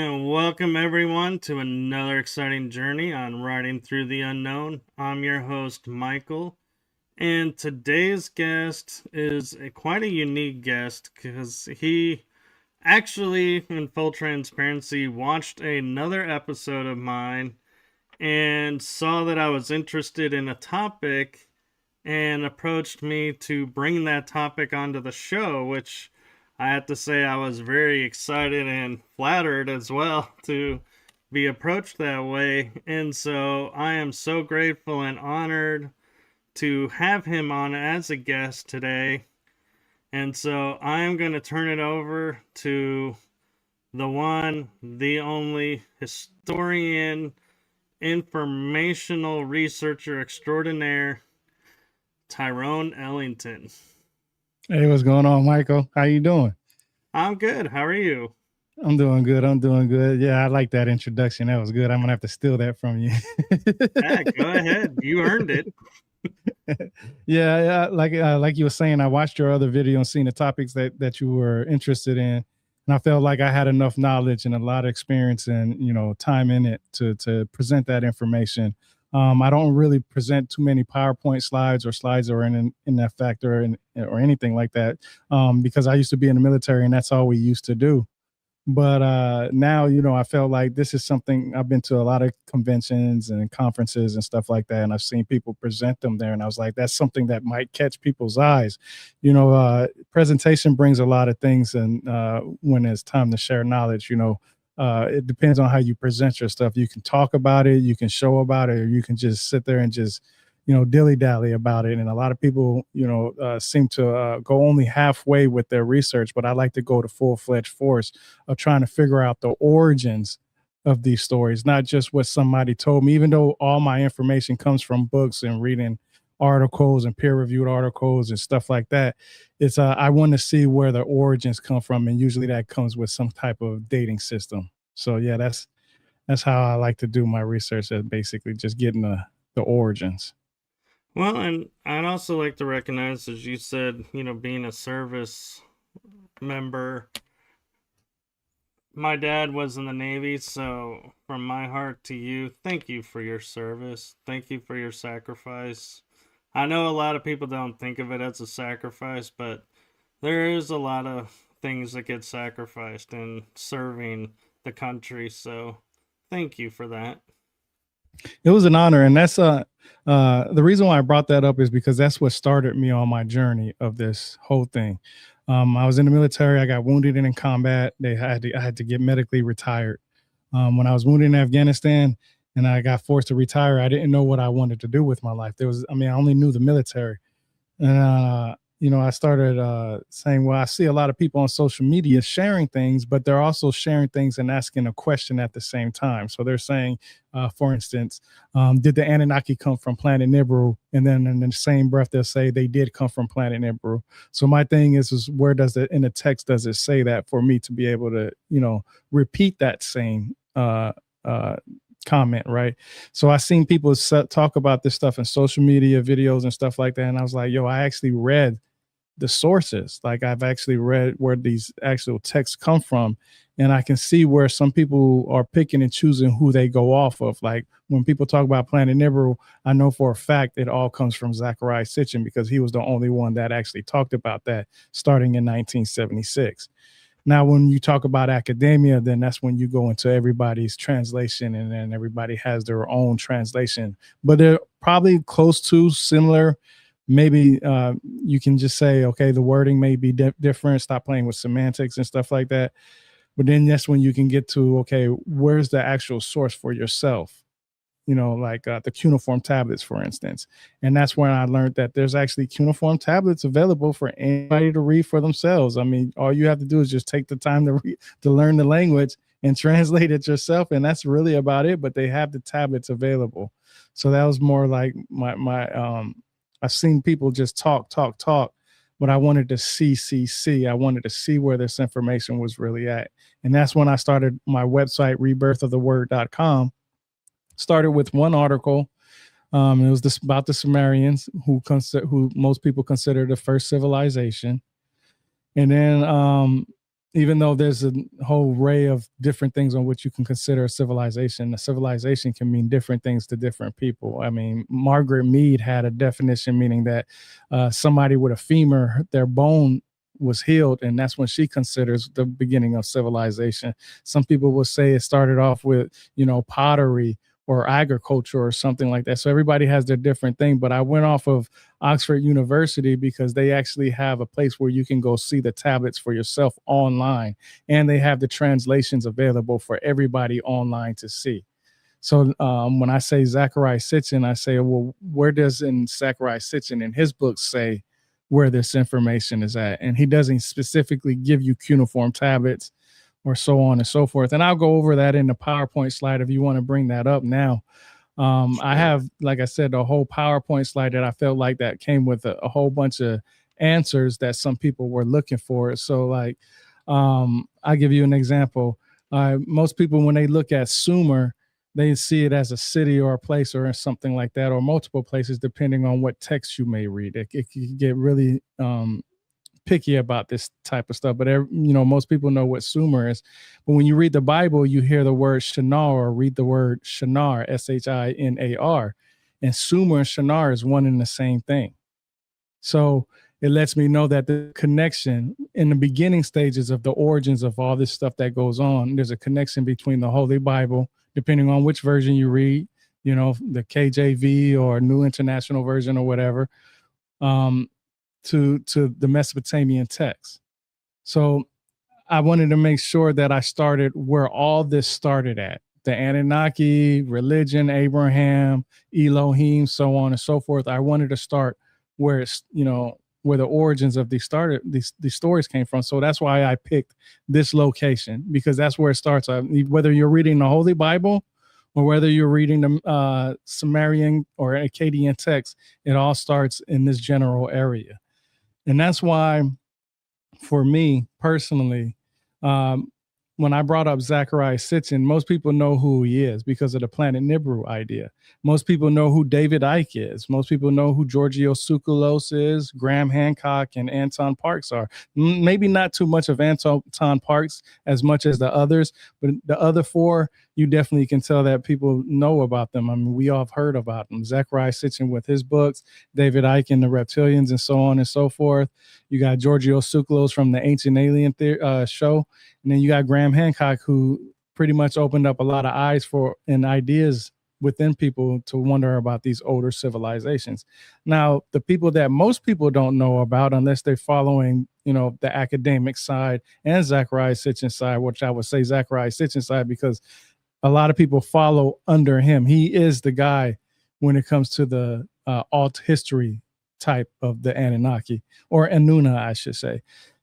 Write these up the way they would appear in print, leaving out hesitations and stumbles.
And welcome everyone to another exciting journey on Riding Through the Unknown. I'm your host, Michael, and today's guest is quite a unique guest because he actually, in full transparency, watched another episode of mine and saw that I was interested in a topic and approached me to bring that topic onto the show, which I have to say I was very excited and flattered as well to be approached that way. And so I am so grateful and honored to have him on as a guest today. And so I am going to turn it over to the one, the only historian, informational researcher extraordinaire, Tyrone Ellington. Hey, what's going on, Michael? How you doing? I'm good. How are you? I'm doing good. I'm doing good. Yeah, I like that introduction. That was good. I'm gonna have to steal that from you. Yeah, go ahead. You earned it. Yeah. Like you were saying, I watched your other video and seen the topics that you were interested in, and I felt like I had enough knowledge and a lot of experience and time in it to present that information. I don't really present too many PowerPoint slides or slides or in that factor or anything like that, because I used to be in the military and that's all we used to do. But now, I felt like this is something. I've been to a lot of conventions and conferences and stuff like that, and I've seen people present them there, and I was like, that's something that might catch people's eyes. Presentation brings a lot of things, and when it's time to share knowledge, it depends on how you present your stuff. You can talk about it, you can show about it, or you can just sit there and just dilly dally about it. And a lot of people, seem to go only halfway with their research, but I like to go to full fledged force of trying to figure out the origins of these stories, not just what somebody told me, even though all my information comes from books and reading articles and peer reviewed articles and stuff like that. It's I want to see where the origins come from. And usually that comes with some type of dating system. So yeah, that's how I like to do my research, basically just getting the origins. Well, and I'd also like to recognize, as you said, being a service member. My dad was in the Navy, so from my heart to you, thank you for your service. Thank you for your sacrifice. I know a lot of people don't think of it as a sacrifice, but there is a lot of things that get sacrificed in serving the country, so thank you for that. It was an honor, and that's the reason why I brought that up is because that's what started me on my journey of this whole thing. I was in the military. I got wounded in combat. I had to get medically retired. When I was wounded in Afghanistan and I got forced to retire, I didn't know what I wanted to do with my life. I only knew the military. And I started saying, well, I see a lot of people on social media sharing things, but they're also sharing things and asking a question at the same time. So they're saying, for instance, did the Anunnaki come from planet Nibiru? And then in the same breath, they'll say they did come from planet Nibiru. So my thing is where does it in the text does it say that for me to be able to, repeat that same comment, right? So I seen people talk about this stuff in social media videos and stuff like that, and I was like, yo, I actually read the sources. Like I've actually read where these actual texts come from, and I can see where some people are picking and choosing who they go off of. Like when people talk about Planet Nibiru, I know for a fact it all comes from Zachariah Sitchin because he was the only one that actually talked about that starting in 1976. Now, when you talk about academia, then that's when you go into everybody's translation, and then everybody has their own translation, but they're probably close to similar. Maybe you can just say, okay, the wording may be different, stop playing with semantics and stuff like that. But then that's when you can get to, okay, where's the actual source for yourself? Like the cuneiform tablets, for instance. And that's when I learned that there's actually cuneiform tablets available for anybody to read for themselves. I mean, all you have to do is just take the time to learn the language and translate it yourself. And that's really about it. But they have the tablets available. So that was more like I've seen people just talk, but I wanted to see. I wanted to see where this information was really at. And that's when I started my website, rebirthoftheword.com. Started with one article. It was about the Sumerians, who most people consider the first civilization. And then even though there's a whole array of different things on which you can consider a civilization can mean different things to different people. I mean, Margaret Mead had a definition meaning that somebody with a femur, their bone was healed, and that's when she considers the beginning of civilization. Some people will say it started off with, pottery or agriculture or something like that. So everybody has their different thing. But I went off of Oxford University because they actually have a place where you can go see the tablets for yourself online, and they have the translations available for everybody online to see. So when I say Zachariah Sitchin, I say, well, where does in Zachariah Sitchin in his book say where this information is at? And he doesn't specifically give you cuneiform tablets or so on and so forth. And I'll go over that in the PowerPoint slide if you want to bring that up now. I have, like I said, a whole PowerPoint slide that I felt like that came with a whole bunch of answers that some people were looking for. So, like, I'll give you an example. Most people, when they look at Sumer, they see it as a city or a place or something like that, or multiple places, depending on what text you may read. It can get really picky about this type of stuff, but most people know what Sumer is. But when you read the Bible, you hear the word Shinar or read the word Shinar, Shinar, and Sumer and Shinar is one and the same thing. So it lets me know that the connection in the beginning stages of the origins of all this stuff that goes on, there's a connection between the Holy Bible, depending on which version you read, the KJV or New International Version or whatever, to the Mesopotamian text. So I wanted to make sure that I started where all this started at. The Anunnaki, religion, Abraham, Elohim, so on and so forth. I wanted to start where it's, where the origins of these stories came from. So that's why I picked this location, because that's where it starts. Whether you're reading the Holy Bible or whether you're reading the Sumerian or Akkadian text, it all starts in this general area. And that's why, for me personally, when I brought up Zachariah Sitchin, most people know who he is because of the Planet Nibiru idea. Most people know who David Icke is. Most people know who Giorgio Tsoukalos is, Graham Hancock, and Anton Parks are. Maybe not too much of Anton Parks as much as the others, but the other four, you definitely can tell that people know about them. I mean, we all have heard about them. Zachariah Sitchin with his books, David Icke and the Reptilians, and so on and so forth. You got Giorgio Tsoukalos from the Ancient Alien show. And then you got Graham Hancock, who pretty much opened up a lot of eyes for and ideas within people to wonder about these older civilizations. Now, the people that most people don't know about, unless they're following, the academic side and Zachariah Sitchin side, which I would say Zachariah Sitchin side, because a lot of people follow under him. He is the guy when it comes to the alt history type of the Anunnaki, or Anuna, I should say.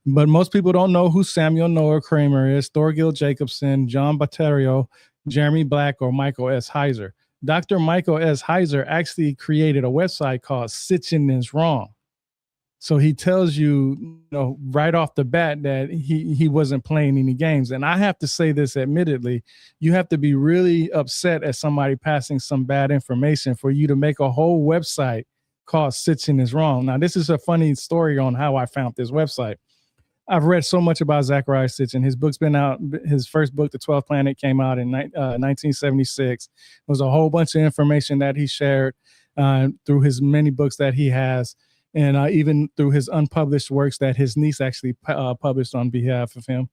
But most people don't know who Samuel Noah Kramer is, Thorgil Jacobson, John Batterio, Jeremy Black, or Michael S. Heiser. Dr. Michael S. Heiser actually created a website called Sitchin is Wrong. So he tells you, right off the bat that he wasn't playing any games. And I have to say this admittedly, you have to be really upset at somebody passing some bad information for you to make a whole website called Sitchin is Wrong. Now, this is a funny story on how I found this website. I've read so much about Zachariah Sitchin. His book's been out. His first book, The 12th Planet, came out in 1976. It was a whole bunch of information that he shared through his many books that he has, and even through his unpublished works that his niece actually published on behalf of him.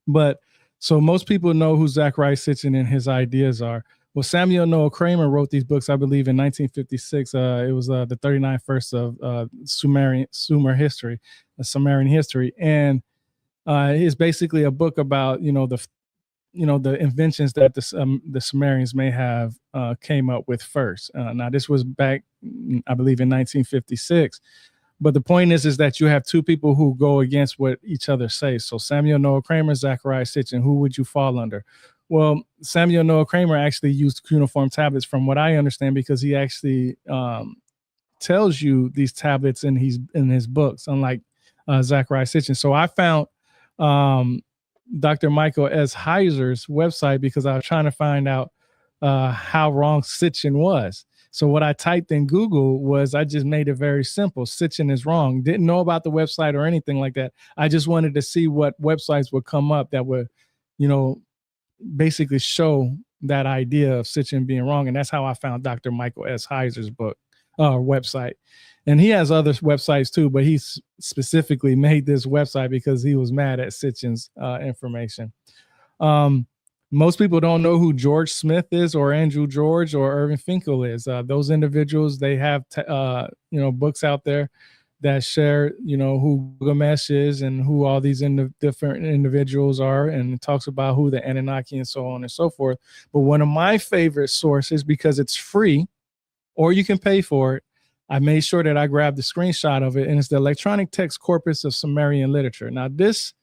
But so most people know who Zachariah Sitchin and his ideas are. Well, Samuel Noah Kramer wrote these books, I believe, in 1956. It was the 39th verse of Sumerian history, and it's basically a book about the inventions that the Sumerians may have came up with first. Now, this was back, I believe, in 1956. But the point is that you have two people who go against what each other say. So Samuel Noah Kramer, Zachariah Sitchin, who would you fall under? Well, Samuel Noah Kramer actually used cuneiform tablets, from what I understand, because he actually tells you these tablets in his books, unlike Zachariah Sitchin. So I found Dr. Michael S. Heiser's website because I was trying to find out how wrong Sitchin was. So what I typed in Google was, I just made it very simple. Sitchin is wrong. Didn't know about the website or anything like that. I just wanted to see what websites would come up that would, you know, basically show that idea of Sitchin being wrong. And that's how I found Dr. Michael S. Heiser's book, website. And he has other websites too, but he specifically made this website because he was mad at Sitchin's information. Most people don't know who George Smith is, or Andrew George, or Irving Finkel is. Those individuals, they have books out there that share, who Gilgamesh is and who all these different individuals are, and it talks about who the Anunnaki and so on and so forth. But one of my favorite sources, because it's free or you can pay for it, I made sure that I grabbed the screenshot of it, and it's the Electronic Text Corpus of Sumerian Literature. Now, this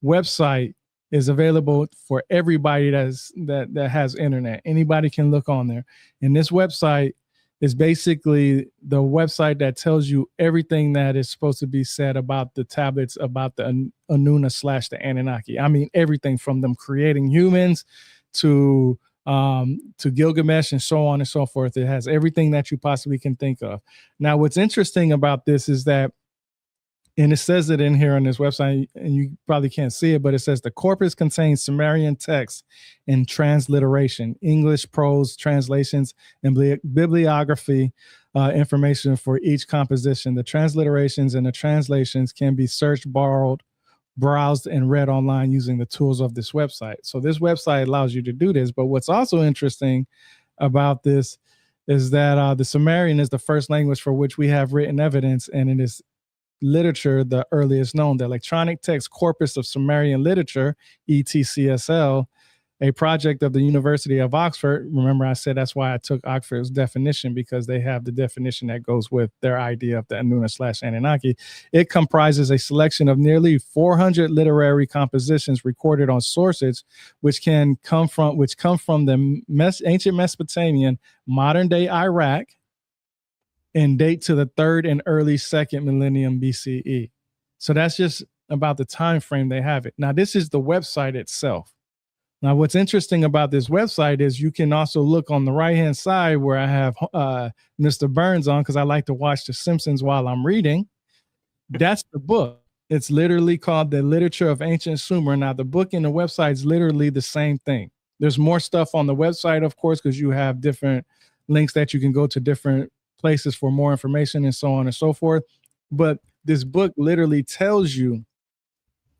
website is available for everybody that has internet. Anybody can look on there. And this website is basically the website that tells you everything that is supposed to be said about the tablets, about the Anuna / the Anunnaki. I mean, everything from them creating humans to Gilgamesh and so on and so forth. It has everything that you possibly can think of. Now, what's interesting about this is that, and it says it in here on this website, and you probably can't see it, but it says the corpus contains Sumerian texts and transliteration, English prose translations, and bibliography information for each composition. The transliterations and the translations can be searched, borrowed, browsed, and read online using the tools of this website. So this website allows you to do this. But what's also interesting about this is that the Sumerian is the first language for which we have written evidence, and it is literature the earliest known. The Electronic Text Corpus of Sumerian Literature, ETCSL, a project of the University of Oxford. Remember, I said that's why I took Oxford's definition, because they have the definition that goes with their idea of the Anuna / Anunnaki. It comprises a selection of nearly 400 literary compositions recorded on sources which come from the ancient Mesopotamian, modern day Iraq, and date to the 3rd and early 2nd millennium BCE. So that's just about the time frame they have it. Now, this is the website itself. Now, what's interesting about this website is you can also look on the right-hand side where I have Mr. Burns on, because I like to watch The Simpsons while I'm reading. That's the book. It's literally called The Literature of Ancient Sumer. Now, the book and the website is literally the same thing. There's more stuff on the website, of course, because you have different links that you can go to different places for more information and so on and so forth. But this book literally tells you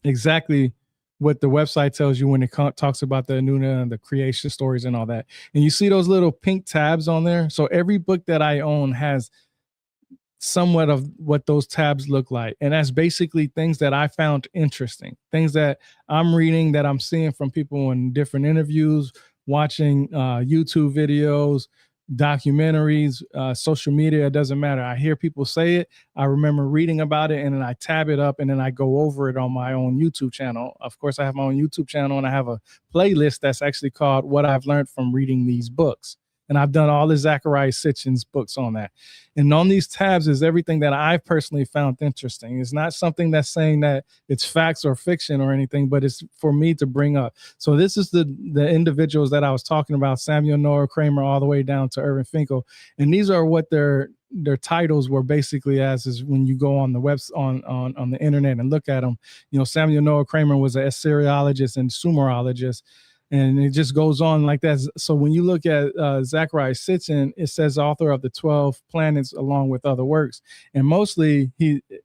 exactly what the website tells you when it talks about the Anuna and the creation stories and all that. And you see those little pink tabs on there. So every book that I own has somewhat of what those tabs look like. And that's basically things that I found interesting, things that I'm reading, that I'm seeing from people in different interviews, watching YouTube videos, documentaries, social media. It doesn't matter. I hear people say it. I remember reading about it, and then I tab it up, and then I go over it on my own YouTube channel. Of course, I have my own YouTube channel, and I have a playlist that's actually called What I've Learned from Reading These Books. And I've done all the Zecharia Sitchin's books on that. And on these tabs is everything that I've personally found interesting. It's not something that's saying that it's facts or fiction or anything, but it's for me to bring up. So this is the individuals that I was talking about, Samuel Noah Kramer all the way down to Irving Finkel. And these are what their titles were basically as, is when you go on the on the internet and look at them. Samuel Noah Kramer was an Assyriologist and Sumerologist. And it just goes on like that. So when you look at Zecharia Sitchin, it says author of the 12 planets along with other works. And mostly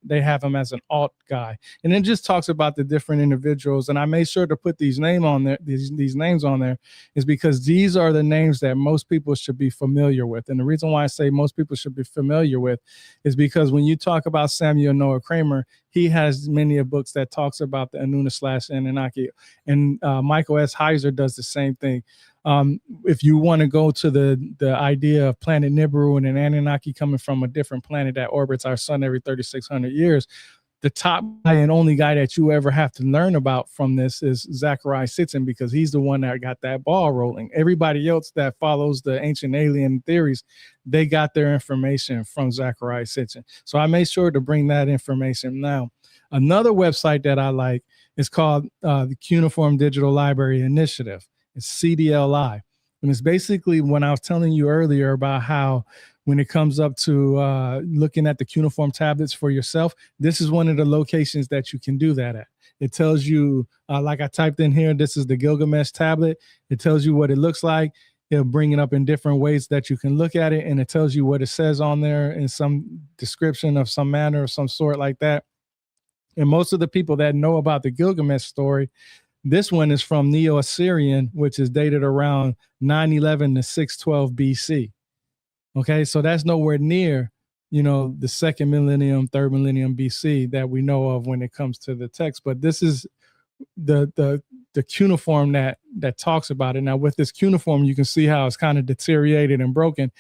they have him as an alt guy. And it just talks about the different individuals. And I made sure to put these names on there. These names on there is because these are the names that most people should be familiar with. And the reason why I say most people should be familiar with is because when you talk about Samuel Noah Kramer, he has many books that talks about the Anuna / Anunnaki, and Michael S. Heiser does the same thing. If you want to go to the idea of planet Nibiru and an Anunnaki coming from a different planet that orbits our sun every 3,600 years, the top guy and only guy that you ever have to learn about from this is Zecharia Sitchin, because he's the one that got that ball rolling. Everybody else that follows the ancient alien theories, they got their information from Zecharia Sitchin. So I made sure to bring that information. Now, another website that I like is called the Cuneiform Digital Library Initiative. It's CDLI. And it's basically when I was telling you earlier about how when it comes up to looking at the cuneiform tablets for yourself, this is one of the locations that you can do that at. It tells you, like I typed in here, this is the Gilgamesh tablet. It tells you what it looks like. It'll bring it up in different ways that you can look at it, and it tells you what it says on there in some description of some manner or some sort like that. And most of the people that know about the Gilgamesh story, this one is from Neo-Assyrian, which is dated around 911 to 612 BC. Okay, so that's nowhere near, the second millennium, third millennium BC that we know of when it comes to the text. But this is the cuneiform that talks about it. Now, with this cuneiform, you can see how it's kind of deteriorated and broken.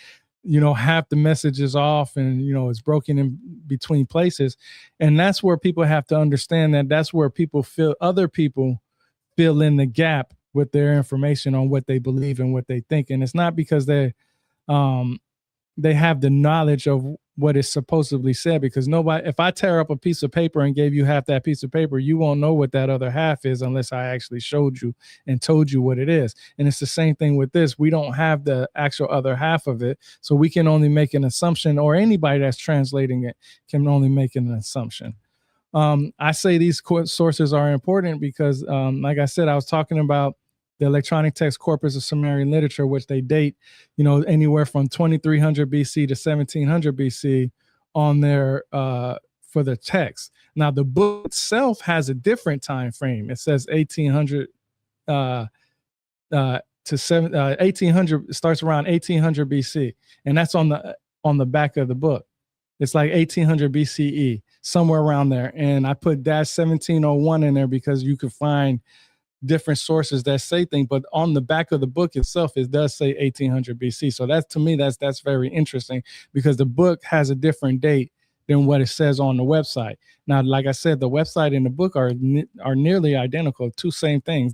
Half the message is off, and it's broken in between places. And that's where people have to understand that's where other people fill in the gap with their information on what they believe and what they think. And it's not because they have the knowledge of what is supposedly said, because nobody, if I tear up a piece of paper and gave you half that piece of paper, you won't know what that other half is unless I actually showed you and told you what it is. And it's the same thing with this. We don't have the actual other half of it, so we can only make an assumption, or anybody that's translating it can only make an assumption. I say these sources are important because, like I said, I was talking about the electronic text corpus of Sumerian literature, which they date, anywhere from 2300 BC to 1700 BC on their for the text. Now, the book itself has a different time frame. It says 1800 to 1800. It starts around 1800 BC, and that's on the back of the book. It's like 1800 BCE, somewhere around there. And I put -1701 in there because you could find different sources that say things, but on the back of the book itself, it does say 1800 BC. So that's, to me, that's very interesting, because the book has a different date than what it says on the website. Now, like I said, the website and the book are nearly identical, two same things.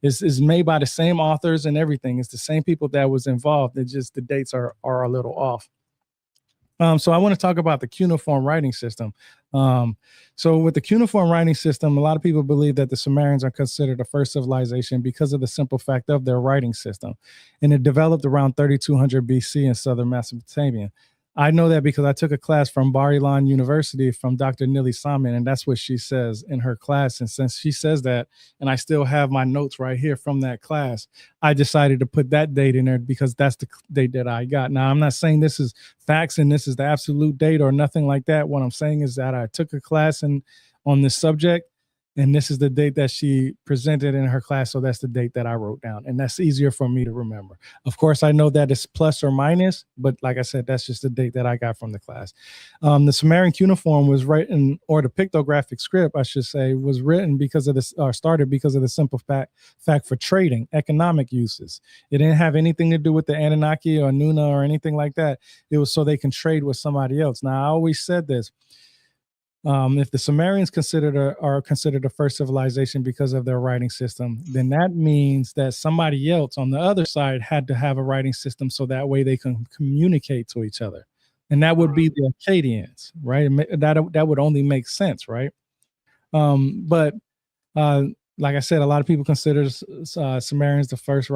It's made by the same authors and everything. It's the same people that was involved. It's just the dates are a little off. So I want to talk about the cuneiform writing system. So with the cuneiform writing system, a lot of people believe that the Sumerians are considered the first civilization because of the simple fact of their writing system. And it developed around 3200 BC in southern Mesopotamia. I know that because I took a class from Bar Ilan University from Dr. Nili Salman, and that's what she says in her class. And since she says that, and I still have my notes right here from that class, I decided to put that date in there because that's the date that I got. Now, I'm not saying this is facts and this is the absolute date or nothing like that. What I'm saying is that I took a class on this subject, and this is the date that she presented in her class. So that's the date that I wrote down, and that's easier for me to remember. Of course, I know that it's plus or minus, but like I said, that's just the date that I got from the class. The Sumerian cuneiform was written, or the pictographic script, I should say, was written because of this, or started because of the simple fact for trading, economic uses. It didn't have anything to do with the Anunnaki or Nuna or anything like that. It was so they can trade with somebody else. Now, I always said this. If the Sumerians are considered the first civilization because of their writing system, then that means that somebody else on the other side had to have a writing system so that way they can communicate to each other. And that would be the Akkadians, right? That would only make sense, right? But like I said, a lot of people consider Sumerians the first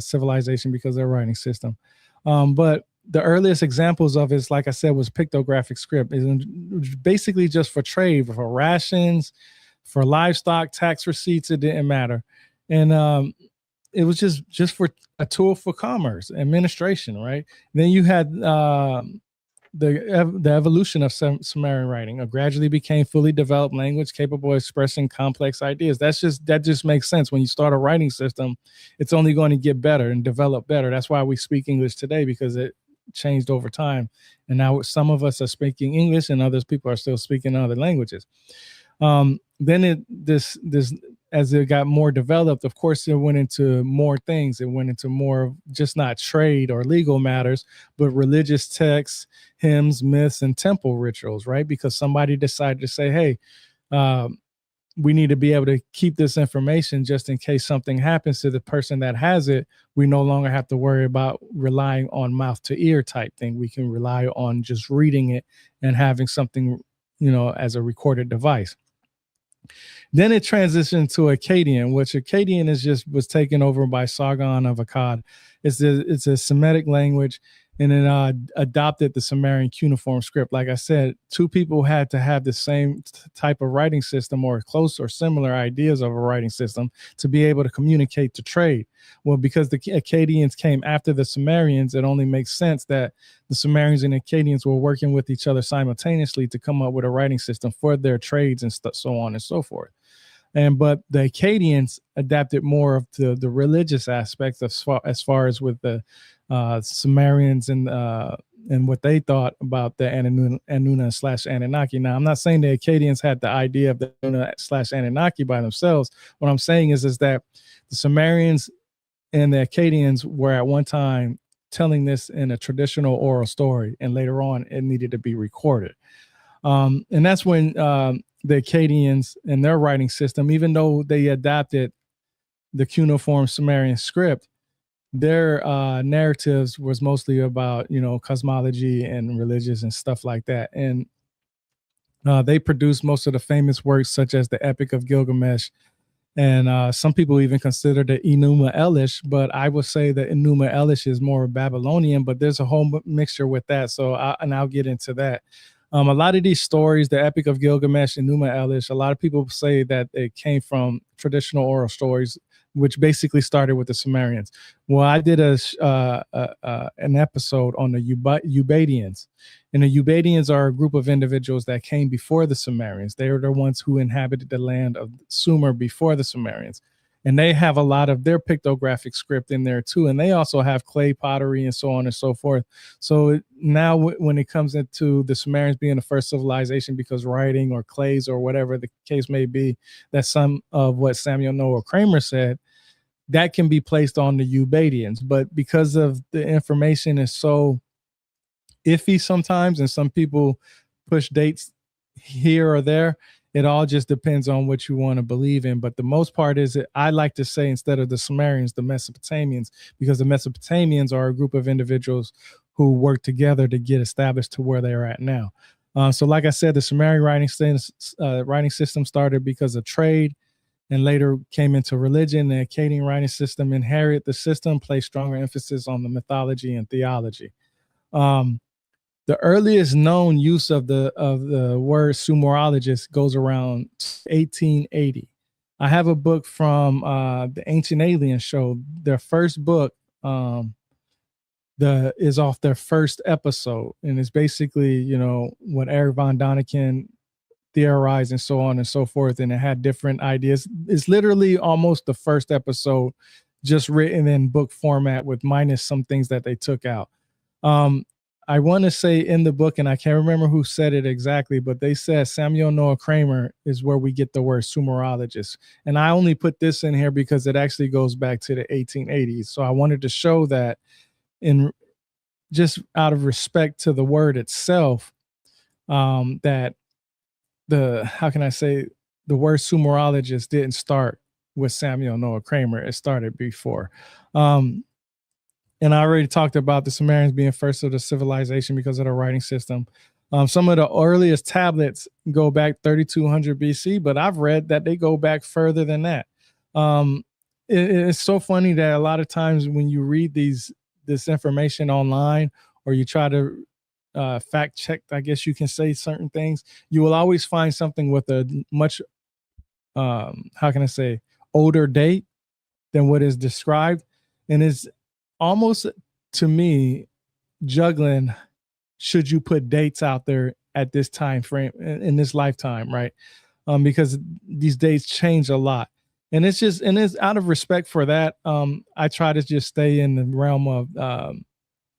civilization because of their writing system. But the earliest examples of it, like I said, was pictographic script. It's basically just for trade, for rations, for livestock, tax receipts. It didn't matter. And it was just for a tool for commerce, administration, right? Then you had the evolution of Sumerian writing. It gradually became fully developed language capable of expressing complex ideas. That just makes sense. When you start a writing system, it's only going to get better and develop better. That's why we speak English today, because it changed over time. And now some of us are speaking English and others people are still speaking other languages. Then as it got more developed, of course, it went into more things. It went into more just not trade or legal matters, but religious texts, hymns, myths, and temple rituals, right? Because somebody decided to say, hey, we need to be able to keep this information just in case something happens to the person that has it. We no longer have to worry about relying on mouth to ear type thing. We can rely on just reading it and having something, as a recorded device. Then it transitioned to Akkadian, which Akkadian was taken over by Sargon of Akkad. It's a Semitic language, and it adopted the Sumerian cuneiform script. Like I said, two people had to have the same type of writing system or close or similar ideas of a writing system to be able to communicate to trade. Well, because the Akkadians came after the Sumerians, it only makes sense that the Sumerians and Akkadians were working with each other simultaneously to come up with a writing system for their trades and so on and so forth. But the Akkadians adapted more of the religious aspects as far as with the Sumerians and what they thought about the Anunna slash Anunnaki. Now, I'm not saying the Akkadians had the idea of the Anunna slash Anunnaki by themselves. What I'm saying is that the Sumerians and the Akkadians were at one time telling this in a traditional oral story, and later on it needed to be recorded. And that's when the Akkadians and their writing system, even though they adapted the cuneiform Sumerian script, their narratives was mostly about, cosmology and religious and stuff like that. And they produced most of the famous works, such as the Epic of Gilgamesh. And some people even consider the Enuma Elish, but I would say that Enuma Elish is more Babylonian, but there's a whole mixture with that. So I'll get into that. A lot of these stories, the Epic of Gilgamesh and Enuma Elish, a lot of people say that it came from traditional oral stories, which basically started with the Sumerians. Well, I did an episode on the Ubadians. And the Ubadians are a group of individuals that came before the Sumerians. They are the ones who inhabited the land of Sumer before the Sumerians. And they have a lot of their pictographic script in there too. And they also have clay pottery and so on and so forth. So now when it comes into the Sumerians being the first civilization because writing or clays or whatever the case may be, that's some of what Samuel Noah Kramer said, that can be placed on the Ubadians. But because of the information is so iffy sometimes, and some people push dates here or there, it all just depends on what you want to believe in. But the most part is that I like to say, instead of the Sumerians, the Mesopotamians, because the Mesopotamians are a group of individuals who work together to get established to where they are at now. So like I said, the Sumerian writing system started because of trade and later came into religion. The Akkadian writing system inherited the system, placed stronger emphasis on the mythology and theology. The earliest known use of the word Sumerologist goes around 1880. I have a book from the Ancient Alien Show. Their first book is off their first episode, and it's basically what Eric von Daniken theorized and so on and so forth, and it had different ideas. It's literally almost the first episode, just written in book format with minus some things that they took out. I want to say in the book, and I can't remember who said it exactly, but they said Samuel Noah Kramer is where we get the word Sumerologist. And I only put this in here because it actually goes back to the 1880s. So I wanted to show that, in just out of respect to the word itself, that how can I say, the word Sumerologist didn't start with Samuel Noah Kramer. It started before. And I already talked about the Sumerians being first of the civilization because of the writing system. Some of the earliest tablets go back 3200 BC, but I've read that they go back further than that. It's so funny that a lot of times when you read this information online, or you try to fact check, I guess you can say, certain things, you will always find something with a much, how can I say, older date than what is described. And it's almost, to me, juggling, should you put dates out there at this time frame in this lifetime, right? Because these dates change a lot. And it's out of respect for that. I try to just stay in the realm of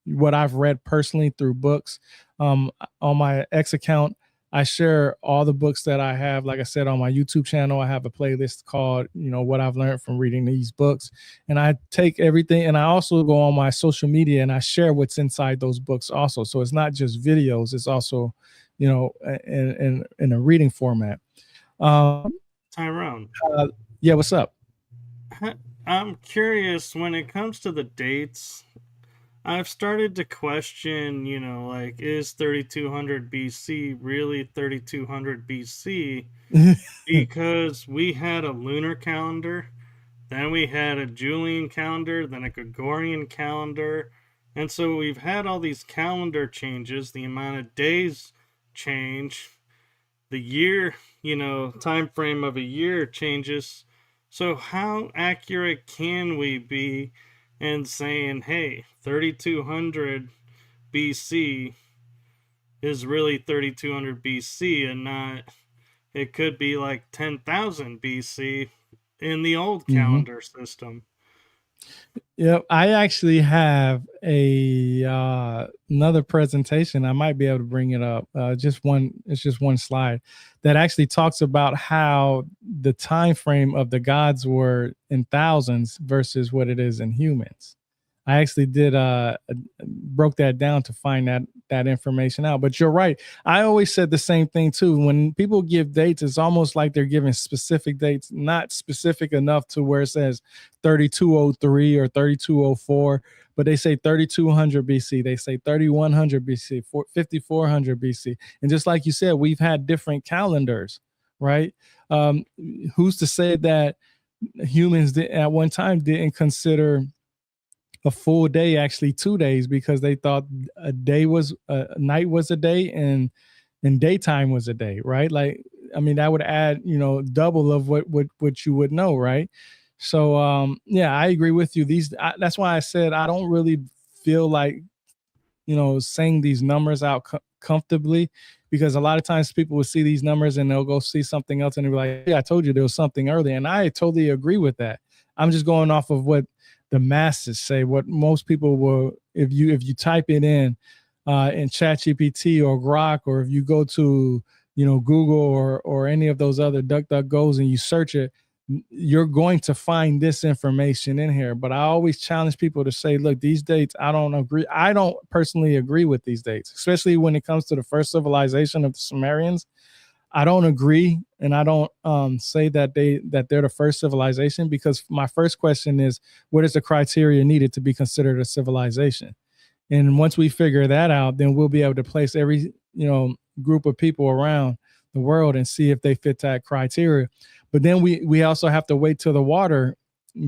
what I've read personally through books. On my X account, I share all the books that I have. Like I said, on my YouTube channel, I have a playlist called, what I've learned from reading these books. And I take everything, and I also go on my social media and I share what's inside those books also. So it's not just videos, it's also, in a reading format. Tyrone. Yeah, what's up? I'm curious, when it comes to the dates, I've started to question, like, is 3200 BC really 3200 BC? Because we had a lunar calendar, then we had a Julian calendar, then a Gregorian calendar. And so we've had all these calendar changes, the amount of days change, the year, time frame of a year changes. So how accurate can we be in saying, hey, 3200 BC is really 3200 BC and not, it could be like 10,000 BC in the old Mm-hmm. calendar system. Yep, I actually have a another presentation. I might be able to bring it up. Just one. It's just one slide that actually talks about how the time frame of the gods were in thousands versus what it is in humans. I actually did broke that down to find that information out. But you're right. I always said the same thing too. When people give dates, it's almost like they're giving specific dates, not specific enough to where it says 3203 or 3204, but they say 3200 BC, they say 3100 BC, 5400 BC. And just like you said, we've had different calendars, right? Um, who's to say that humans at one time didn't consider a full day actually 2 days, because they thought a night was a day and daytime was a day, right? Like, I mean, that would add, double of what you would know, right? So yeah, I agree with you. That's why I said I don't really feel like, saying these numbers out comfortably, because a lot of times people will see these numbers and they'll go see something else and they'll be like, yeah, I told you there was something earlier. And I totally agree with that. I'm just going off of what the masses say, what most people will, if you type it in ChatGPT or Grok, or if you go to, Google or any of those other DuckDuckGos and you search it, you're going to find this information in here. But I always challenge people to say, look, these dates, I don't agree. I don't personally agree with these dates, especially when it comes to the first civilization of the Sumerians. I don't agree, and I don't say that they're the first civilization, because my first question is, what is the criteria needed to be considered a civilization? And once we figure that out, then we'll be able to place every, group of people around the world and see if they fit that criteria. But then we also have to wait till the water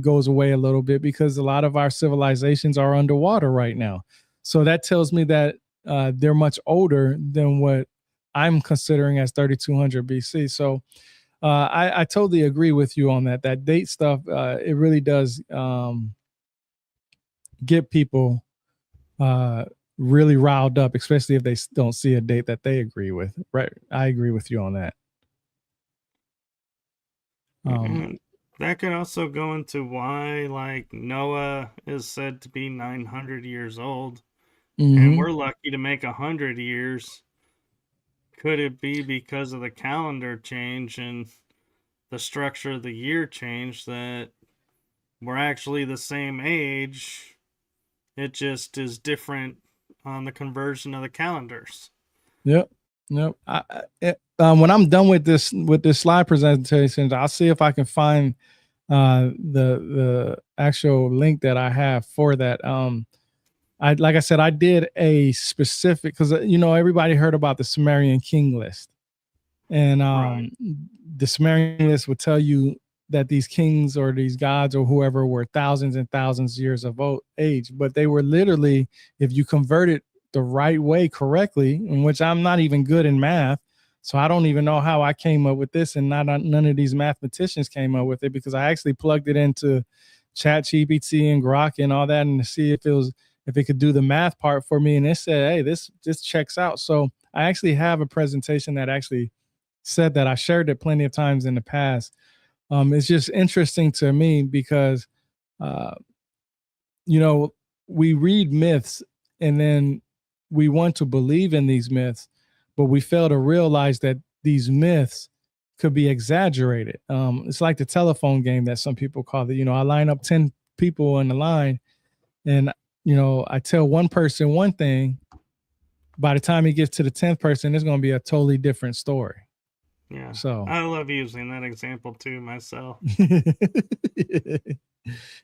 goes away a little bit, because a lot of our civilizations are underwater right now. So that tells me that they're much older than what I'm considering as 3200 BC. So I totally agree with you on that. That date stuff, it really does get people really riled up, especially if they don't see a date that they agree with. Right, I agree with you on that. And that could also go into why, like, Noah is said to be 900 years old, and Mm-hmm. we're lucky to make 100 years. Could it be because of the calendar change and the structure of the year change that we're actually the same age? It just is different on the conversion of the calendars. Yep. Yep. When I'm done with this slide presentation, I'll see if I can find the actual link that I have for that. I like I said, I did a specific, because everybody heard about the Sumerian king list, and Right. the Sumerian list would tell you that these kings or these gods or whoever were thousands and thousands of years of age, but they were literally, if you convert it the right way correctly, in which I'm not even good in math, so I don't even know how I came up with this, and none of these mathematicians came up with it, because I actually plugged it into Chat GPT and Grok and all that, and to see if it could do the math part for me, and it said, hey, this checks out. So I actually have a presentation that actually said that. I shared it plenty of times in the past. It's just interesting to me because, uh, you know, we read myths and then we want to believe in these myths, but we fail to realize that these myths could be exaggerated. It's like the telephone game that some people call it. I line up 10 people in the line, and, I tell one person one thing. By the time he gets to the 10th person, it's going to be a totally different story. Yeah. So I love using that example too myself.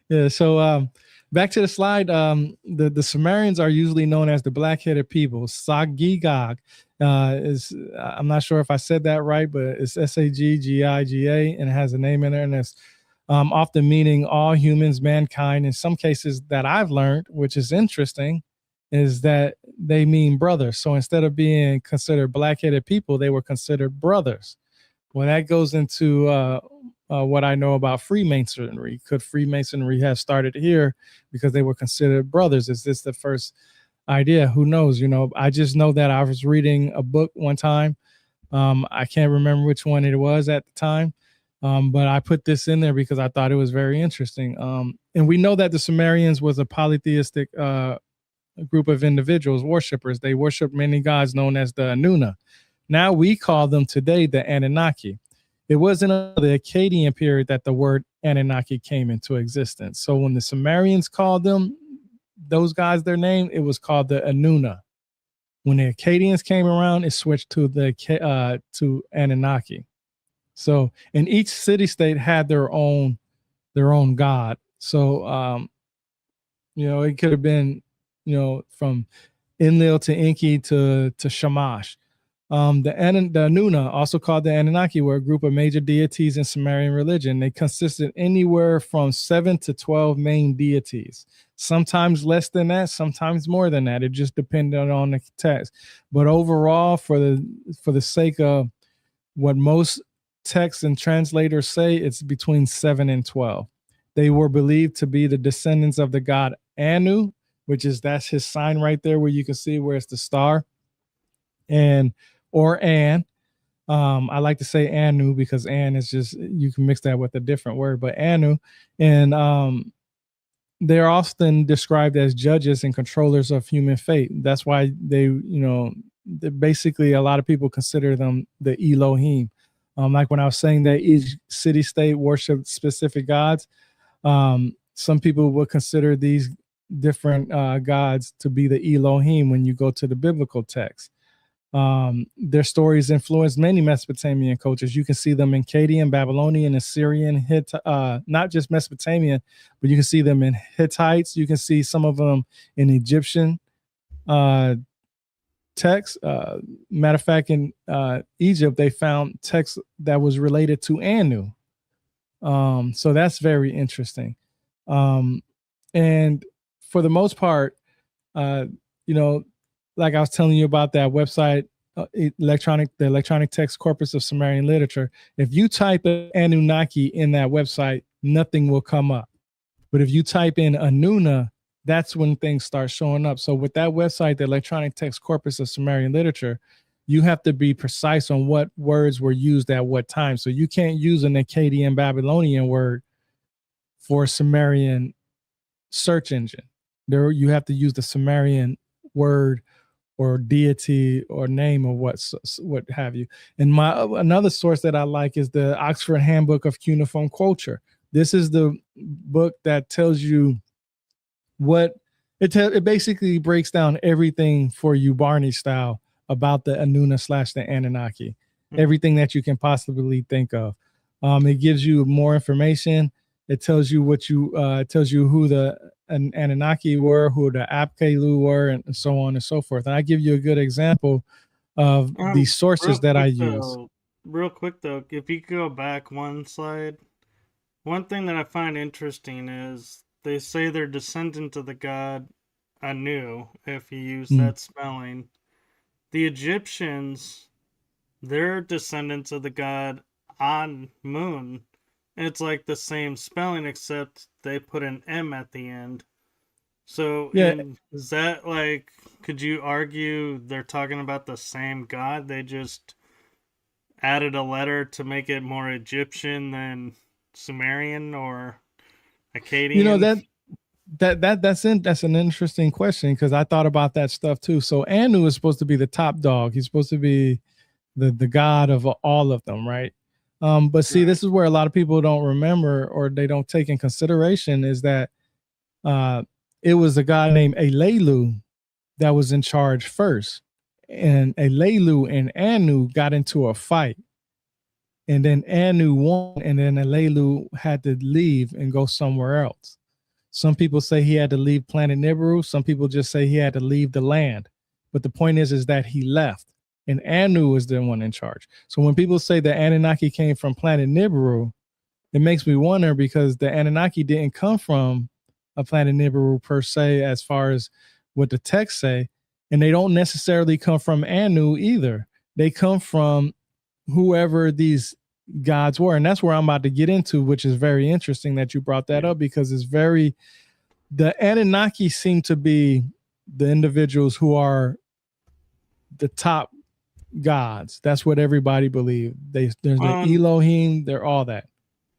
Yeah. So back to the slide. The Sumerians are usually known as the black-headed people. Sagigog is I'm not sure if I said that right, but it's Saggiga, and it has a name in there, and it's often meaning all humans, mankind. In some cases that I've learned, which is interesting, is that they mean brothers. So instead of being considered black-headed people, they were considered brothers. Well, that goes into what I know about Freemasonry. Could Freemasonry have started here because they were considered brothers? Is this the first idea? Who knows? You know, I just know that I was reading a book one time. I can't remember which one it was at the time, but I put this in there because I thought it was very interesting. And we know that the Sumerians was a polytheistic group of individuals, worshippers. They worshiped many gods known as the Anuna. Now we call them today the Anunnaki. It wasn't until the Akkadian period that the word Anunnaki came into existence. So when the Sumerians called them, those guys, their name, it was called the Anuna. When the Akkadians came around, it switched to the to Anunnaki. So, and each city state had their own god. So, you know, it could have been, you know, from Enlil to Enki to Shamash. The Anuna, also called the Anunnaki, were a group of major deities in Sumerian religion. They consisted anywhere from 7 to 12 main deities, sometimes less than that, sometimes more than that. It just depended on the text. But overall, for the sake of what most texts and translators say, it's between 7 and 12. They were believed to be the descendants of the god Anu, which is that's his sign right there where you can see where it's the star. And or An. I like to say Anu because An is just you can mix that with a different word, but Anu, and they're often described as judges and controllers of human fate. That's why they, you know, basically a lot of people consider them the Elohim. Like when I was saying that each city state worshiped specific gods, some people would consider these different gods to be the Elohim when you go to the biblical text. Their stories influenced many Mesopotamian cultures. You can see them in Akkadian, Babylonian, Assyrian, not just Mesopotamian, but you can see them in Hittites. You can see some of them in Egyptian texts. Matter of fact, in Egypt, they found texts that was related to Anu. So that's very interesting. And for the most part, you know, like I was telling you about that website, the electronic text corpus of Sumerian literature. If you type Anunnaki in that website, nothing will come up. But if you type in Anuna, that's when things start showing up. So with that website, the electronic text corpus of Sumerian literature, you have to be precise on what words were used at what time. So you can't use an Akkadian Babylonian word for a Sumerian search engine. There, you have to use the Sumerian word or deity or name or what have you. And another source that I like is the Oxford Handbook of Cuneiform Culture. This is the book that tells you what it basically breaks down everything for you Barney style about the Anuna / the Anunnaki, everything that you can possibly think of. It gives you more information. It tells you tells you who the Anunnaki were, who the Apkallu were, and so on and so forth. And I give you a good example of these sources that I use. Real quick though, if you go back one slide, one thing that I find interesting is they say they're descendant of the god Anu, if you use that spelling. The Egyptians, they're descendants of the god An-Mun. It's like the same spelling, except they put an M at the end. So, Yeah, is that like, could you argue they're talking about the same god? They just added a letter to make it more Egyptian than Sumerian or Akkadian? you know that's an interesting question because I thought about that stuff too. So Anu is supposed to be the top dog. He's supposed to be the god of all of them, right? But see, this is where a lot of people don't remember or they don't take in consideration is that it was a guy named Elelu that was in charge first, and Elelu and Anu got into a fight. and then Anu won, and then Alelu had to leave and go somewhere else. Some people say he had to leave planet Nibiru. Some people just say he had to leave the land. But the point is that he left, and Anu is the one in charge. So when people say that Anunnaki came from planet Nibiru, it makes me wonder, because the Anunnaki didn't come from a planet Nibiru per se, as far as what the texts say, and they don't necessarily come from Anu either. They come from whoever these gods were, and that's where I'm about to get into, which is very interesting that you brought that up, because it's very, the Anunnaki seem to be the individuals who are the top gods. That's what everybody believes. There's the Elohim, they're all that.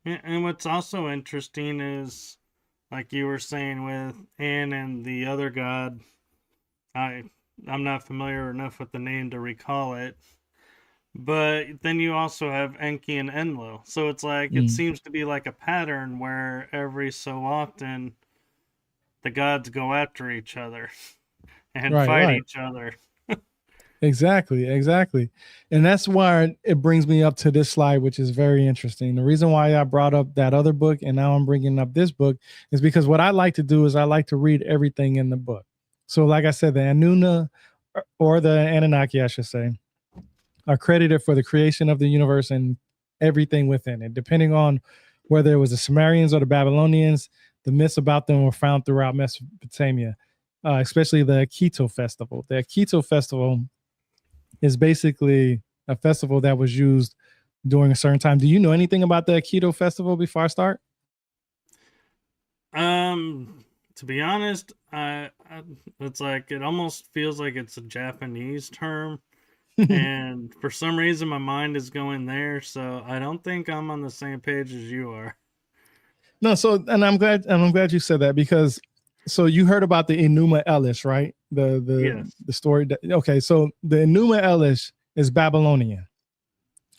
And what's also interesting is, like you were saying with An and the other god, I'm not familiar enough with the name to recall it. But then you also have Enki and Enlil. So it's like, it seems to be like a pattern where every so often the gods go after each other and fight each other. Exactly. And that's why it brings me up to this slide, which is very interesting. The reason why I brought up that other book and now I'm bringing up this book is because what I like to do is I like to read everything in the book. So like I said, the Anuna, or the Anunnaki, I should say, are credited for the creation of the universe and everything within it. Depending on whether it was the Sumerians or the Babylonians, the myths about them were found throughout Mesopotamia, especially the Keto festival. The Keto festival is basically a festival that was used during a certain time. Do you know anything about the Keto festival before I start? To be honest, it's like, it almost feels like it's a Japanese term. And for some reason my mind is going there, so I don't think I'm on the same page as you are. No, so, and I'm glad you said that, because so you heard about the Enuma Elish, right? The story that, okay, so the Enuma Elish is Babylonian.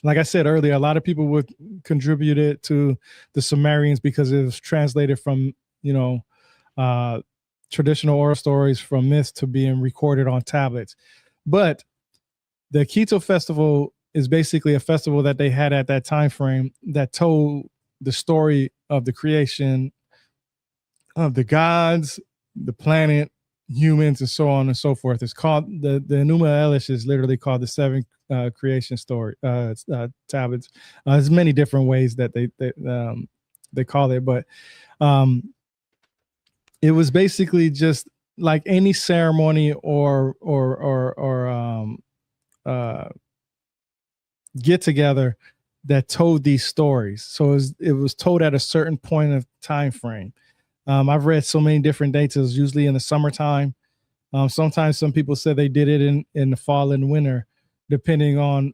Like I said earlier, a lot of people would contribute it to the Sumerians because it was translated from, traditional oral stories from myths to being recorded on tablets. But the Keto festival is basically a festival that they had at that time frame that told the story of the creation of the gods, the planet, humans, and so on and so forth. It's called the Enuma Elish is literally called the seven creation story tablets. There's many different ways that they call it, but it was basically just like any ceremony or get together that told these stories. So it was told at a certain point of time frame. I've read so many different dates. It was usually in the summertime. Sometimes some people said they did it in the fall and winter, depending on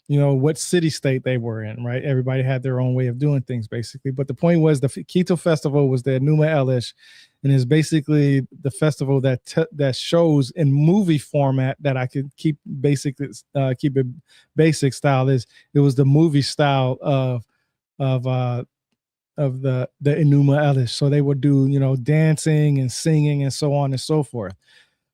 what city state they were in, right? Everybody had their own way of doing things, basically. But the point was, the Keto festival was the Enuma Elish, and is basically the festival that shows in movie format that I could keep keep it basic style. It was the movie style of the Enuma Elish. So they would do dancing and singing and so on and so forth.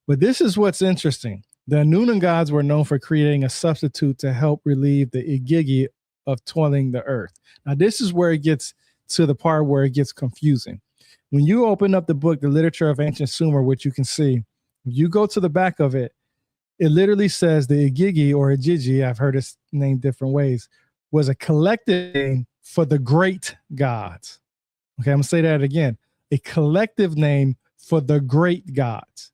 But this is what's interesting. The Anunnaki gods were known for creating a substitute to help relieve the Igigi of toiling the earth. Now, this is where it gets to the part where it gets confusing. When you open up the book, The Literature of Ancient Sumer, which you can see, you go to the back of it, it literally says the Igigi, or Igigi, I've heard it named different ways, was a collective name for the great gods. Okay, I'm going to say that again. A collective name for the great gods.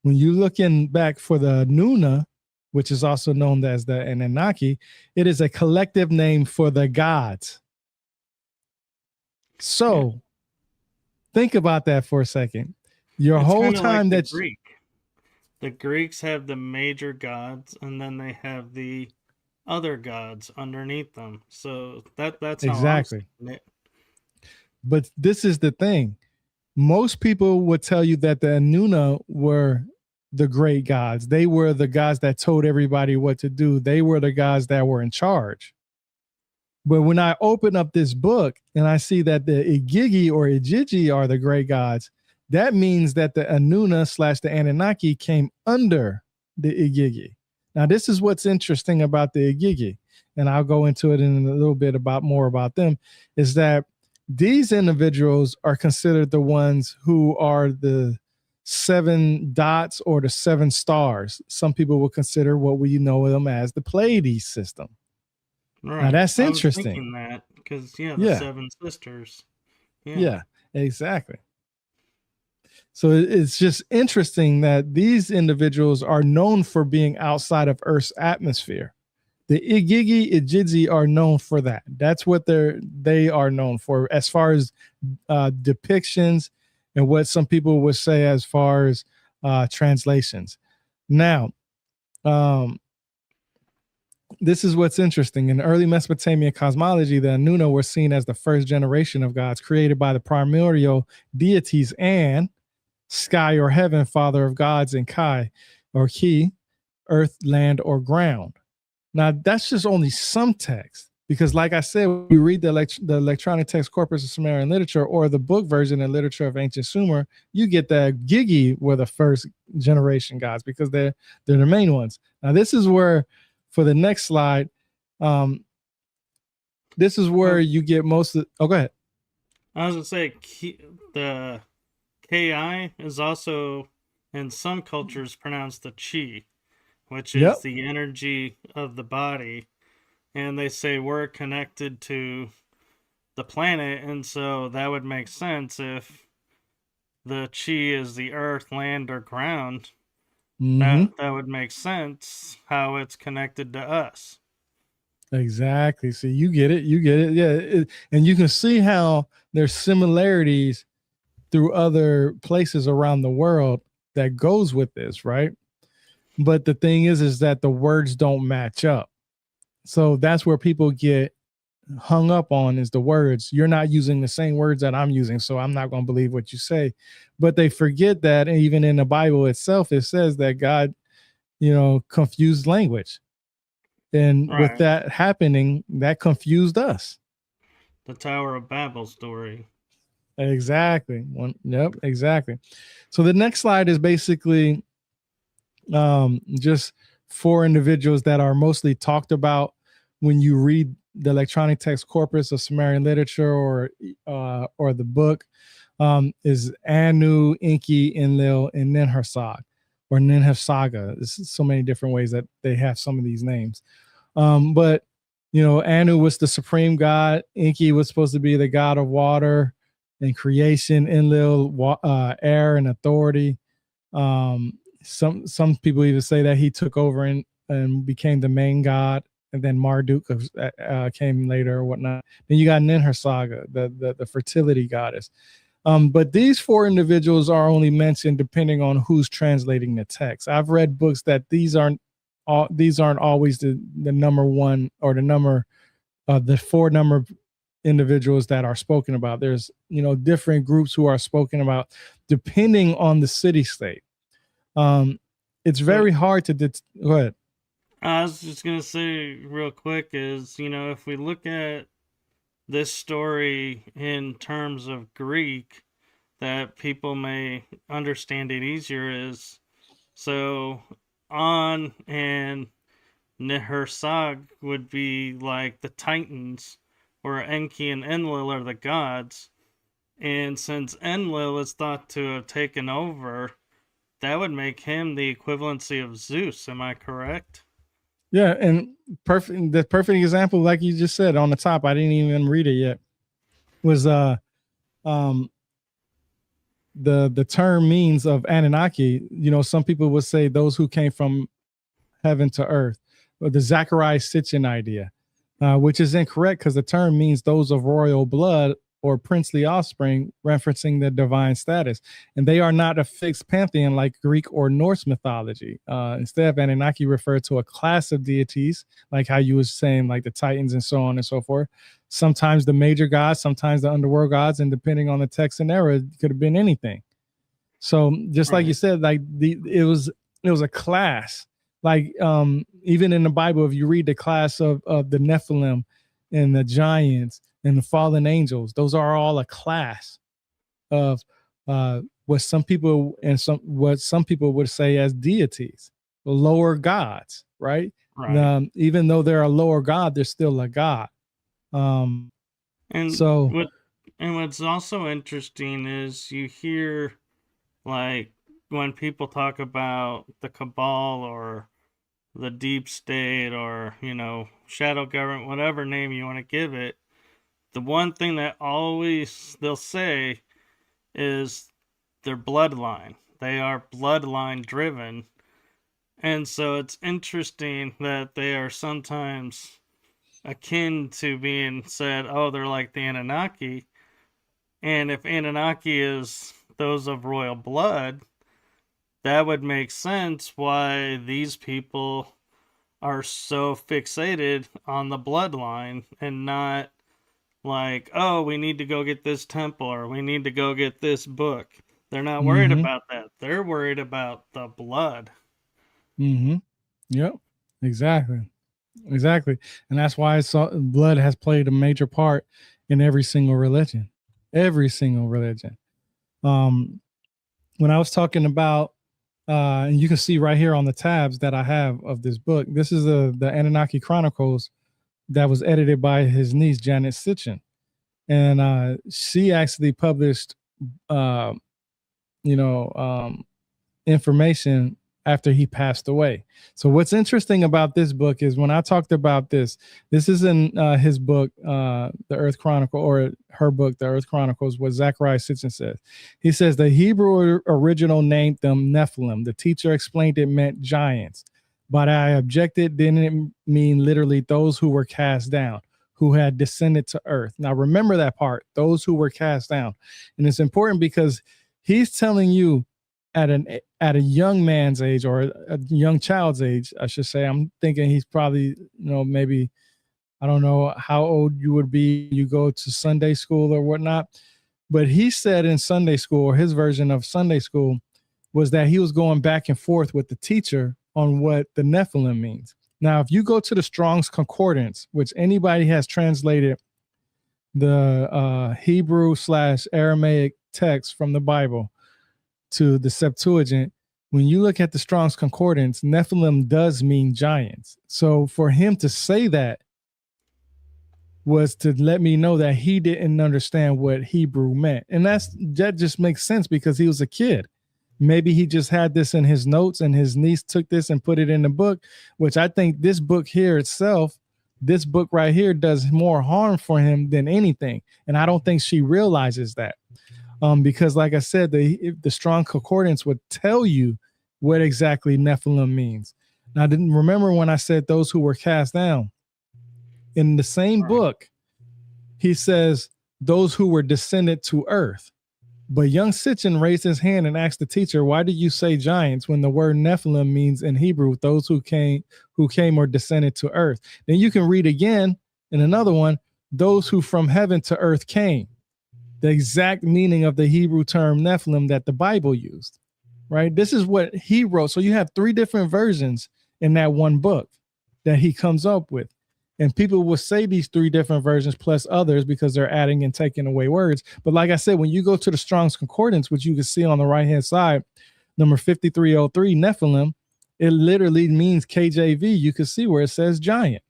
When you look in back for the Nuna, which is also known as the Anunnaki, it is a collective name for the gods. So think about that for a second. Your whole time like the Greeks have the major gods, and then they have the other gods underneath them. So that's exactly how I'm it. But this is the thing. Most people would tell you that the Anuna were the great gods. They were the gods that told everybody what to do. They were the gods that were in charge. But when I open up this book and I see that the Igigi or Igigi are the great gods, that means that the Anuna / the Anunnaki came under the Igigi. Now, this is what's interesting about the Igigi. and I'll go into it in a little bit about more about them, is that these individuals are considered the ones who are the seven dots or the seven stars. Some people will consider what we know them as the Pleiades system. Now Right. that's I was interesting. thinking that because, yeah, the Yeah, seven sisters. Yeah. yeah, exactly. So it's just interesting that these individuals are known for being outside of Earth's atmosphere. The Igigi Ijidzi are known for that. That's what they are known for as far as depictions and what some people would say as far as translations. Now, um, this is what's interesting. In early Mesopotamian cosmology, the Anunnaki were seen as the first generation of gods created by the primordial deities and sky or heaven, father of gods, and Kai or Ki, earth, land, or ground. Now, that's just only some text because, like I said, when you read the electronic text corpus of Sumerian literature or the book version and literature of ancient Sumer, you get that Gigi were the first generation gods because they're the main ones. Now, this is where, for the next slide, this is where you get most of. Oh, go ahead. I was going to say, the Ki is also, in some cultures, pronounced the chi, which is Yep. the energy of the body. And they say we're connected to the planet, and so that would make sense if the chi is the earth, land, or ground. Mm-hmm. That would make sense how it's connected to us. Exactly. See, you get it. You get it. Yeah. And you can see how there's similarities through other places around the world that goes with this, right? But the thing is that the words don't match up. So that's where people get hung up on is the words. You're not using the same words that I'm using, so I'm not going to believe what you say. But they forget that even in the Bible itself, it says that God, confused language. And with Right. that happening, that confused us. The Tower of Babel story. Exactly. Yep, exactly. So the next slide is basically just four individuals that are mostly talked about when you read the electronic text corpus of Sumerian literature or the book. Is Anu, Enki, Enlil, and Ninhursag, or Ninhursaga. There's so many different ways that they have some of these names. But Anu was the supreme god. Enki was supposed to be the god of water and creation. Enlil, air and authority. Some people even say that he took over and became the main god, and then Marduk came later or whatnot. Then you got Ninhursag, the fertility goddess. But these four individuals are only mentioned depending on who's translating the text. I've read books that these aren't always the number one or the four number individuals that are spoken about. There's different groups who are spoken about depending on the city state. It's very hard to go ahead. I was just gonna say real quick is, if we look at this story in terms of Greek, that people may understand it easier is, so On and Nehersag would be like the Titans, where Enki and Enlil are the gods. And since Enlil is thought to have taken over, that would make him the equivalency of Zeus. Am I correct? Yeah, and the perfect example, like you just said on the top, I didn't even read it yet, was um the term means of Anunnaki. Some people would say those who came from heaven to earth, or the Zachariah Sitchin idea, which is incorrect because the term means those of royal blood or princely offspring, referencing the divine status. And they are not a fixed pantheon like Greek or Norse mythology. Instead, Anunnaki referred to a class of deities, like how you was saying, like the Titans and so on and so forth. Sometimes the major gods, sometimes the underworld gods, and depending on the text and era, it could have been anything. So just like you said, like it was a class. Like even in the Bible, if you read the class of the Nephilim and the giants and the fallen angels, those are all a class of what some people would say as deities, lower gods, right? Right. Even though they're a lower god, they're still a god. Um, And so what's also interesting is you hear, like, when people talk about the cabal or the deep state, or shadow government, whatever name you want to give it, the one thing that always they'll say is their bloodline. They are bloodline driven. And so it's interesting that they are sometimes akin to being said, oh, they're like the Anunnaki. And if Anunnaki is those of royal blood, that would make sense why these people are so fixated on the bloodline and not like, oh, we need to go get this temple or we need to go get this book. They're not worried mm-hmm, about that. They're worried about the blood. mm-hmm, yep, exactly. Exactly. And that's why blood has played a major part in every single religion. Every single religion. Um, when I was talking about, and you can see right here on the tabs that I have of this book, this is the Anunnaki Chronicles that was edited by his niece, Janet Sitchin. And she actually published, uh, you know, information after he passed away. So what's interesting about this book is when I talked about this is in his book, The Earth Chronicle, or her book, The Earth Chronicles, what Zachariah Sitchin says. He says the Hebrew original named them Nephilim. The teacher explained it meant giants, but I objected, didn't it mean literally those who were cast down, who had descended to earth. Now remember that part, those who were cast down. And it's important because he's telling you at a young man's age, or a young child's age, I should say. I'm thinking he's probably, maybe, I don't know how old you would be. You go to Sunday school or whatnot. But he said in Sunday school, or his version of Sunday school, was that he was going back and forth with the teacher on what the Nephilim means. Now, if you go to the Strong's Concordance, which anybody has translated the Hebrew/Aramaic text from the Bible to the Septuagint, when you look at the Strong's Concordance, Nephilim does mean giants. So for him to say that was to let me know that he didn't understand what Hebrew meant. And that just makes sense because he was a kid. Maybe he just had this in his notes and his niece took this and put it in the book, which I think this book here itself, this book right here, does more harm for him than anything. And I don't think she realizes that. Because like I said, the Strong Concordance would tell you what exactly Nephilim means. Now, I didn't remember when I said those who were cast down. In the same book, he says those who were descended to earth. But young Sitchin raised his hand and asked the teacher, why do you say giants when the word Nephilim means in Hebrew those who came or descended to earth? Then you can read again in another one, those who from heaven to earth came. The exact meaning of the Hebrew term Nephilim that the Bible used, right? This is what he wrote. So you have 3 different versions in that one book that he comes up with. And people will say these 3 different versions plus others because they're adding and taking away words. But like I said, when you go to the Strong's Concordance, which you can see on the right-hand side, number 5303, Nephilim, it literally means KJV. You can see where it says giant.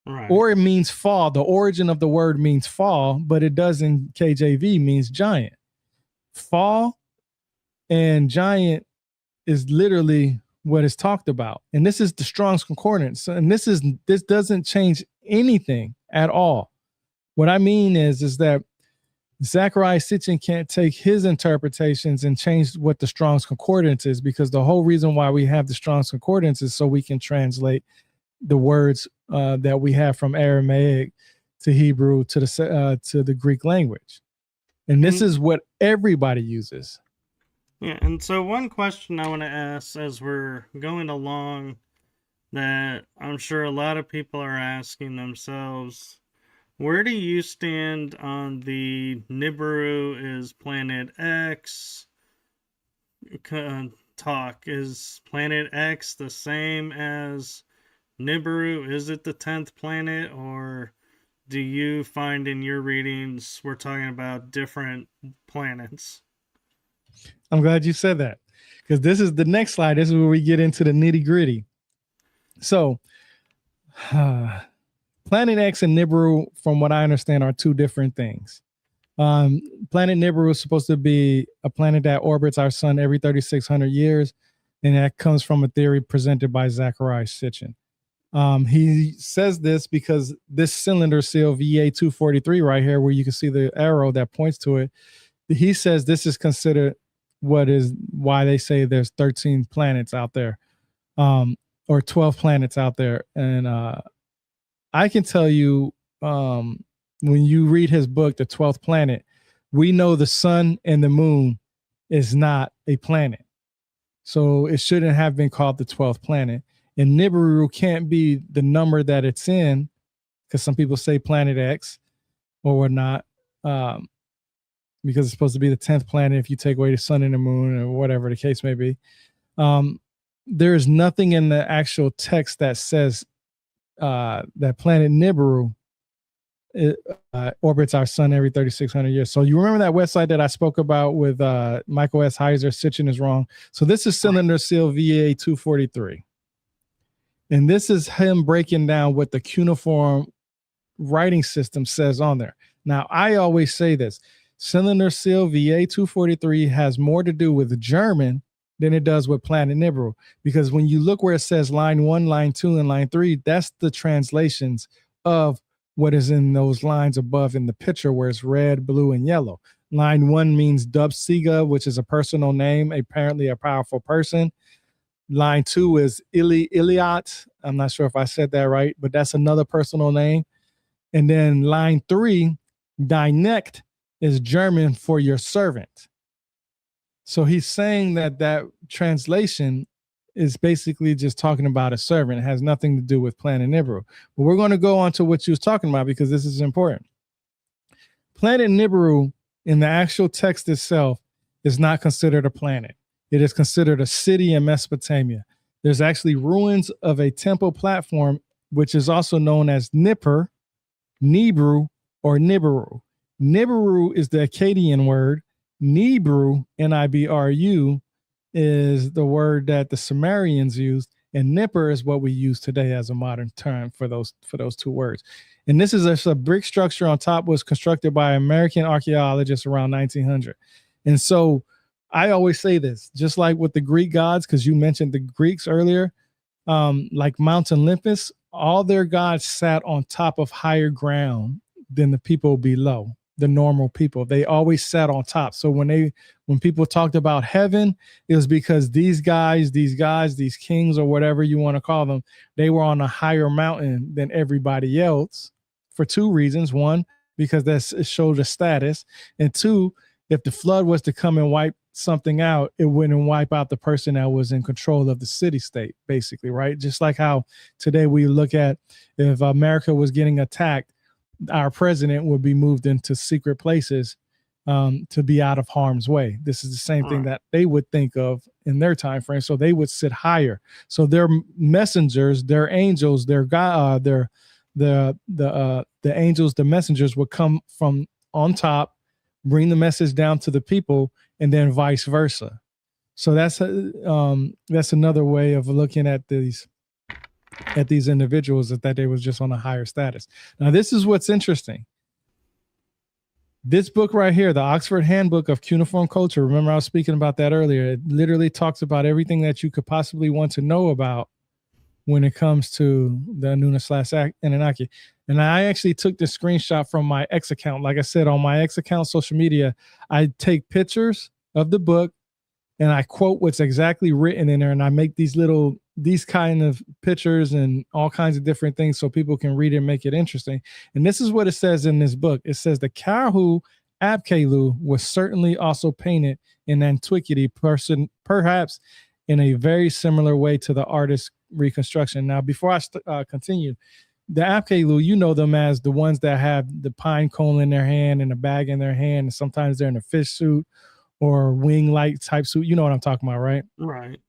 Right. Or it means fall. The origin of the word means fall, but it does in KJV means giant. Fall and giant is literally what is talked about. And this is the Strong's Concordance. And this doesn't change anything at all. What I mean is that Zachariah Sitchin can't take his interpretations and change what the Strong's Concordance is, because the whole reason why we have the Strong's Concordance is so we can translate the words that we have from Aramaic to Hebrew to the Greek language. And this is what everybody uses. Yeah, and so one question I want to ask as we're going along that I'm sure a lot of people are asking themselves, where do you stand on the Nibiru is planet X talk? Is planet X the same as Nibiru? Is it the 10th planet, or do you find in your readings we're talking about different planets? I'm glad you said that, because this is the next slide. This is where we get into the nitty gritty. So Planet X and Nibiru, from what I understand, are two different things. Planet Nibiru is supposed to be a planet that orbits our sun every 3,600 years, and that comes from a theory presented by Zachariah Sitchin. He says this because this cylinder seal VA243 right here, where you can see the arrow that points to it, he says this is considered why they say there's 13 planets out there, or 12 planets out there. And I can tell you, when you read his book, The 12th Planet, we know the sun and the moon is not a planet. So it shouldn't have been called the 12th planet. And Nibiru can't be the number that it's in, because some people say Planet X or whatnot, because it's supposed to be the 10th planet if you take away the sun and the moon, or whatever the case may be. There is nothing in the actual text that says that planet Nibiru orbits our sun every 3,600 years. So you remember that website that I spoke about with Michael S. Heiser, Sitchin is wrong. So this is cylinder seal VA243. And this is him breaking down what the cuneiform writing system says on there. Now, I always say this. Cylinder seal VA243 has more to do with German than it does with Planet Nibiru. Because when you look where it says line 1, line 2, and line 3, that's the translations of what is in those lines above in the picture, where it's red, blue, and yellow. Line 1 means Dubsiga, which is a personal name, apparently a powerful person. Line 2 is Iliat. I'm not sure if I said that right, but that's another personal name. And then line 3, Dynect, is German for your servant. So he's saying that translation is basically just talking about a servant. It has nothing to do with Planet Nibiru. But we're going to go on to what you was talking about, because this is important. Planet Nibiru, in the actual text itself, is not considered a planet. It is considered a city in Mesopotamia. There's actually ruins of a temple platform, which is also known as Nippur, Nibru, or Nibiru. Nibiru is the Akkadian word. Nibru, Nibru, is the word that the Sumerians used, and Nippur is what we use today as a modern term for those two words. And this is a brick structure on top, was constructed by American archaeologists around 1900. And so I always say this, just like with the Greek gods, because you mentioned the Greeks earlier, like Mount Olympus, all their gods sat on top of higher ground than the people below, the normal people. They always sat on top. So when people talked about heaven, it was because these guys, these kings, or whatever you want to call them, they were on a higher mountain than everybody else for two reasons. One, because it showed a status. And two, if the flood was to come and wipe something out, it wouldn't wipe out the person that was in control of the city state, basically, right? Just like how today we look at, if America was getting attacked, our president would be moved into secret places to be out of harm's way. This is the same thing that they would think of in their time frame. So they would sit higher. So their messengers, their angels, their God, the angels, the messengers would come from on top, bring the message down to the people, and then vice versa. So that's another way of looking at these individuals, that they was just on a higher status. Now, this is what's interesting. This book right here, the Oxford Handbook of Cuneiform Culture, remember I was speaking about that earlier. It literally talks about everything that you could possibly want to know about when it comes to the Anunnaki. And I actually took the screenshot from my X account. Like I said, on my X account, social media, I take pictures of the book and I quote what's exactly written in there. And I make these kind of pictures and all kinds of different things so people can read it and make it interesting. And this is what it says in this book. It says the Karhu Abkelu was certainly also painted in antiquity, perhaps in a very similar way to the artist's reconstruction. Now, before I continue, the Abkelu, you know them as the ones that have the pine cone in their hand and a bag in their hand, and sometimes they're in a fish suit or wing-like type suit. You know what I'm talking about, right? Right.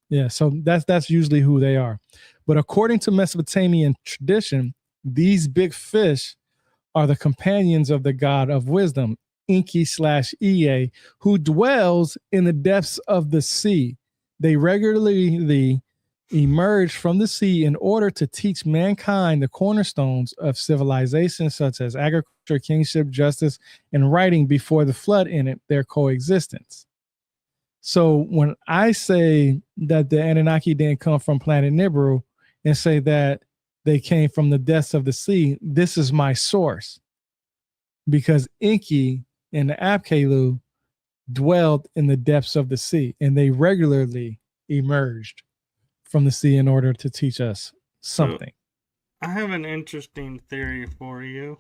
Yeah, so that's usually who they are. But according to Mesopotamian tradition, these big fish are the companions of the god of wisdom, Enki/Ea, who dwells in the depths of the sea. They regularly emerged from the sea in order to teach mankind the cornerstones of civilization, such as agriculture, kingship, justice, and writing before the flood ended their coexistence. So when I say that the Anunnaki didn't come from planet Nibiru and say that they came from the depths of the sea, this is my source. Because Enki and the Apkallu dwelled in the depths of the sea, and they regularly emerged from the sea in order to teach us something. So, I have an interesting theory for you.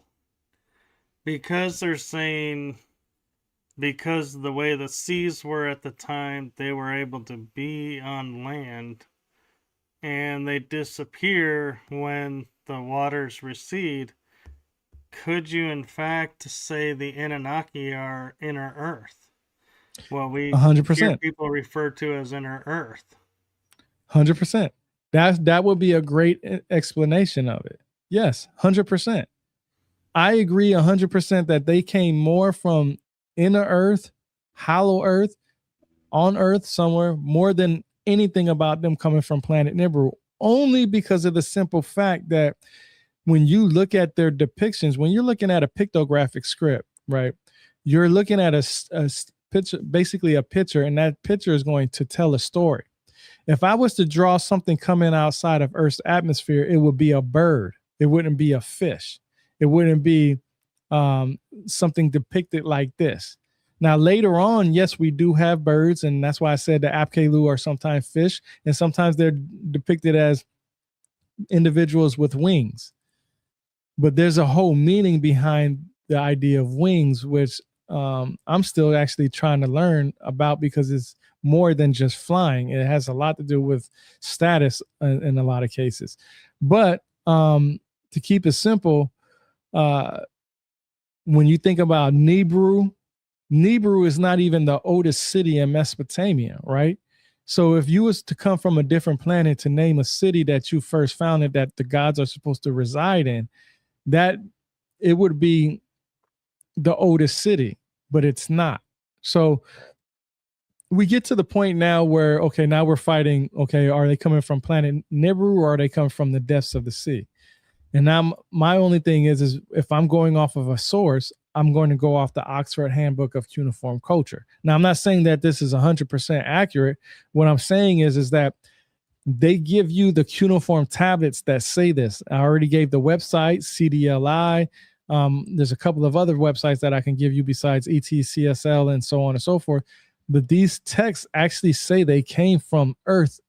Because they're saying, because the way the seas were at the time, they were able to be on land, and they disappear when the waters recede. Could you, in fact, say the Anunnaki are inner Earth? Well, we 100%. hear people refer to as inner Earth. 100%. That would be a great explanation of it. Yes, 100%. I agree 100% that they came more from inner Earth, hollow Earth, on Earth somewhere, more than anything about them coming from planet Nibiru, only because of the simple fact that when you look at their depictions, when you're looking at a pictographic script, right, you're looking at a picture, basically a picture, and that picture is going to tell a story. If I was to draw something coming outside of Earth's atmosphere, it would be a bird. It wouldn't be a fish. It wouldn't be something depicted like this. Now, later on, yes, we do have birds, and that's why I said the Apkallu are sometimes fish, and sometimes they're depicted as individuals with wings. But there's a whole meaning behind the idea of wings, which I'm still actually trying to learn about, because it's more than just flying. It has a lot to do with status in a lot of cases. But to keep it simple, when you think about Nibiru is not even the oldest city in Mesopotamia, right? So if you was to come from a different planet to name a city that you first founded that the gods are supposed to reside in, that it would be the oldest city, but it's not. So we get to the point now where, okay, now we're fighting, okay, are they coming from planet Nibiru or are they coming from the depths of the sea? And now my only thing is if I'm going off of a source, I'm going to go off the Oxford Handbook of Cuneiform Culture. Now, I'm not saying that this is 100% accurate. What I'm saying is that they give you the cuneiform tablets that say this. I already gave the website, CDLI. There's a couple of other websites that I can give you besides ETCSL and so on and so forth. But these texts actually say they came from Earth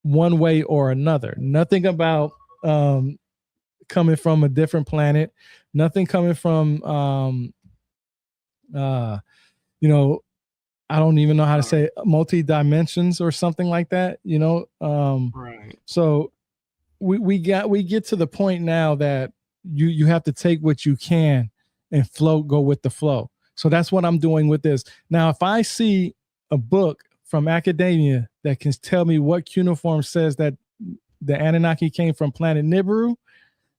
one way or another. Nothing about coming from a different planet, nothing coming from I don't even know how to say it, multi-dimensions or something like that, Right. So we get to the point now that you have to take what you can and go with the flow. So that's what I'm doing with this. Now, if I see a book from academia that can tell me what cuneiform says that the Anunnaki came from planet Nibiru,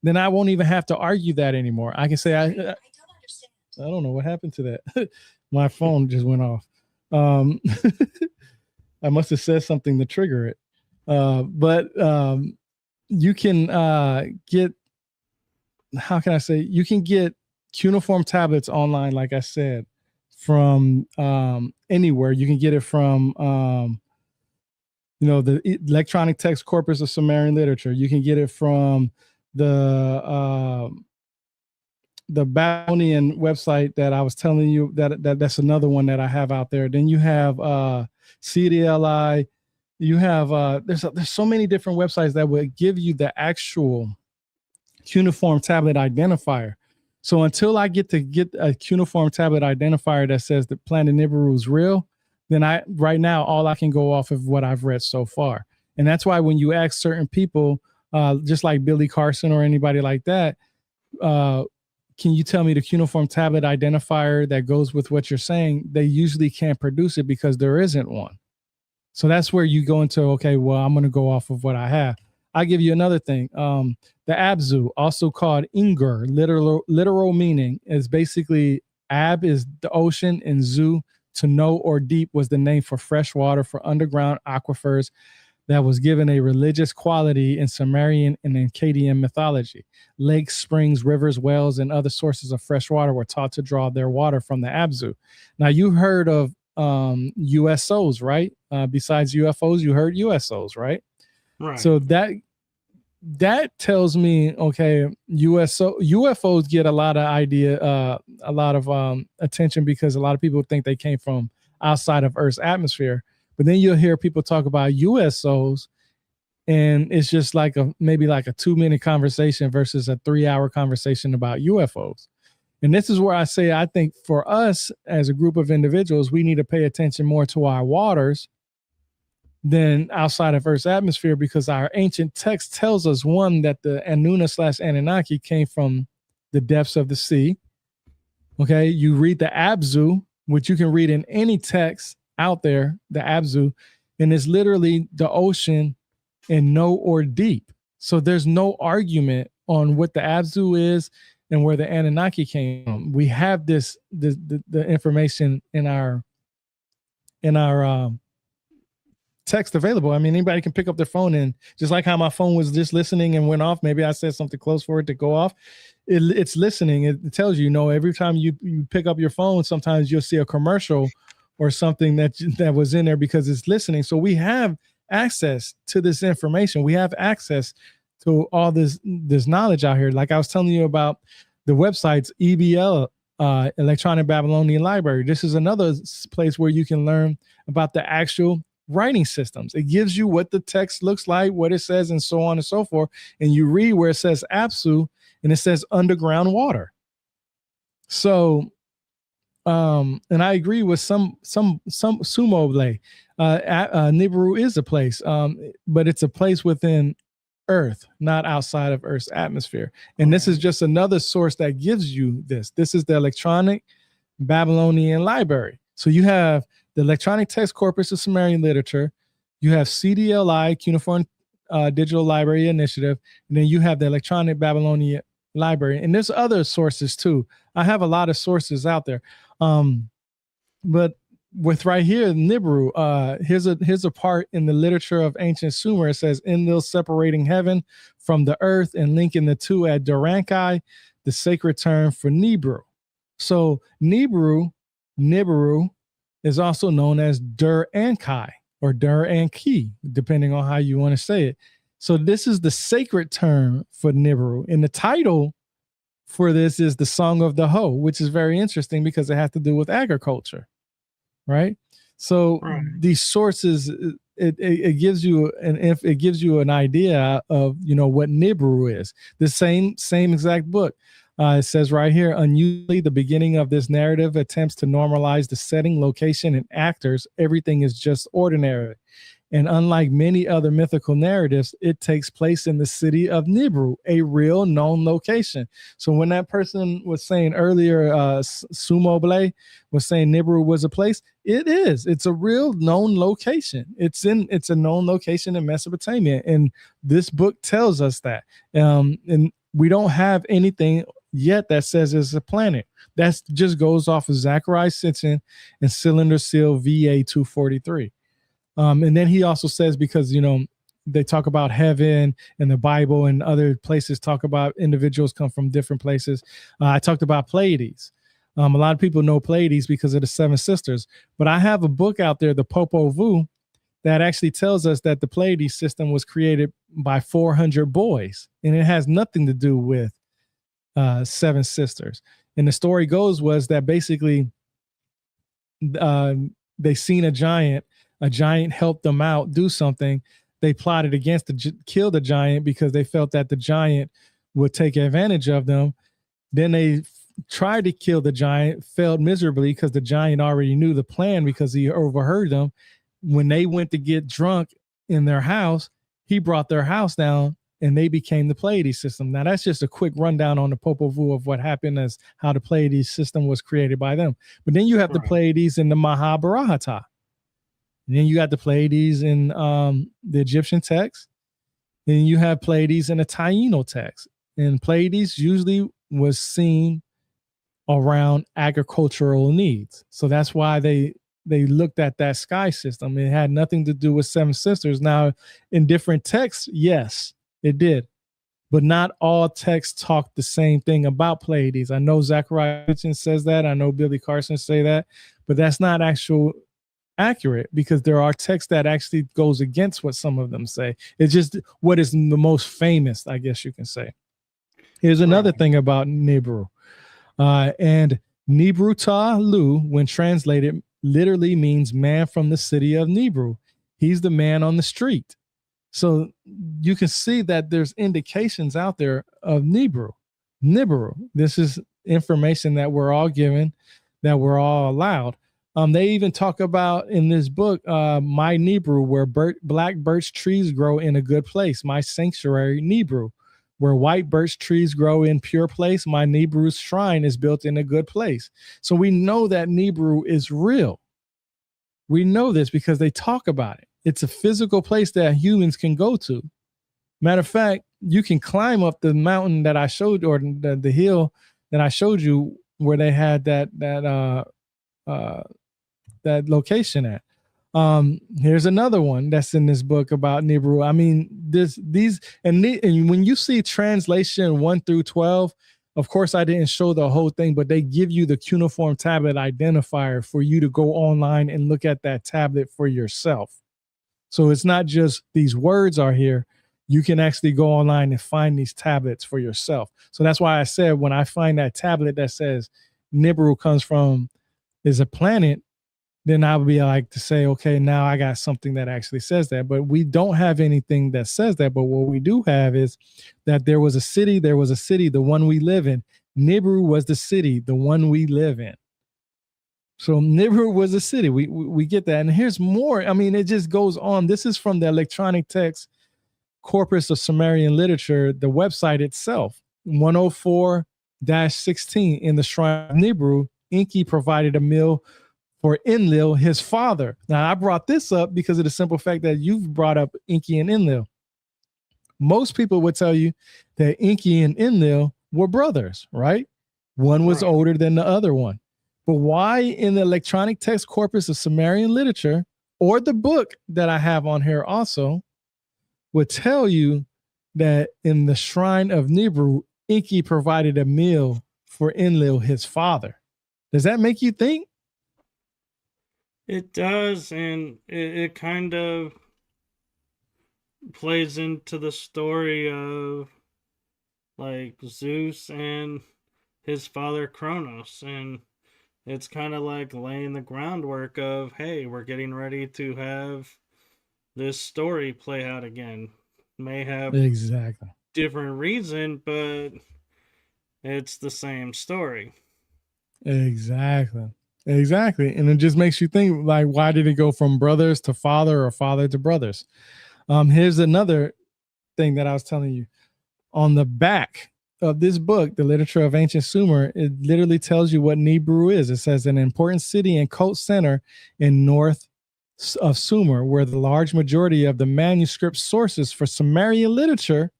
then I won't even have to argue that anymore. I can say, I don't know what happened to that. My phone just went off. I must have said something to trigger it. But you can get, how can I say, you can get cuneiform tablets online, like I said, from anywhere. You can get it from, the Electronic Text Corpus of Sumerian Literature. You can get it from the Babylonian website that I was telling you, that's another one that I have out there. Then you have CDLI. You have there's so many different websites that would give you the actual cuneiform tablet identifier. So until I get a cuneiform tablet identifier that says the planet Nibiru is real, then right now all I can go off of what I've read so far. And that's why when you ask certain people, just like Billy Carson or anybody like that, can you tell me the cuneiform tablet identifier that goes with what you're saying? They usually can't produce it because there isn't one. So that's where you go into, okay, well, I'm going to go off of what I have. I'll give you another thing. The Abzu, also called Ingur, literal meaning is basically Ab is the ocean and Zu, to know or deep, was the name for fresh water for underground aquifers. that was given a religious quality in Sumerian and Akkadian mythology. Lakes, springs, rivers, wells, and other sources of fresh water were taught to draw their water from the Abzu. Now, you heard of USOs, right? Besides UFOs, you heard USOs, right? Right. So that tells me, okay, UFOs get a lot of attention because a lot of people think they came from outside of Earth's atmosphere. But then you'll hear people talk about USOs, and it's just like maybe like a 2-minute conversation versus a 3-hour conversation about UFOs. And this is where I say, I think for us as a group of individuals, we need to pay attention more to our waters than outside of Earth's atmosphere, because our ancient text tells us, one, that the Anuna/Anunnaki came from the depths of the sea. Okay, you read the Abzu, which you can read in any text out there, the Abzu, and it's literally the ocean and no or deep. So there's no argument on what the Abzu is and where the Anunnaki came from. We have the information in our text available. I mean, anybody can pick up their phone, and just like how my phone was just listening and went off, maybe I said something close for it to go off. It's listening. It tells you, every time you pick up your phone, sometimes you'll see a commercial or something that was in there because it's listening. So we have access to this information. We have access to all this knowledge out here. Like I was telling you about the websites, EBL, Electronic Babylonian Library. This is another place where you can learn about the actual writing systems. It gives you what the text looks like, what it says, and so on and so forth. And you read where it says Apsu and it says underground water. So, and I agree with some Sumo Blay. Nibiru is a place, but it's a place within Earth, not outside of Earth's atmosphere. And this is just another source that gives you this. This is the Electronic Babylonian Library. So you have the Electronic Text Corpus of Sumerian Literature, you have CDLI, Cuneiform Digital Library Initiative, and then you have the Electronic Babylonian Library. And there's other sources too. I have a lot of sources out there. But with right here, Nibiru, here's a part in the literature of ancient Sumer. It says, Enlil separating heaven from the earth and linking the two at Durankai, the sacred term for Nibiru. So Nibiru is also known as Dur-Ankai or Dur-Anki, depending on how you want to say it. So this is the sacred term for Nibiru. And the title for this is the Song of the Hoe, which is very interesting because it has to do with agriculture, right? So these sources, it gives you an idea of what Nibiru is. The same exact book. It says right here, unusually, the beginning of this narrative attempts to normalize the setting, location, and actors. Everything is just ordinary. And unlike many other mythical narratives, it takes place in the city of Nibiru, a real known location. So when that person was saying earlier, Sumo Blay was saying Nibiru was a place, it is. It's a real known location. It's a known location in Mesopotamia. And this book tells us that. And we don't have anything yet that says it's a planet. That just goes off of Zachariah Sitchin and Cylinder Seal VA 243. And then he also says, because they talk about heaven and the Bible and other places talk about individuals come from different places. I talked about Pleiades. A lot of people know Pleiades because of the Seven Sisters, but I have a book out there, the Popol Vuh, that actually tells us that the Pleiades system was created by 400 boys, and it has nothing to do with Seven Sisters. And the story goes was that basically they seen a giant helped them out do something. They plotted against kill the giant because they felt that the giant would take advantage of them. Then they tried to kill the giant, failed miserably because the giant already knew the plan because he overheard them. When they went to get drunk in their house, he brought their house down and they became the Pleiades system. Now, that's just a quick rundown on the Popol Vuh of what happened as how the Pleiades system was created by them. But then you have the Pleiades in the Mahabharata. And then you got the Pleiades in the Egyptian text. Then you have Pleiades in the Taino text. And Pleiades usually was seen around agricultural needs. So that's why they they looked at that sky system. It had nothing to do with seven sisters. Now, in different texts, yes, it did, but not all texts talk the same thing about Pleiades. I know Zechariah says that. I know Billy Carson say that, but that's not accurate, because there are texts that actually goes against what some of them say. It's just what is the most famous, I guess you can say. Here's another thing about Nibiru. And Nibiru Ta-Lu, when translated, literally means man from the city of Nibiru. He's the man on the street. So you can see that there's indications out there of Nibiru. This is information that we're all given, that we're all allowed. They even talk about in this book, my Nibiru, where black birch trees grow in a good place, my sanctuary Nibiru. Where white birch trees grow in pure place, my Nibiru's shrine is built in a good place. So we know that Nibiru is real. We know this because they talk about it. It's a physical place that humans can go to. Matter of fact, you can climb up the mountain that I showed, or the hill that I showed you, where they had that location at. Here's another one that's in this book about Nibiru. I mean, and when you see translation 1 through 12, of course, I didn't show the whole thing, but they give you the cuneiform tablet identifier for you to go online and look at that tablet for yourself. So it's not just these words are here. You can actually go online and find these tablets for yourself. So that's why I said, when I find that tablet that says Nibiru is a planet, then I would be like to say, okay, now I got something that actually says that. But we don't have anything that says that. But what we do have is that there was a city, the one we live in. Nibiru was the city, the one we live in. So Nibiru was a city. We get that. And here's more. I mean, it just goes on. This is from the electronic text corpus of Sumerian literature, the website itself. 104-16 in the shrine of Nibiru, Enki provided a meal for Enlil, his father. Now, I brought this up because of the simple fact that you've brought up Enki and Enlil. Most people would tell you that Enki and Enlil were brothers, right? One was older than the other one. But why in the electronic text corpus of Sumerian literature, or the book that I have on here also, would tell you that in the shrine of Nibiru, Enki provided a meal for Enlil, his father? Does that make you think? It does, and it kind of plays into the story of like Zeus and his father Kronos, and it's kind of like laying the groundwork of, hey, we're getting ready to have this story play out again. May have exactly different reason, but it's the same story. Exactly. And it just makes you think, like, why did it go from brothers to father, or father to brothers? Here's another thing that I was telling you. On the back of this book, The Literature of Ancient Sumer, it literally tells you what Nibiru is. It says an important city and cult center in north of Sumer, where the large majority of the manuscript sources for Sumerian literature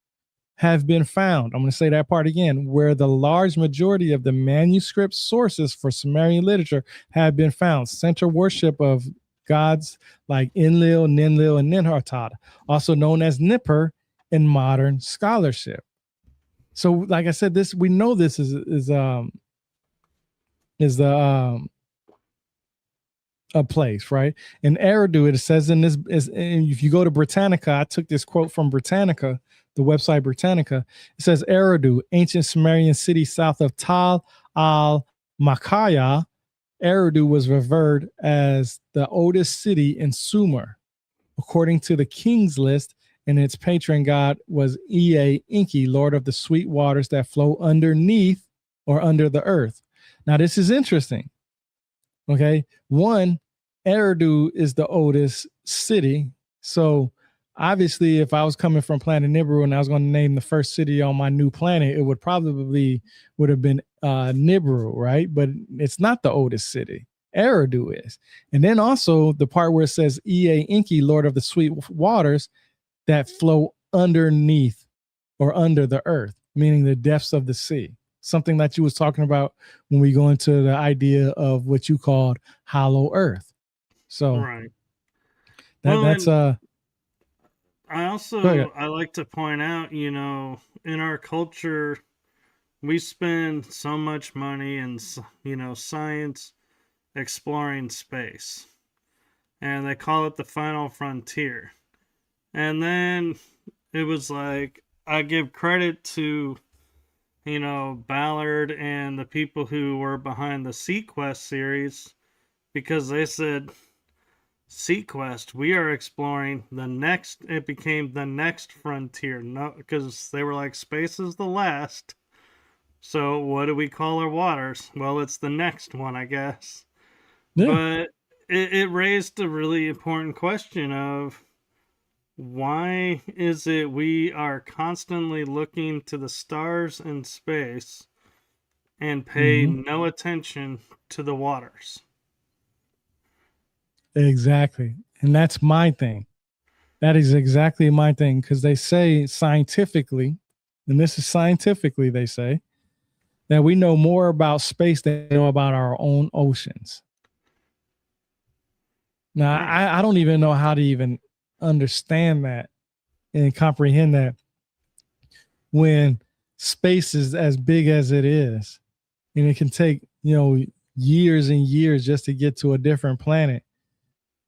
have been found. I'm going to say that part again, where the large majority of the manuscript sources for Sumerian literature have been found. Center worship of gods like Enlil, Ninlil, and Ninhartad, also known as Nippur in modern scholarship. So, like I said, we know this is a place, right? In Eridu, it says in this, if you go to Britannica, I took this quote from Britannica, the website Britannica. It says Eridu, ancient Sumerian city south of Tal al-Makaya. Eridu was revered as the oldest city in Sumer. According to the king's list, and its patron god was Ea Enki, lord of the sweet waters that flow underneath or under the earth. Now, this is interesting. Okay. One, Eridu is the oldest city. So obviously, if I was coming from planet Nibiru and I was going to name the first city on my new planet, it would have been Nibiru, right? But it's not the oldest city. Eridu is. And then also the part where it says Ea Enki, lord of the sweet waters that flow underneath or under the earth, meaning the depths of the sea. Something that you was talking about when we go into the idea of what you called hollow earth. So Right. Well, that's and go ahead. I like to point out, in our culture, we spend so much money in, science exploring space, and they call it the final frontier. And then it was like, I give credit to, Ballard and the people who were behind the Sequest series, because they said, Sequest, we are exploring the next, it became the next frontier. No, because they were like, space is the last. So what do we call our waters? Well, it's the next one, I guess. Yeah, But it raised a really important question of, why is it we are constantly looking to the stars and space and pay hmm no attention to the waters? exactly. And that's my thing. That is exactly my thing, because they say scientifically, and this is scientifically, they say that we know more about space than we know about our own oceans. Now, Hmm. I don't even know how to even understand that and comprehend that when space is as big as it is, and it can take, years and years just to get to a different planet.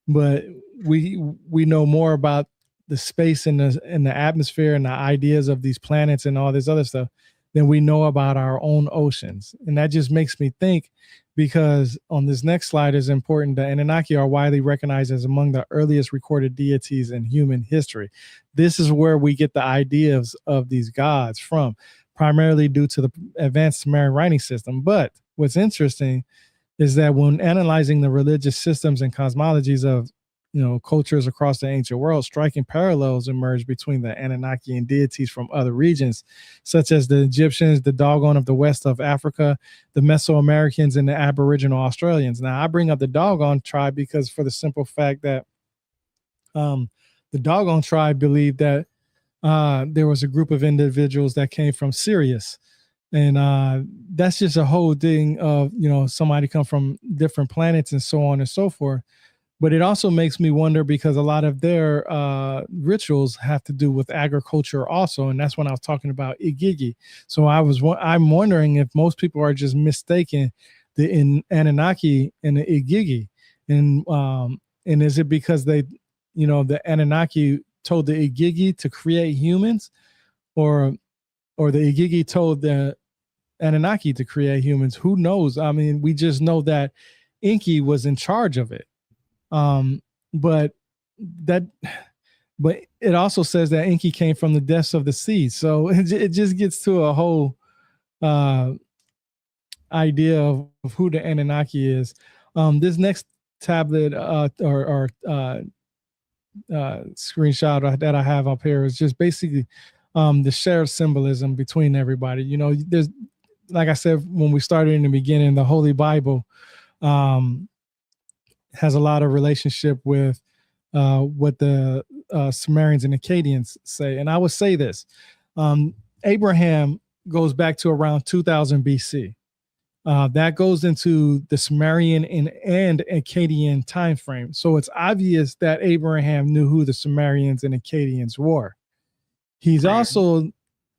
But we know more about the space and the atmosphere and the ideas of these planets and all this other stuff than we know about our own oceans. And that just makes me think, because on this next slide is important. The Anunnaki are widely recognized as among the earliest recorded deities in human history. This is where we get the ideas of these gods from, primarily due to the advanced Sumerian writing system. But what's interesting is that when analyzing the religious systems and cosmologies of cultures across the ancient world, striking parallels emerge between the Anunnaki and deities from other regions, such as the Egyptians, the Dogon of the west of Africa, the Mesoamericans, and the Aboriginal Australians. Now, I bring up the Dogon tribe because, for the simple fact that um, the Dogon tribe believed that there was a group of individuals that came from Sirius, and that's just a whole thing of somebody come from different planets and so on and so forth. But it also makes me wonder, because a lot of their rituals have to do with agriculture also, and that's when I was talking about Igigi. So I'm wondering if most people are just mistaking the Anunnaki and the Igigi, and is it because the Anunnaki told the Igigi to create humans, or the Igigi told the Anunnaki to create humans? Who knows? I mean, we just know that Inky was in charge of it. Um, but that, but it also says that Inky came from the depths of the sea. So it just gets to a whole uh, idea of who the Anunnaki is. This next tablet or screenshot that I have up here is just basically the shared symbolism between everybody. There's, like I said when we started in the beginning, the Holy Bible um, has a lot of relationship with what the Sumerians and Akkadians say. And I would say this: Abraham goes back to around 2000 BC. That goes into the Sumerian and Akkadian time frame. So it's obvious that Abraham knew who the Sumerians and Akkadians were. He's Right. also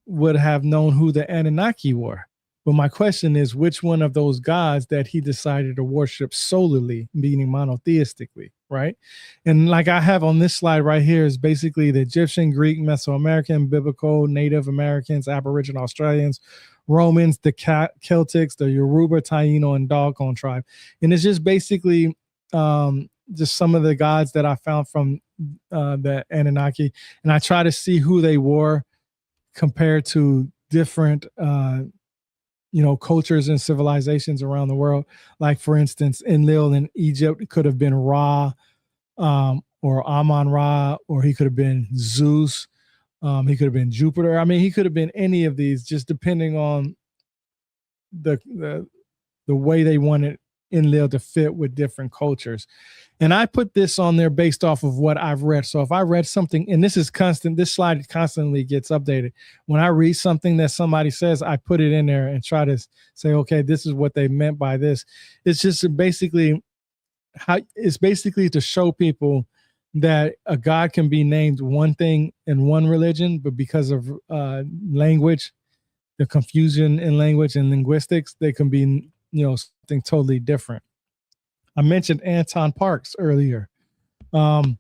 would have known who the Anunnaki were. But my question is, which one of those gods that he decided to worship solely, meaning monotheistically, right? And like I have on this slide right here is basically the Egyptian, Greek, Mesoamerican, Biblical, Native Americans, Aboriginal Australians, Romans, the Celtics, the Yoruba, Taino, and Dogon tribe. And it's just basically just some of the gods that I found from the Anunnaki. And I try to see who they were compared to different cultures and civilizations around the world. Like, for instance, Enlil in Egypt, it could have been Ra, or Amon Ra, or he could have been Zeus. He could have been Jupiter. I mean, he could have been any of these, just depending on the way they wanted Enlil to fit with different cultures. And I put this on there based off of what I've read. So if I read something, and this is constant, this slide constantly gets updated. When I read something that somebody says, I put it in there and try to say, okay, this is what they meant by this. It's just basically how it's basically to show people that a god can be named one thing in one religion, but because of language, the confusion in language and linguistics, they can be, something totally different. I mentioned Anton Parks earlier. Um,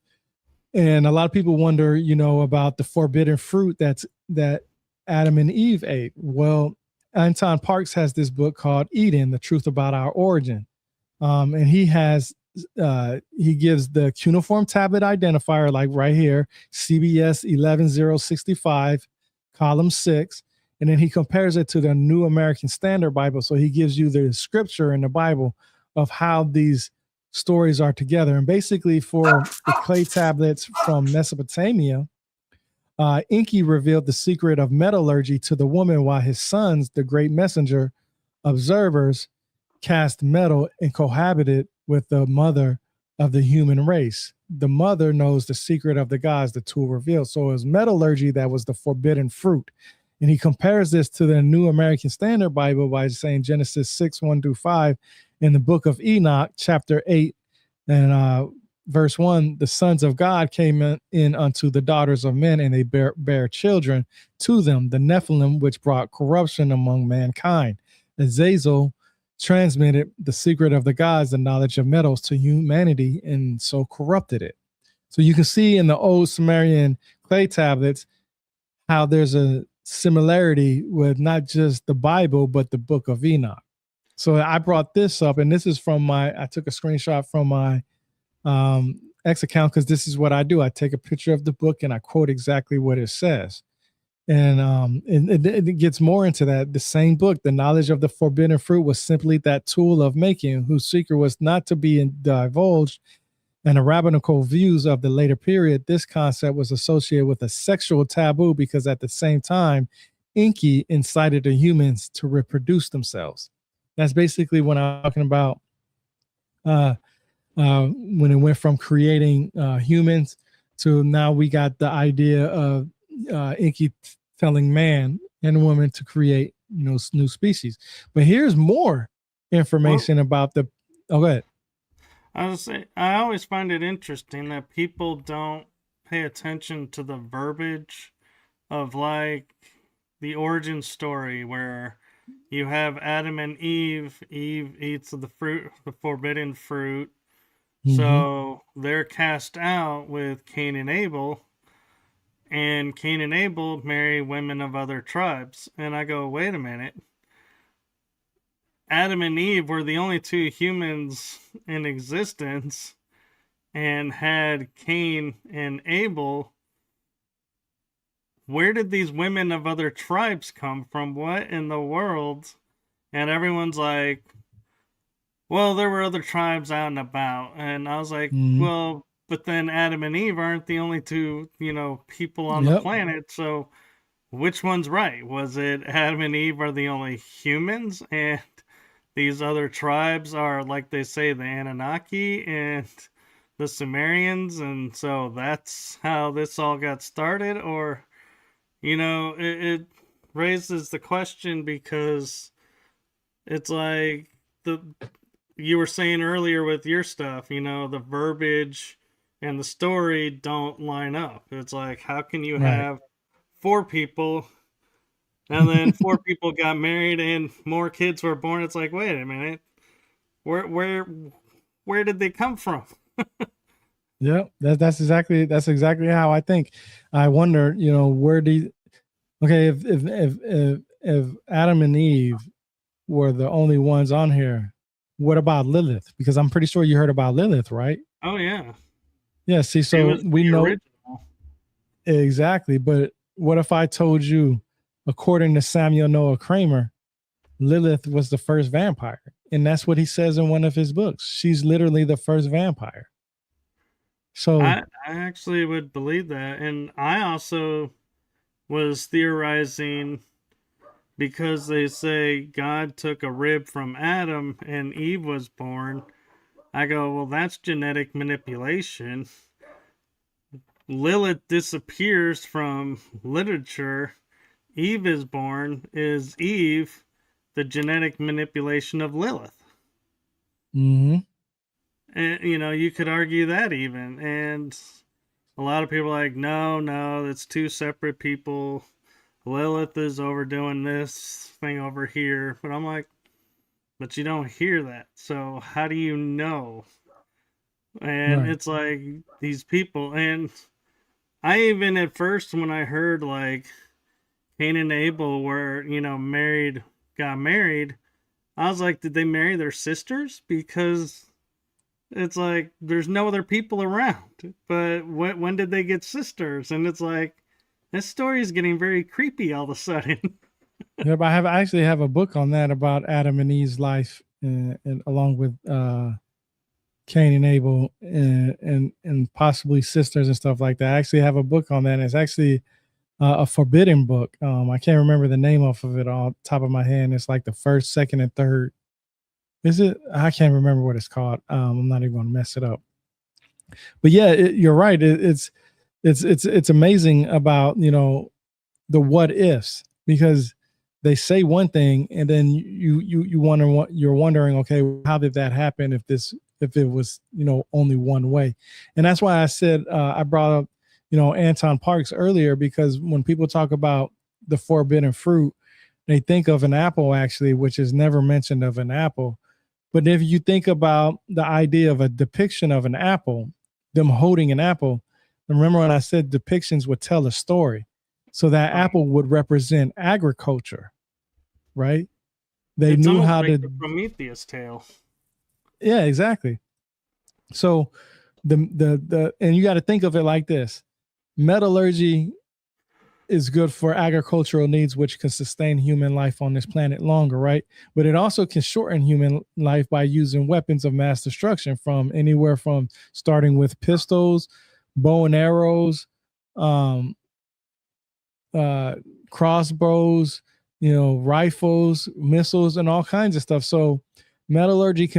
and a lot of people wonder, about the forbidden fruit that Adam and Eve ate. Well, Anton Parks has this book called Eden: The Truth About Our Origin, and he gives the cuneiform tablet identifier, like right here, CBS 11065, column 6, and then he compares it to the New American Standard Bible. So he gives you the scripture in the Bible of how these stories are together. And basically, for the clay tablets from Mesopotamia, Enki revealed the secret of metallurgy to the woman, while his sons, the great messenger observers, cast metal and cohabited with the mother of the human race. The mother knows the secret of the gods, the tool revealed. So it was metallurgy that was the forbidden fruit. And he compares this to the New American Standard Bible by saying Genesis 6, 1 through 5, in the book of Enoch, chapter 8, and verse 1, the sons of God came in unto the daughters of men, and they bear children to them, the Nephilim, which brought corruption among mankind. Azazel transmitted the secret of the gods, the knowledge of metals, to humanity, and so corrupted it. So you can see in the old Sumerian clay tablets how there's a similarity with not just the Bible, but the book of Enoch. So I brought this up, and this is I took a screenshot from my X account, because this is what I do. I take a picture of the book and I quote exactly what it says. And it gets more into that. The same book, The Knowledge of the Forbidden Fruit, was simply that tool of making, whose secret was not to be divulged. And the rabbinical views of the later period, this concept was associated with a sexual taboo, because at the same time, Enki incited the humans to reproduce themselves. That's basically what I'm talking about. When it went from creating humans to now we got the idea of Enki telling man and woman to create new species. But here's more information about the. Oh, go ahead. I was say I always find it interesting that people don't pay attention to the verbiage of like the origin story where you have Adam and Eve. Eve eats of the fruit, the forbidden fruit. So they're cast out with Cain and Abel, and Cain and Abel marry women of other tribes. And I go, wait a minute. Adam and Eve were the only two humans in existence and had Cain and Abel. Where did these women of other tribes come from? What in the world? And everyone's like, well, there were other tribes out and about. And I was like, well, but then Adam and Eve aren't the only two, people on the planet. So which one's right? Was it Adam and Eve are the only humans and these other tribes are, like they say, the Anunnaki and the Sumerians, and so that's how this all got started? Or, it raises the question, because it's like you were saying earlier with your stuff, the verbiage and the story don't line up. It's like, how can you have 4 people and then 4 people got married and more kids were born? It's like, wait a minute, where did they come from? Yeah, that's exactly how I think. I wonder, where do okay, if Adam and Eve were the only ones on here, what about Lilith? Because I'm pretty sure you heard about Lilith, right? Oh yeah. Yeah, see, so we know original. Exactly, but what if I told you, according to Samuel Noah Kramer, Lilith was the first vampire, and that's what he says in one of his books. She's literally the first vampire. So I actually would believe that, and I also was theorizing, because they say God took a rib from Adam and Eve was born. I go, well, that's genetic manipulation. Lilith disappears from literature. Eve is born. Is Eve the genetic manipulation of Lilith? Mm-hmm. And you could argue that even. And a lot of people are like, no, no, it's two separate people. Lilith is overdoing this thing over here. But I'm like, but you don't hear that. So how do you know? And Right. it's like these people. And I even at first, when I heard like Cain and Abel were, got married, I was like, did they marry their sisters? Because it's like there's no other people around. But when did they get sisters? And it's like this story is getting very creepy all of a sudden. Yep, I actually have a book on that about Adam and Eve's life, and along with Cain and Abel, and possibly sisters and stuff like that. I actually have a book on that. And it's actually a forbidden book. I can't remember the name off of it on top of my head. It's like the first, second, and third. Is it? I can't remember what it's called. I'm not even going to mess it up. But yeah, you're right. It's amazing about the what ifs, because they say one thing and then you wonder what you're wondering. Okay, how did that happen if it was only one way? And that's why I said I brought up Anton Parks earlier, because when people talk about the forbidden fruit, they think of an apple, actually, which is never mentioned of an apple. But if you think about the idea of a depiction of an apple, them holding an apple, remember when I said depictions would tell a story? So that Right. apple would represent agriculture, right? They It's knew almost how like to, the Prometheus tale. yeah, exactly. So and you got to think of it like this: metallurgy is good for agricultural needs, which can sustain human life on this planet longer, right? But it also can shorten human life by using weapons of mass destruction, from anywhere from starting with pistols, bow and arrows, um, uh, crossbows, rifles, missiles, and all kinds of stuff. So metallurgy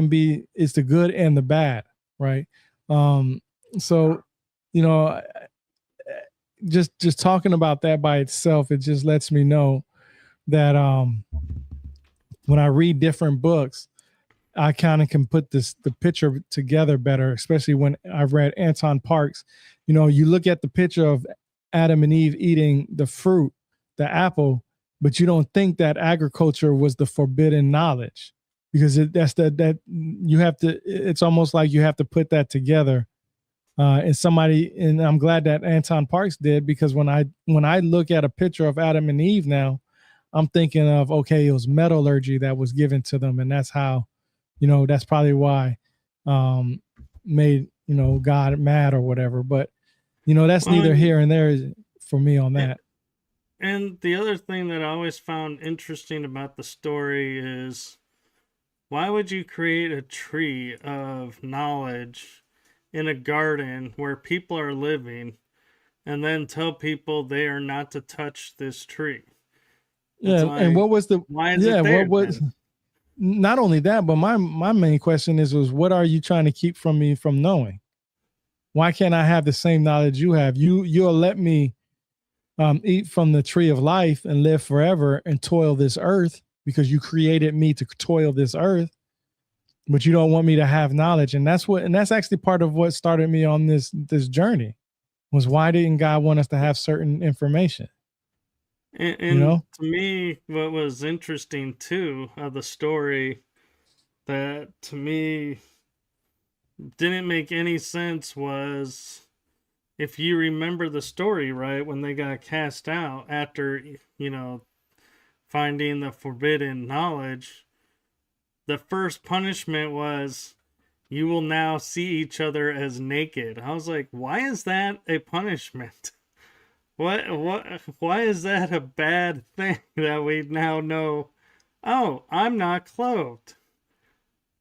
is the good and the bad, right? Um, so, you know, just talking about that by itself, it just lets me know that when I read different books, I kind of can put the picture together better, especially when I've read Anton Parks. You look at the picture of Adam and Eve eating the fruit, the apple, but you don't think that agriculture was the forbidden knowledge, because that you have to. It's almost like you have to put that together. And I'm glad that Anton Parks did, because when I look at a picture of Adam and Eve now, I'm thinking of, okay, it was metallurgy that was given to them, and that's how that's probably why made God mad or whatever. But that's Well, neither here and there for me on and, that. and the other thing that I always found interesting about the story is, why would you create a tree of knowledge in a garden where people are living and then tell people they are not to touch this tree? It's Yeah, and like, what was the why is yeah it there what was then? not only that, but my main question was, what are you trying to keep from me from knowing? Why can't I have the same knowledge you have? You'll let me eat from the tree of life and live forever and toil this earth, because you created me to toil this earth, but you don't want me to have knowledge. And that's actually part of what started me on this journey, was why didn't God want us to have certain information? You And know? to me, what was interesting too of the story that to me didn't make any sense was, if you remember the story right, when they got cast out after, finding the forbidden knowledge, the first punishment was, you will now see each other as naked. I was like, why is that a punishment? Why is that a bad thing that we now know? Oh, I'm not clothed.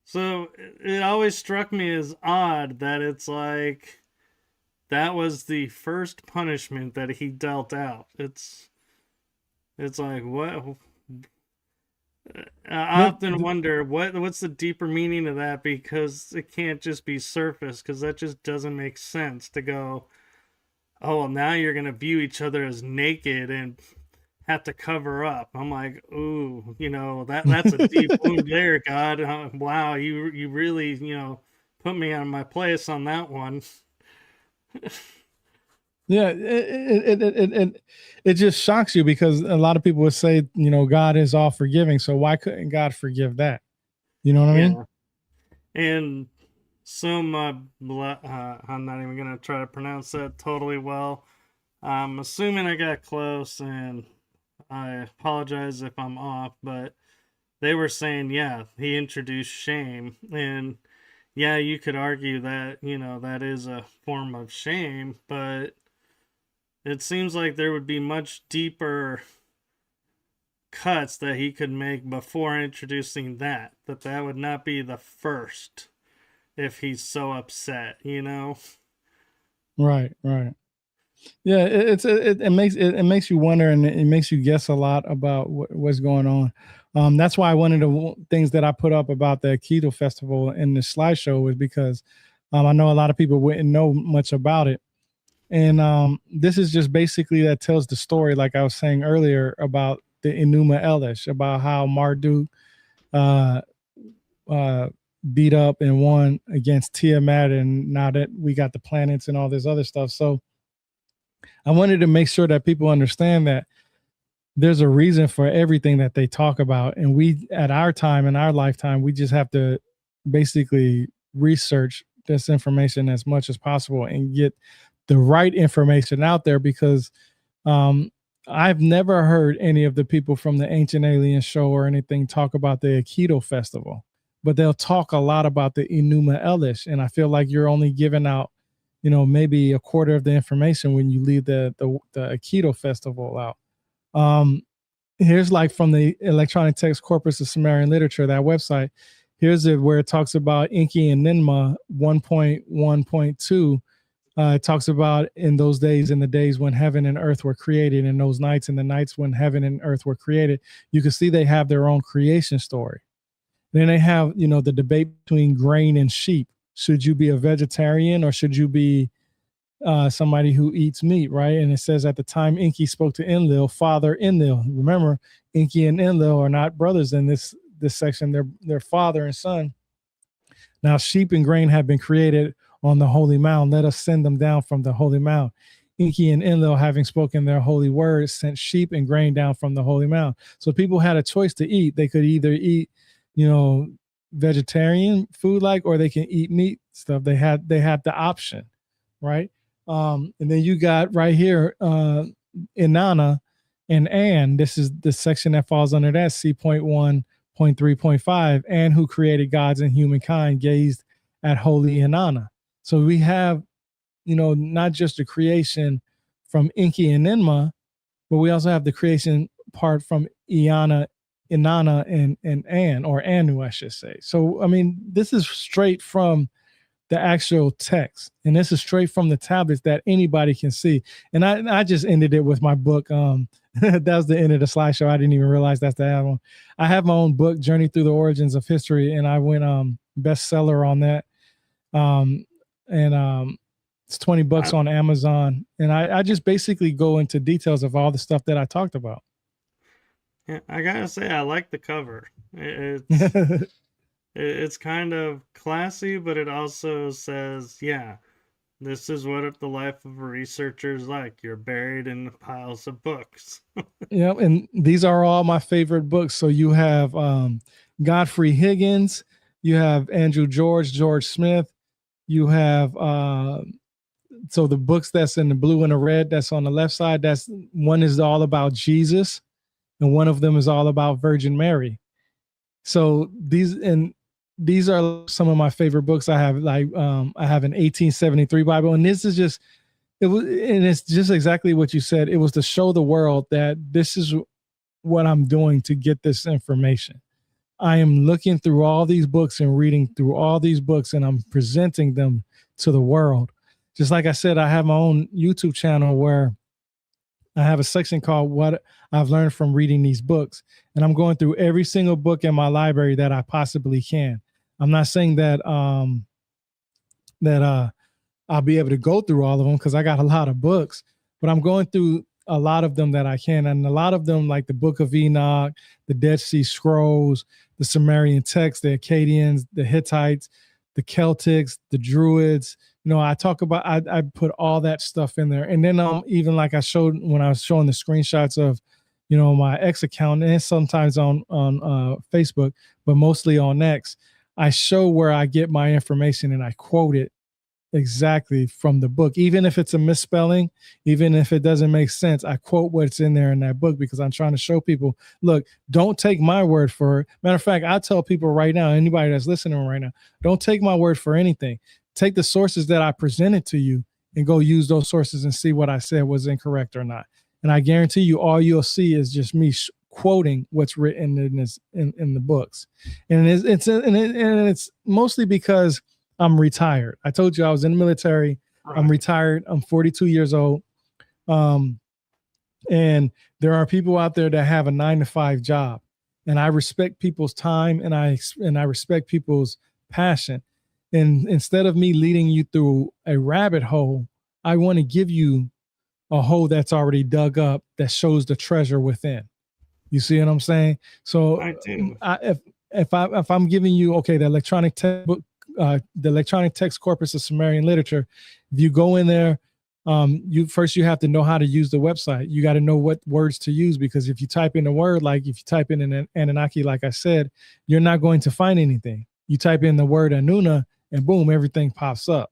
So it always struck me as odd that it's like that was the first punishment that he dealt out. It's like, what? I Yep. often wonder what's the deeper meaning of that, because it can't just be surface, because that just doesn't make sense to go, oh, well, now you're gonna view each other as naked and have to cover up. I'm like, ooh, that's a deep wound there, God. Wow, you really put me on my place on that one. Yeah, it just shocks you because a lot of people would say, you know, God is all forgiving. So why couldn't God forgive that? You know what I mean? Yeah. And some, I'm not even going to try to pronounce that totally well. I'm assuming I got close, and I apologize if I'm off, but they were saying, yeah, he introduced shame. And yeah, you could argue that, that is a form of shame, but it seems like there would be much deeper cuts that he could make before introducing that would not be the first if he's so upset. Right, right. Yeah, it makes you wonder, and it makes you guess a lot about what's going on. That's why one of the things that I put up about the Keto Festival in the slideshow was because I know a lot of people wouldn't know much about it, and this is just basically that tells the story, like I was saying earlier, about the Enuma Elish, about how Marduk uh, uh, beat up and won against Tiamat, and now that we got the planets and all this other stuff. So I wanted to make sure that people understand that there's a reason for everything that they talk about. And we, at our time, in our lifetime, we just have to basically research this information as much as possible and get the right information out there because um, I've never heard any of the people from the Ancient Alien Show or anything talk about the Aikido Festival, but they'll talk a lot about the Enuma Elish. And I feel like you're only giving out, you know, maybe a quarter of the information when you leave the Aikido Festival out. Um, Here's like from the Electronic Text Corpus of Sumerian Literature, that website. Here's it where it talks about Enki and Ninma 1.1.2. It talks about in those days, in the days when heaven and earth were created, in those nights, in the nights when heaven and earth were created. You can see they have their own creation story. Then they have, you know, the debate between grain and sheep. Should you be a vegetarian or should you be somebody who eats meat, right? And it says at the time Enki spoke to Enlil, father Enlil. Remember, Enki and Enlil are not brothers in this section. They're father and son. Now sheep and grain have been created on the holy mound. Let us send them down from the holy mound. Enki and Enlil, having spoken their holy words, sent sheep and grain down from the holy mound. So people had a choice to eat. They could either eat, you know, vegetarian food like, or they can eat meat stuff. They had the option, right? And then you got right here, Inanna and An. This is the section that falls under that C.1.3.5. And who created gods and humankind gazed at holy Inanna. So we have, you know, not just the creation from Enki and Ninma, but we also have the creation part from Inanna and An, or Anu, I should say. So I mean, this is straight from the actual text, and this is straight from the tablets that anybody can see. And I just ended it with my book. That was the end of the slideshow. I didn't even realize that's the album. I have my own book, Journey Through the Origins of History, and I went bestseller on that. And it's $20 on Amazon, and I just basically go into details of all the stuff that I talked about. Yeah, I gotta say, I like the cover. It's it's kind of classy, but it also says, yeah, this is what the life of a researcher is like. You're buried in piles of books. Yeah, and these are all my favorite books. So you have Godfrey Higgins, you have Andrew George Smith, you have so the books that's in the blue and the red that's on the left side, that's one is all about Jesus, and one of them is all about Virgin Mary. So these are some of my favorite books. I have I have an 1873 Bible, and this is just and it's just exactly what you said. It was to show the world that this is what I'm doing to get this information. I am looking through all these books and reading through all these books, and I'm presenting them to the world. Just like I said, I have my own YouTube channel where I have a section called What I've Learned from Reading These Books. And I'm going through every single book in my library that I possibly can. I'm not saying that I'll be able to go through all of them because I got a lot of books, but I'm going through a lot of them that I can. And a lot of them, like the Book of Enoch, the Dead Sea Scrolls, the Sumerian texts, the Akkadians, the Hittites, the Celtics, the Druids. I talk about, I put all that stuff in there. And then even like I showed when I was showing the screenshots of, my X account, and sometimes on Facebook, but mostly on X, I show where I get my information and I quote it exactly from the book. Even if it's a misspelling, even if it doesn't make sense, I quote what's in there in that book because I'm trying to show people, look, don't take my word for it. Matter of fact, I tell people right now, anybody that's listening right now, don't take my word for anything. Take the sources that I presented to you and go use those sources and see what I said was incorrect or not. And I guarantee you, all you'll see is just me quoting what's written in the books. And it's mostly because I'm retired. I told you I was in the military. Right. I'm retired. I'm 42 years old. And there are people out there that have a 9-to-5 job, and I respect people's time and I respect people's passion. And instead of me leading you through a rabbit hole, I want to give you a hole that's already dug up that shows the treasure within. You see what I'm saying? So I do. If I'm giving you, okay, the electronic text corpus of Sumerian literature, if you go in there, you have to know how to use the website. You got to know what words to use, because if you type in a word, like if you type in an Anunnaki, like I said, you're not going to find anything. You type in the word Anuna and boom, everything pops up.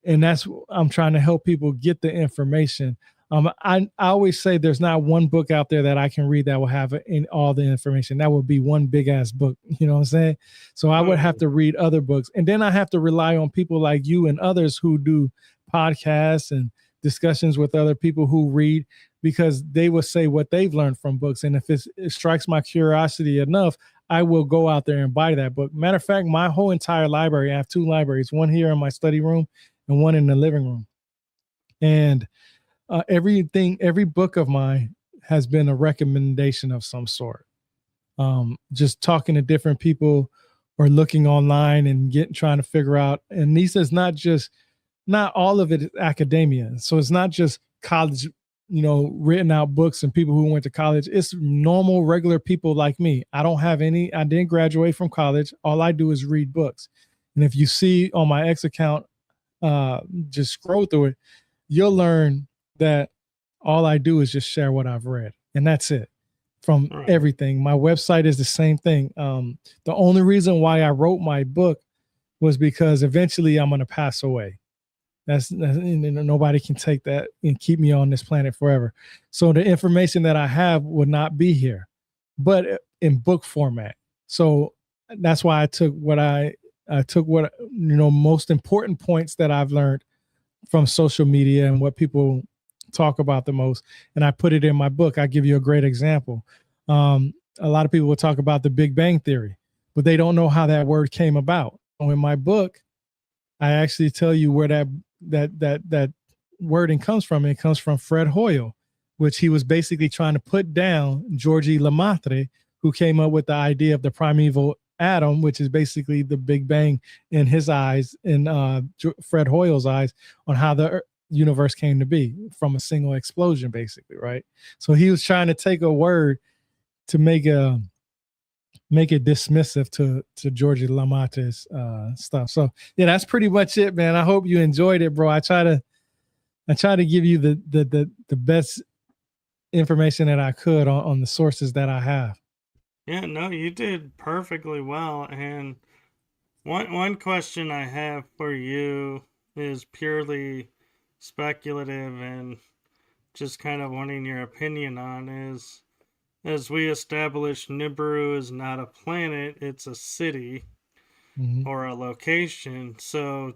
And that's, I'm trying to help people get the information. I always say there's not one book out there that I can read that will have in all the information. That would be one big ass book. You know what I'm saying? So I would have to read other books. And then I have to rely on people like you and others who do podcasts and discussions with other people who read, because they will say what they've learned from books. And if it strikes my curiosity enough, I will go out there and buy that book. Matter of fact, my whole entire library, I have 2 libraries, one here in my study room and one in the living room. And every book of mine has been a recommendation of some sort. Just talking to different people or looking online and trying to figure out. And this is not all of it is academia. So it's not just college, written out books and people who went to college. It's normal, regular people like me. I didn't graduate from college. All I do is read books. And if you see on my X account, just scroll through it, you'll learn that all I do is just share what I've read, and that's it. From everything. My website is the same thing. The only reason why I wrote my book was because eventually I'm going to pass away. That's nobody can take that and keep me on this planet forever. So the information that I have would not be here, but in book format. So that's why I took most important points that I've learned from social media and what people talk about the most, and I put it in my book. I give you a great example. A lot of people will talk about the Big Bang Theory, but they don't know how that word came about. So in my book, I actually tell you where that wording comes from. It comes from Fred Hoyle, which he was basically trying to put down Georgi Lemaitre, who came up with the idea of the primeval atom, which is basically the Big Bang in his eyes, in Fred Hoyle's eyes, on how the universe came to be from a single explosion, basically, right? So he was trying to take a word to make it dismissive to Georgi Lemaitre's stuff. So yeah, that's pretty much it, man. I hope you enjoyed it, bro. I try to give you the best information that I could on the sources that I have. Yeah, no, you did perfectly well. And one question I have for you is purely speculative and just kind of wanting your opinion on is, as we established, Nibiru is not a planet, it's a city or a location. So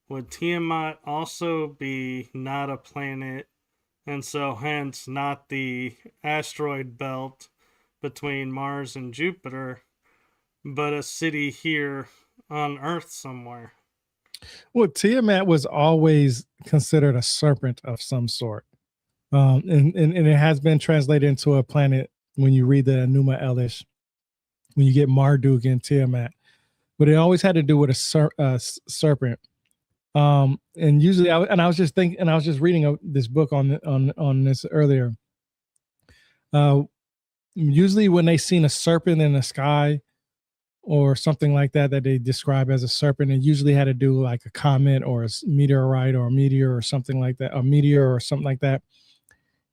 would Tiamat also be not a planet, and so hence not the asteroid belt between Mars and Jupiter, but a city here on Earth somewhere? Well, Tiamat was always considered a serpent of some sort. And it has been translated into a planet when you read the Enuma Elish, when you get Marduk and Tiamat. But it always had to do with a serpent. And usually, I was just reading this book on this earlier. Usually, when they seen a serpent in the sky, or something like that that they describe as a serpent. It usually had to do like a comet or a meteorite or a meteor or something like that, a meteor or something like that,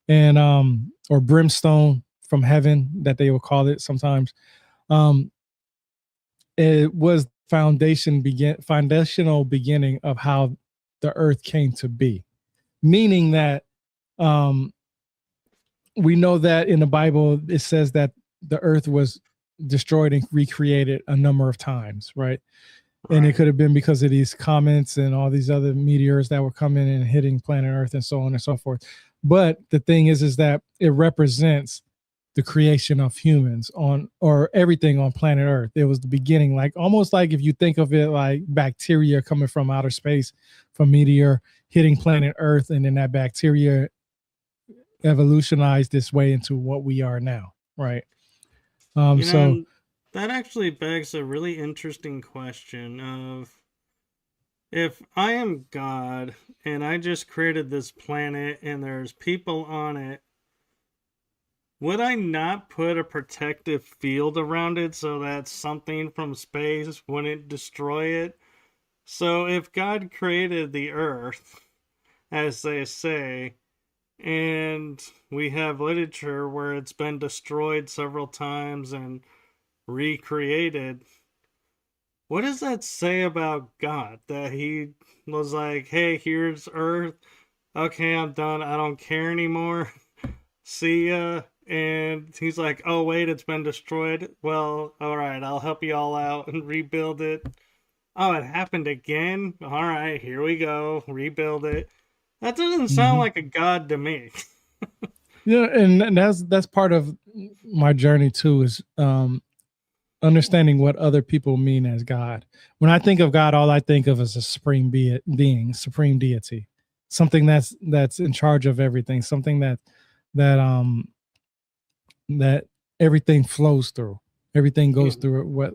and or brimstone from heaven that they will call it sometimes. Um, it was foundational beginning of how the earth came to be, meaning that um, we know that in the Bible it says that the earth was destroyed and recreated a number of times, right? And it Right. could have been because of these comets and all these other meteors that were coming and hitting planet Earth and so on and so forth. But the thing is that it represents the creation of humans on or everything on planet Earth. It was the beginning, like almost like if you think of it like bacteria coming from outer space, from meteor hitting planet Earth, and then that bacteria evolutionized this way into what we are now, right? You know, So and that actually begs a really interesting question of, if I am God and I just created this planet and there's people on it, would I not put a protective field around it so that something from space wouldn't destroy it? So if God created the earth, as they say, and we have literature where it's been destroyed several times and recreated, what does that say about God? That he was like, hey, here's earth. Okay, I'm done. I don't care anymore. See ya. And he's like, oh, wait, it's been destroyed. Well, all right, I'll help you all out and rebuild it. Oh, it happened again? All right, here we go. Rebuild it. That doesn't sound mhm. like a god to me. Yeah, and that's part of my journey too, is understanding what other people mean as God. When I think of God, all I think of is a supreme being, supreme deity, something that's in charge of everything, something that that everything flows through, everything goes Hmm. through it. What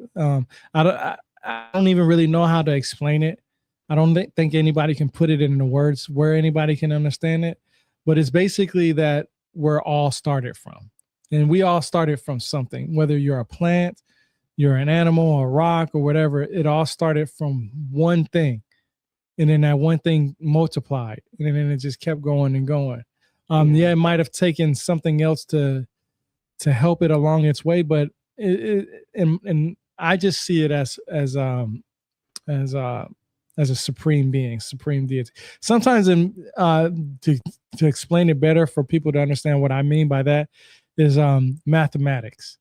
I don't even really know how to explain it. I don't think anybody can put it into words where anybody can understand it. But it's basically that we're all started from, and we all started from something. Whether you're a plant, you're an animal, a rock, or whatever, it all started from one thing, and then that one thing multiplied, and then it just kept going and going. Yeah. Yeah, it might have taken something else to help it along its way, but and I just see it as as a supreme being, supreme deity. Sometimes to explain it better for people to understand what I mean by that is mathematics.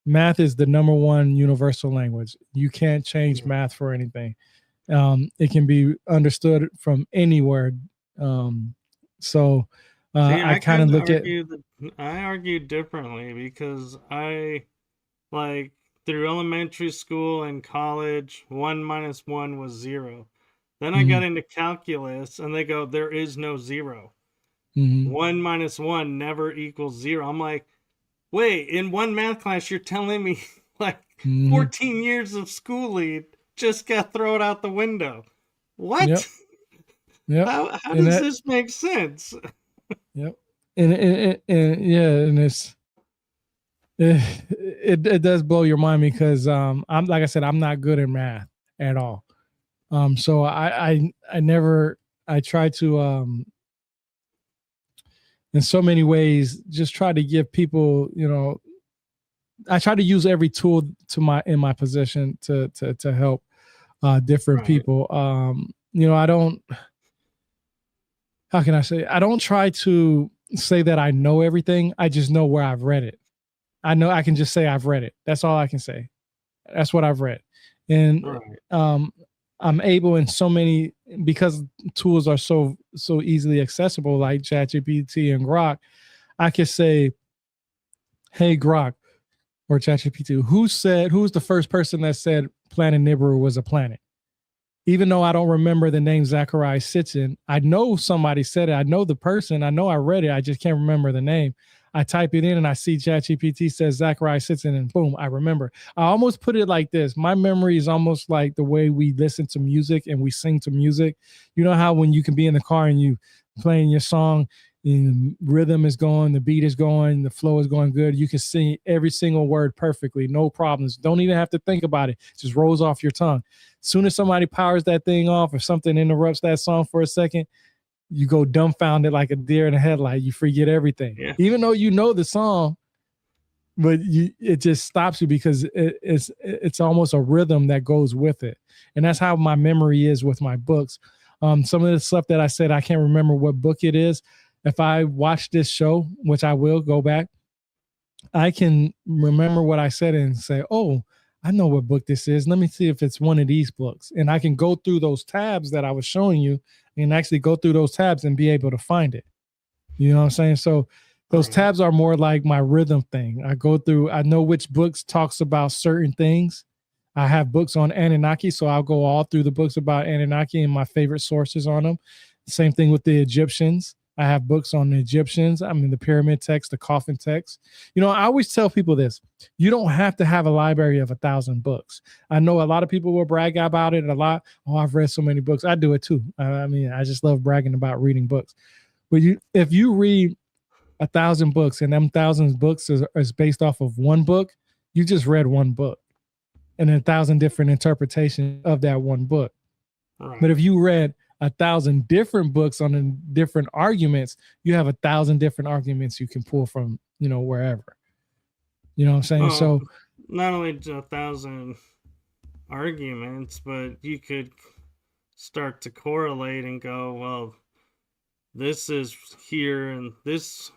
Math is the number one universal language. You can't change Yeah. math for anything. It can be understood from anywhere. Um, so See, I I kind of kind of look at. argue that I argue differently because I, like, through elementary school and college, 1 minus 1 was 0. Then I got Mhm, into calculus and they go, there is no 0. mhm, 1 minus 1 never equals 0. I'm like, wait, in one math class, you're telling me like mhm. 14 years of schooling just got thrown out the window. Yep, What? yep. How And does that, this make sense? yep. And yeah, and it does blow your mind because I'm like I said, I'm not good at math at all. So I never I try to in so many ways just try to give people, I try to use every tool to my in my possession to help different Right. people. I don't, how can I say, I don't try to say that I know everything. I just know where I've read it. I know I can just say I've read it. That's all I can say. That's what I've read. And Right. um, I'm able in so many, because tools are so easily accessible, like ChatGPT and Grok. I could say, "Hey Grok," or ChatGPT, who's the first person that said Planet Nibiru was a planet? Even though I don't remember the name Zachariah Sitchin, I know somebody said it. I know the person. I know I read it. I just can't remember the name. I type it in and I see ChatGPT says Zachariah Sitchin, and boom, I remember. I almost put it like this. My memory is almost like the way we listen to music and we sing to music. You know how when you can be in the car and you playing your song and rhythm is going, the beat is going, the flow is going good. You can sing every single word perfectly, no problems. Don't even have to think about it. It just rolls off your tongue. As soon as somebody powers that thing off or something interrupts that song for a second, you go dumbfounded like a deer in a headlight. You forget everything, Yeah. even though you know the song, but it just stops you because it's almost a rhythm that goes with it. And that's how my memory is with my books. Some of the stuff that I said, I can't remember what book it is. If I watch this show, which I will go back, I can remember what I said and say, oh, I know what book this is. Let me see if it's one of these books. And I can go through those tabs that I was showing you and actually go through those tabs and be able to find it. You know what I'm saying? So those Right. tabs are more like my rhythm thing. I go through, I know which books talks about certain things. I have books on Anunnaki, so I'll go all through the books about Anunnaki and my favorite sources on them. Same thing with the Egyptians. I have books on the Egyptians. I mean, the pyramid text, the coffin text. You know, I always tell people this: you don't have to have a library of 1,000 books. I know a lot of people will brag about it a lot. Oh, I've read so many books. I do it too. I mean, I just love bragging about reading books. But if you read 1,000 books and them thousands books is based off of one book, you just read one book and 1,000 different interpretations of that one book. Right. But if you read 1,000 different books on different arguments, you have 1,000 different arguments you can pull from, you know, wherever. You know what I'm saying? Well, So not only 1,000 arguments, but you could start to correlate and go, well, this is here and this,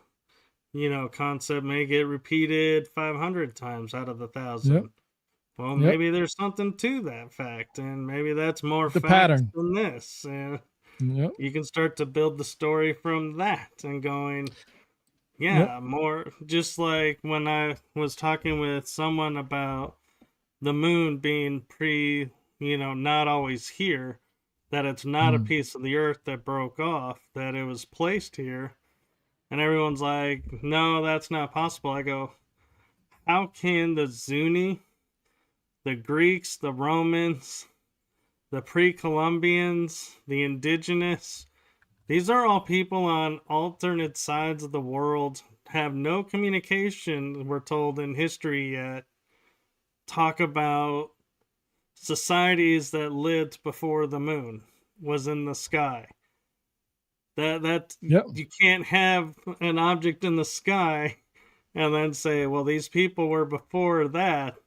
concept may get repeated 500 times out of the 1,000. yep, Well, yep. maybe there's something to that fact, and maybe that's more The facts pattern. than this. And Yep. you can start to build the story from that and going, Yep. yeah, more just like when I was talking with someone about the moon being not always here, that it's not a Mm. piece of the earth that broke off, that it was placed here. And everyone's like, no, that's not possible. I go, how can the Zuni, the Greeks, the Romans, the pre Columbians, the indigenous, these are all people on alternate sides of the world, have no communication, we're told in history yet, talk about societies that lived before the moon was in the sky. That Yep. you can't have an object in the sky and then say, well, these people were before that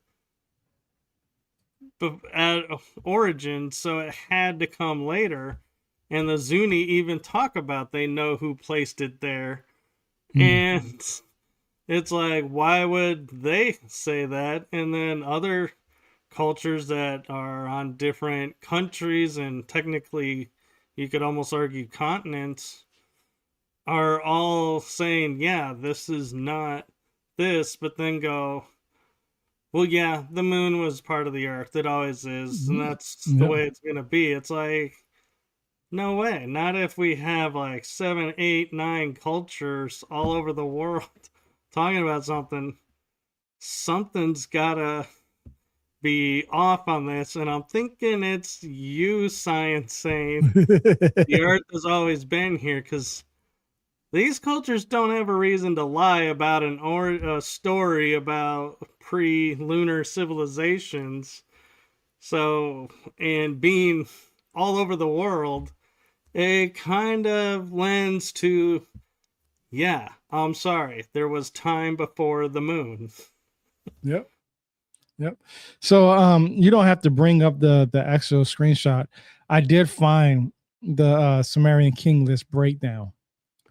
at origin, so it had to come later. And the Zuni even talk about they know who placed it there. Mm. And it's like, why would they say that? And then other cultures that are on different countries and technically you could almost argue continents are all saying, yeah, this is not this, but then go, well, yeah, the moon was part of the earth. It always is. And that's the Yep. way it's going to be. It's like, no way. Not if we have like 7, 8, 9 cultures all over the world talking about something. Something's got to be off on this. And I'm thinking it's you, science, saying the earth has always been here, because these cultures don't have a reason to lie about a story about pre-lunar civilizations. So, and being all over the world, it kind of lends to, yeah, I'm sorry, there was time before the moon. Yep. Yep. So you don't have to bring up the actual screenshot. I did find the Sumerian king list breakdown.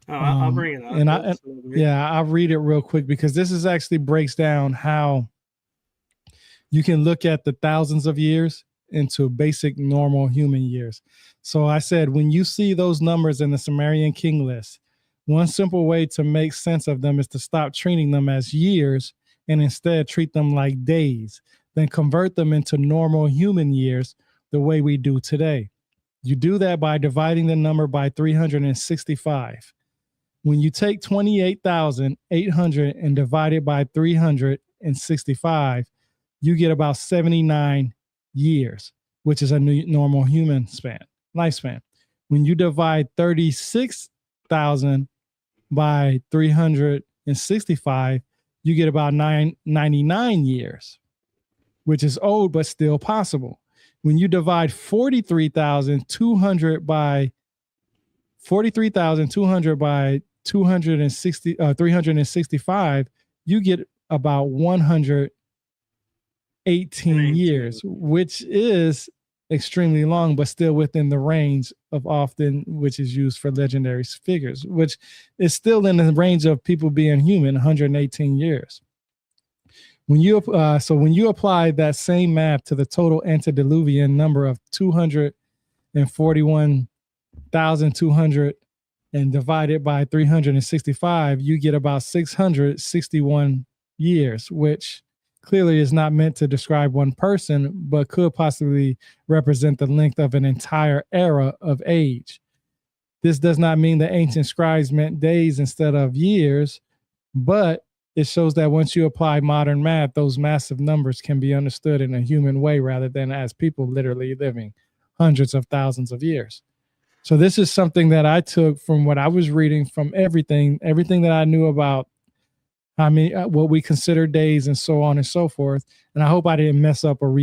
Oh, I'll bring it up. Yeah, I'll read it real quick because this is actually breaks down how you can look at the thousands of years into basic normal human years. So I said, when you see those numbers in the Sumerian king list, one simple way to make sense of them is to stop treating them as years and instead treat them like days, then convert them into normal human years the way we do today. You do that by dividing the number by 365. When you take 28,800 and divide it by 365, you get about 79 years, which is a normal human lifespan. When you divide 36,000 by 365, you get about 99 years, which is old but still possible. When you divide 43,200 by 365, you get about 118 years, which is extremely long, but still within the range of often which is used for legendary figures, which is still in the range of people being human, 118 years. When you when you apply that same math to the total antediluvian number of 241,200 and divide it by 365, you get about 661 years, which clearly is not meant to describe one person, but could possibly represent the length of an entire era of age. This does not mean the ancient scribes meant days instead of years, but it shows that once you apply modern math, those massive numbers can be understood in a human way rather than as people literally living hundreds of thousands of years. So this is something that I took from what I was reading, from everything that I knew about, I mean, what we consider days and so on and so forth. And I hope I didn't mess up or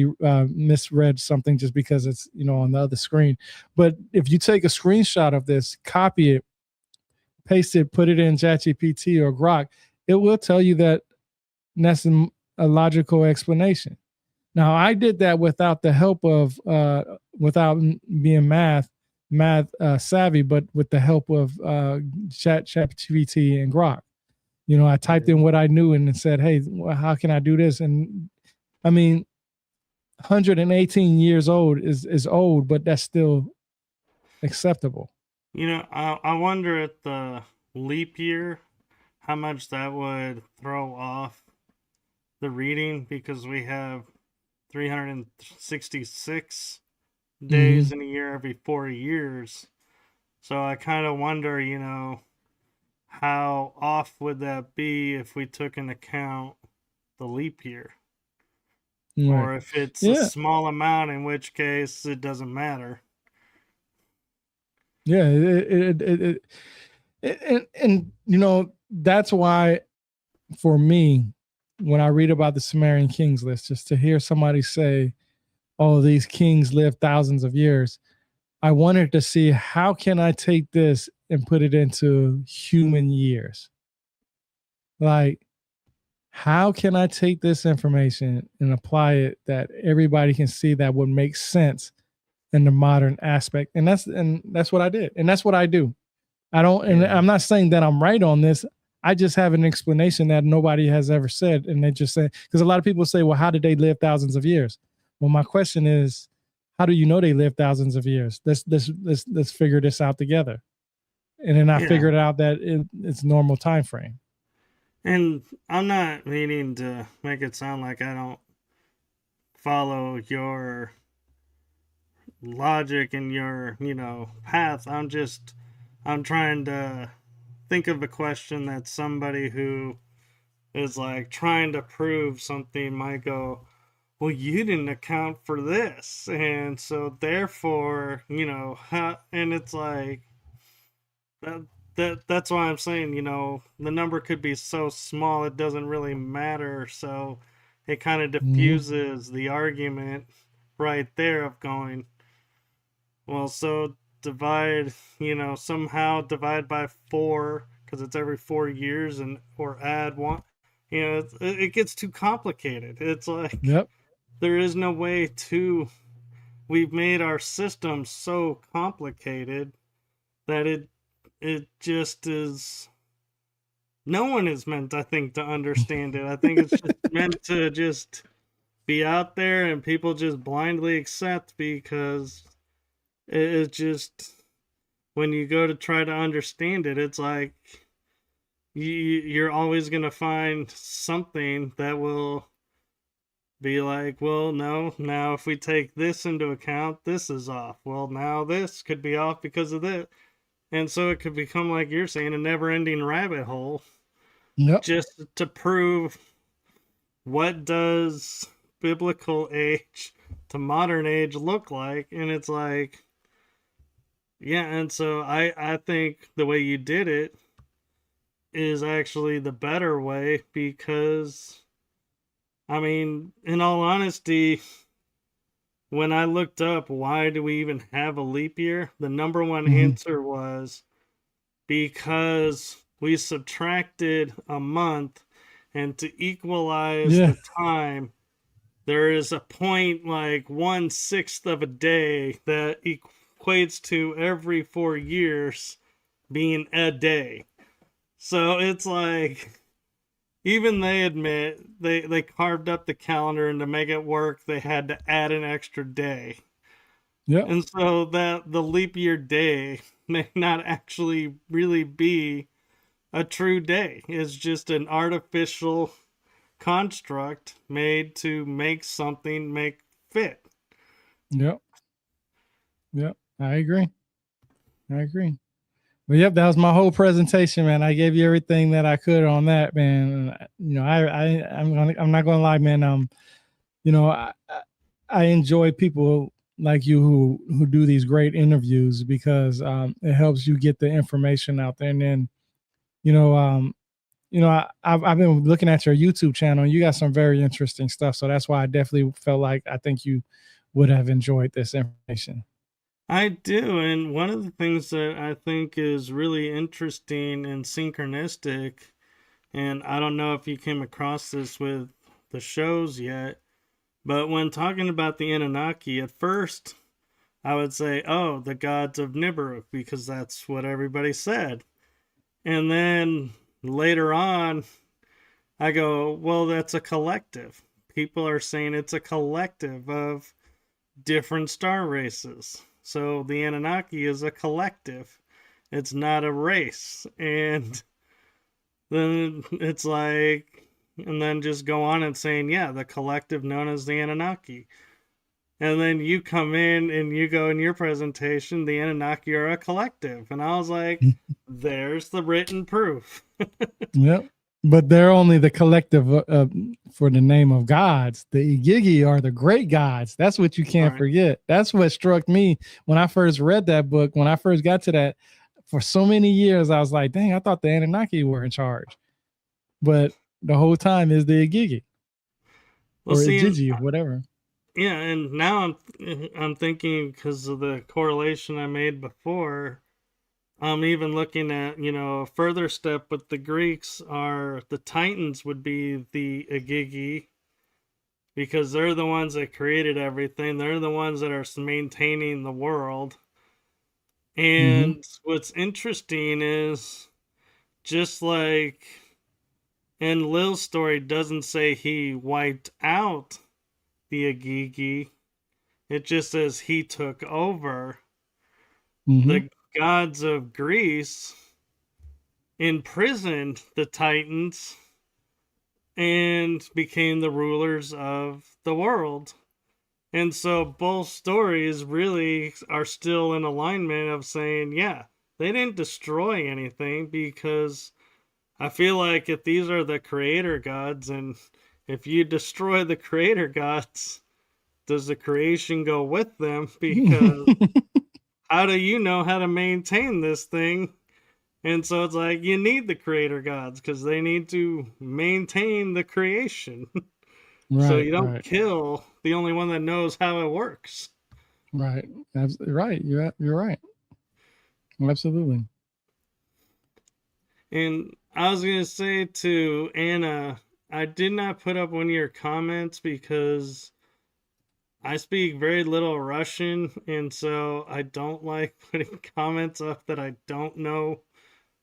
misread something just because it's, on the other screen. But if you take a screenshot of this, copy it, paste it, put it in ChatGPT or Grok, it will tell you that that's a logical explanation. Now, I did that without the help of, without being math savvy, but with the help of ChatGPT and Grok. I typed in what I knew and said, hey, how can I do this? And I mean, 118 years old is old, but that's still acceptable. I wonder at the leap year how much that would throw off the reading, because we have 366 days in a year every 4 years. So I kind of wonder, how off would that be if we took into account the leap year? Right. Or if it's a small amount, in which case it doesn't matter. Yeah, and that's why, for me, when I read about the Sumerian kings list, just to hear somebody say, oh, these kings lived thousands of years, I wanted to see, how can I take this and put it into human years? Like, how can I take this information and apply it that everybody can see that would make sense in the modern aspect? And that's what I did. And that's what I do. And I'm not saying that I'm right on this. I just have an explanation that nobody has ever said. And they just say, because a lot of people say, well, how did they live thousands of years? Well, my question is, how do you know they lived thousands of years? Let's figure this out together. And then I figured out that it's normal time frame. And I'm not meaning to make it sound like I don't follow your logic and your, path. I'm trying to think of a question that somebody who is like trying to prove something might go, well, you didn't account for this, and so therefore, and it's like that's why I'm saying, the number could be so small it doesn't really matter, so it kind of diffuses the argument right there of going, well, so divide, somehow divide by 4 because it's every 4 years, and or add 1. It gets too complicated. It's like, there is no way to. We've made our system so complicated that it just is. No one is meant, I think, to understand it. I think it's just meant to just be out there and people just blindly accept, because it's just, when you go to try to understand it, it's like you're always going to find something that will be like, well, no, now if we take this into account, this is off. Well, now this could be off because of this. And so it could become, like you're saying, a never-ending rabbit hole. Just to prove, what does biblical age to modern age look like? And it's like, yeah, and so I think the way you did it is actually the better way because, I mean, in all honesty, when I looked up why do we even have a leap year, the number one Hmm. answer was because we subtracted a month, and to equalize Yeah. the time, there is a point like 1/6 of a day that equates to every 4 years being a day. So it's like, even they admit they carved up the calendar, and to make it work they had to add an extra day. Yep. And so that the leap year day may not actually really be a true day. It's just an artificial construct made to make something make fit. Yep. Yep. I agree. I agree. But yep, that was my whole presentation, man. I gave you everything that I could on that, man. You know, I'm not gonna lie, man. You know, I enjoy people like you who do these great interviews because it helps you get the information out there. And then, you know, I've been looking at your YouTube channel. And you got some very interesting stuff, so that's why I definitely felt like I think you would have enjoyed this information. I do, and one of the things that I think is really interesting and synchronistic, and I don't know if you came across this with the shows yet, but when talking about the Anunnaki, at first I would say, oh, the gods of Nibiru, because that's what everybody said. And then later on, I go, well, that's a collective. People are saying it's a collective of different star races. So the Anunnaki is a collective. It's not a race. And then it's like, and then just go on and saying, yeah, the collective known as the Anunnaki. And then you come in and you go in your presentation, the Anunnaki are a collective. And I was like, there's the written proof. Yep. But they're only the collective for the name of gods. The Igigi are the great gods. That's what you can't Right. forget. That's what struck me when I first read that book. When I first got to that, for so many years, I was like, dang, I thought the Anunnaki were in charge. But the whole time is the Igigi Well, or see, Igigi, whatever. yeah, and now I'm thinking, because of the correlation I made before, I'm even looking at, a further step with the Greeks are the Titans would be the Agigi, because they're the ones that created everything. They're the ones that are maintaining the world. Mm-hmm. And what's interesting is, just like, and Lil's story doesn't say he wiped out the Agigi, it just says he took over. Mm-hmm. The gods of Greece imprisoned the Titans and became the rulers of the world. And so both stories really are still in alignment of saying, yeah, they didn't destroy anything, because I feel like if these are the creator gods, and if you destroy the creator gods, does the creation go with them? Because how do you know how to maintain this thing? And so it's like, you need the creator gods because they need to maintain the creation. So Right, you don't right, kill the only one that knows how it works. right. Right. You're right. Absolutely. And I was going to say to Anna, I did not put up one of your comments because I speak very little Russian, and so I don't like putting comments up that I don't know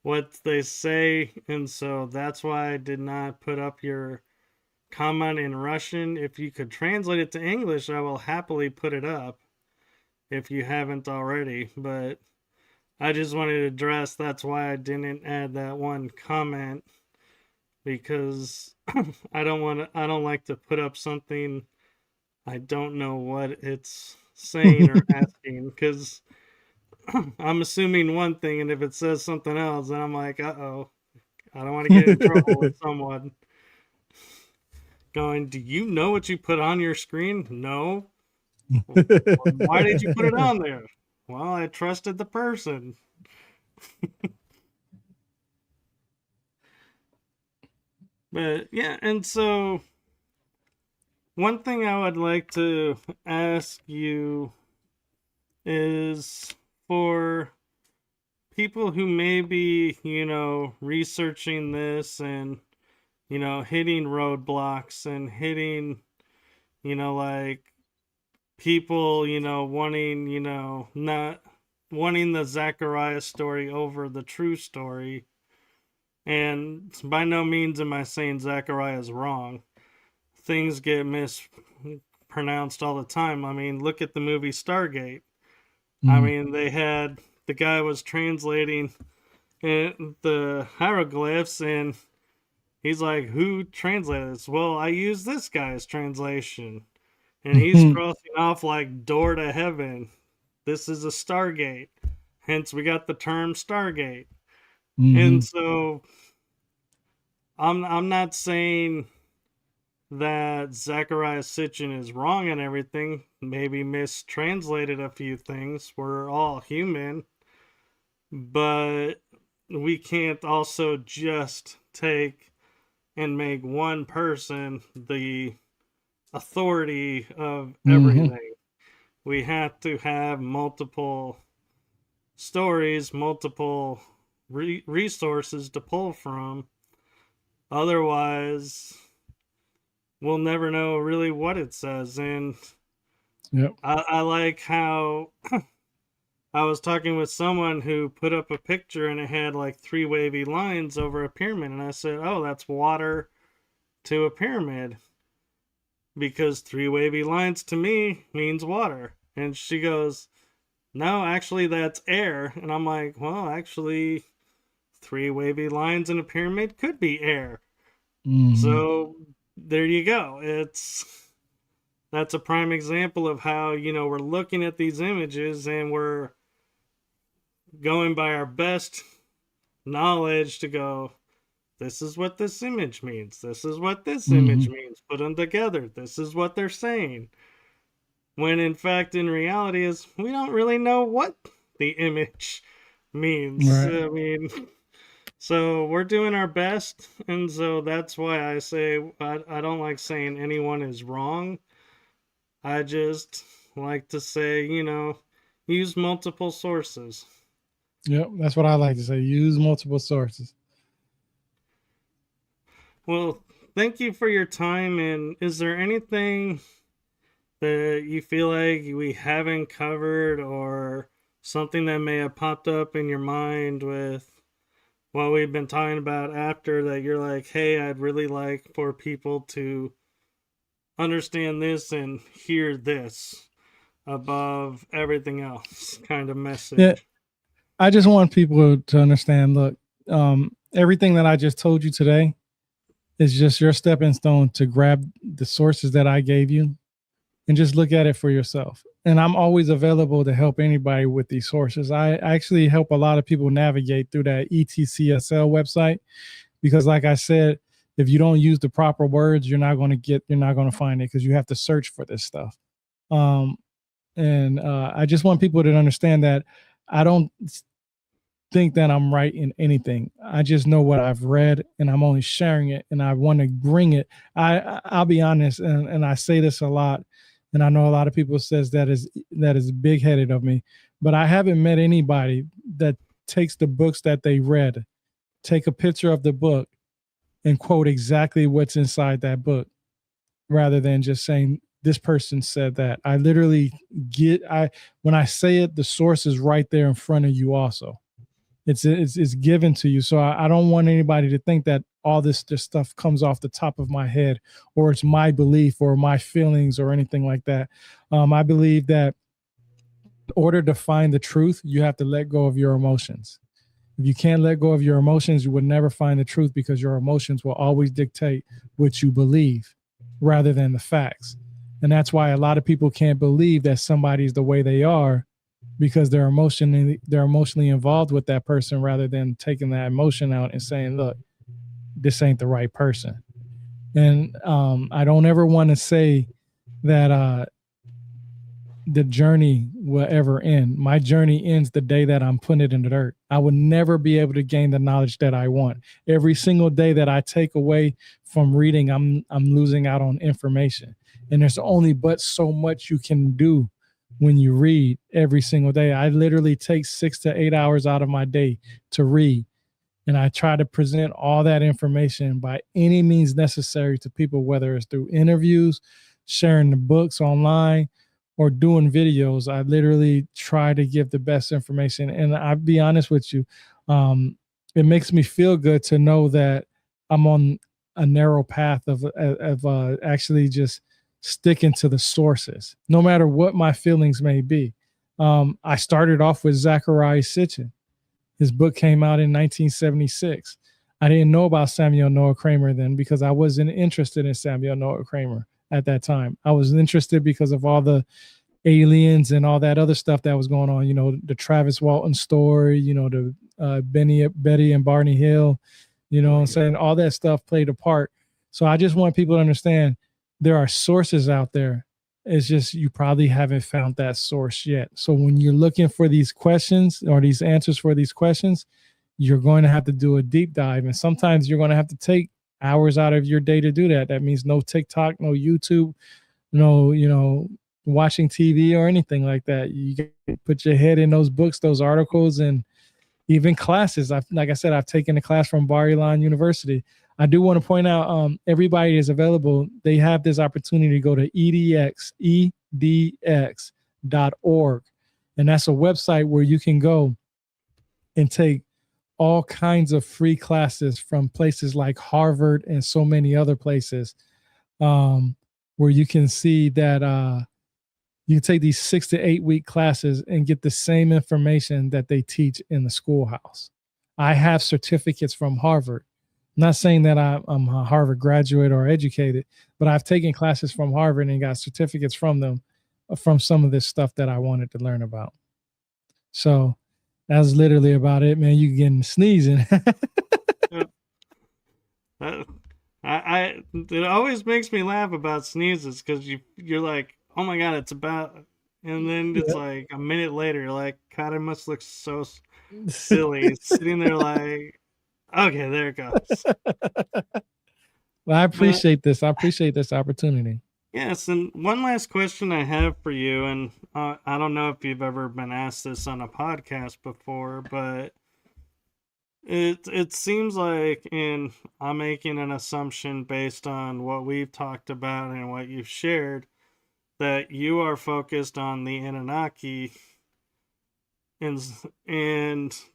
what they say, and so that's why I did not put up your comment in Russian. If you could translate it to English, I will happily put it up if you haven't already. But I just wanted to address that's why I didn't add that one comment, because I don't like to put up something I don't know what it's saying or asking, because I'm assuming one thing, and if it says something else, then I'm like, uh-oh, I don't want to get in trouble with someone going, do you know what you put on your screen? No. Well, why did you put it on there? Well, I trusted the person. But yeah, and so one thing I would like to ask you is for people who may be, researching this and, hitting roadblocks and hitting, like people, wanting, not wanting the Zachariah story over the true story. And by no means am I saying Zachariah is wrong. Things get mispronounced all the time. I mean, look at the movie Stargate. I mean, the guy was translating the hieroglyphs, and he's like, who translated this? Well, I use this guy's translation. And he's crossing off like door to heaven. This is a Stargate. Hence, we got the term Stargate. And so, I'm not saying that Zachariah Sitchin is wrong and everything. Maybe mistranslated a few things. We're all human. But we can't also just take and make one person the authority of everything. We have to have multiple stories, multiple resources to pull from. Otherwise, we'll never know really what it says. And I like how I was talking with someone who put up a picture and it had like 3 wavy lines over a pyramid. And I said, oh, that's water to a pyramid. Because 3 wavy lines to me means water. And she goes, no, actually that's air. And I'm like, well, actually 3 wavy lines in a pyramid could be air. So there you go. That's a prime example of how, we're looking at these images and we're going by our best knowledge to go, this is what this image means. This is what this image means. Put them together. This is what they're saying. When in fact, in reality, is we don't really know what the image means. Right. I mean, so we're doing our best. And so that's why I say I don't like saying anyone is wrong. I just like to say, use multiple sources. Yep, that's what I like to say. Use multiple sources. Well, thank you for your time. And is there anything that you feel like we haven't covered or something that may have popped up in your mind with what we've been talking about after that you're like, hey, I'd really like for people to understand this and hear this above everything else kind of message? Yeah, I just want people to understand, look, everything that I just told you today is just your stepping stone to grab the sources that I gave you and just look at it for yourself. And I'm always available to help anybody with these sources. I actually help a lot of people navigate through that ETCSL website because, like I said, if you don't use the proper words, you're not going to find it because you have to search for this stuff. And I just want people to understand that I don't think that I'm right in anything. I just know what I've read and I'm only sharing it and I want to bring it. I'll be honest, and I say this a lot, and I know a lot of people says that is big headed of me, but I haven't met anybody that takes the books that they read, take a picture of the book and quote exactly what's inside that book rather than just saying this person said that. I literally when I say it, the source is right there in front of you also. It's given to you. So I don't want anybody to think that all this stuff comes off the top of my head or it's my belief or my feelings or anything like that. I believe that in order to find the truth, you have to let go of your emotions. If you can't let go of your emotions, you would never find the truth because your emotions will always dictate what you believe rather than the facts. And that's why a lot of people can't believe that somebody's the way they are because they're emotionally involved with that person rather than taking that emotion out and saying, look, this ain't the right person. And I don't ever want to say that the journey will ever end. My journey ends the day that I'm putting it in the dirt. I would never be able to gain the knowledge that I want. Every single day that I take away from reading, I'm losing out on information. And there's only but so much you can do when you read every single day. I literally take 6 to 8 hours out of my day to read. And I try to present all that information by any means necessary to people, whether it's through interviews, sharing the books online, or doing videos. I literally try to give the best information. And I'll be honest with you, it makes me feel good to know that I'm on a narrow path of actually just sticking to the sources, no matter what my feelings may be. I started off with Zachariah Sitchin. His book came out in 1976. I didn't know about Samuel Noah Kramer then because I wasn't interested in Samuel Noah Kramer at that time. I was interested because of all the aliens and all that other stuff that was going on. You know, the Travis Walton story. You know, the Betty and Barney Hill. You know what I'm saying? All that stuff played a part. So I just want people to understand there are sources out there. It's just you probably haven't found that source yet. So when you're looking for these questions or these answers for these questions, you're going to have to do a deep dive. And sometimes you're going to have to take hours out of your day to do that. That means no TikTok, no YouTube, no, watching TV or anything like that. You put your head in those books, those articles, and even classes. Like I said, I've taken a class from Bar Ilan University. I do want to point out everybody is available. They have this opportunity to go to edx.org. And that's a website where you can go and take all kinds of free classes from places like Harvard and so many other places, where you can see that you can take these 6 to 8 week classes and get the same information that they teach in the schoolhouse. I have certificates from Harvard. I'm not saying that I'm a Harvard graduate or educated, but I've taken classes from Harvard and got certificates from them from some of this stuff that I wanted to learn about. So that's literally about it, man. You getting sneezing. It always makes me laugh about sneezes because you're like, oh my god, it's about, and then it's like a minute later, you're like, God, it must look so silly sitting there like, okay, there it goes. Well, I appreciate this. I appreciate this opportunity. Yes, and one last question I have for you, and I don't know if you've ever been asked this on a podcast before, but it seems like, and I'm making an assumption based on what we've talked about and what you've shared, that you are focused on the Anunnaki, and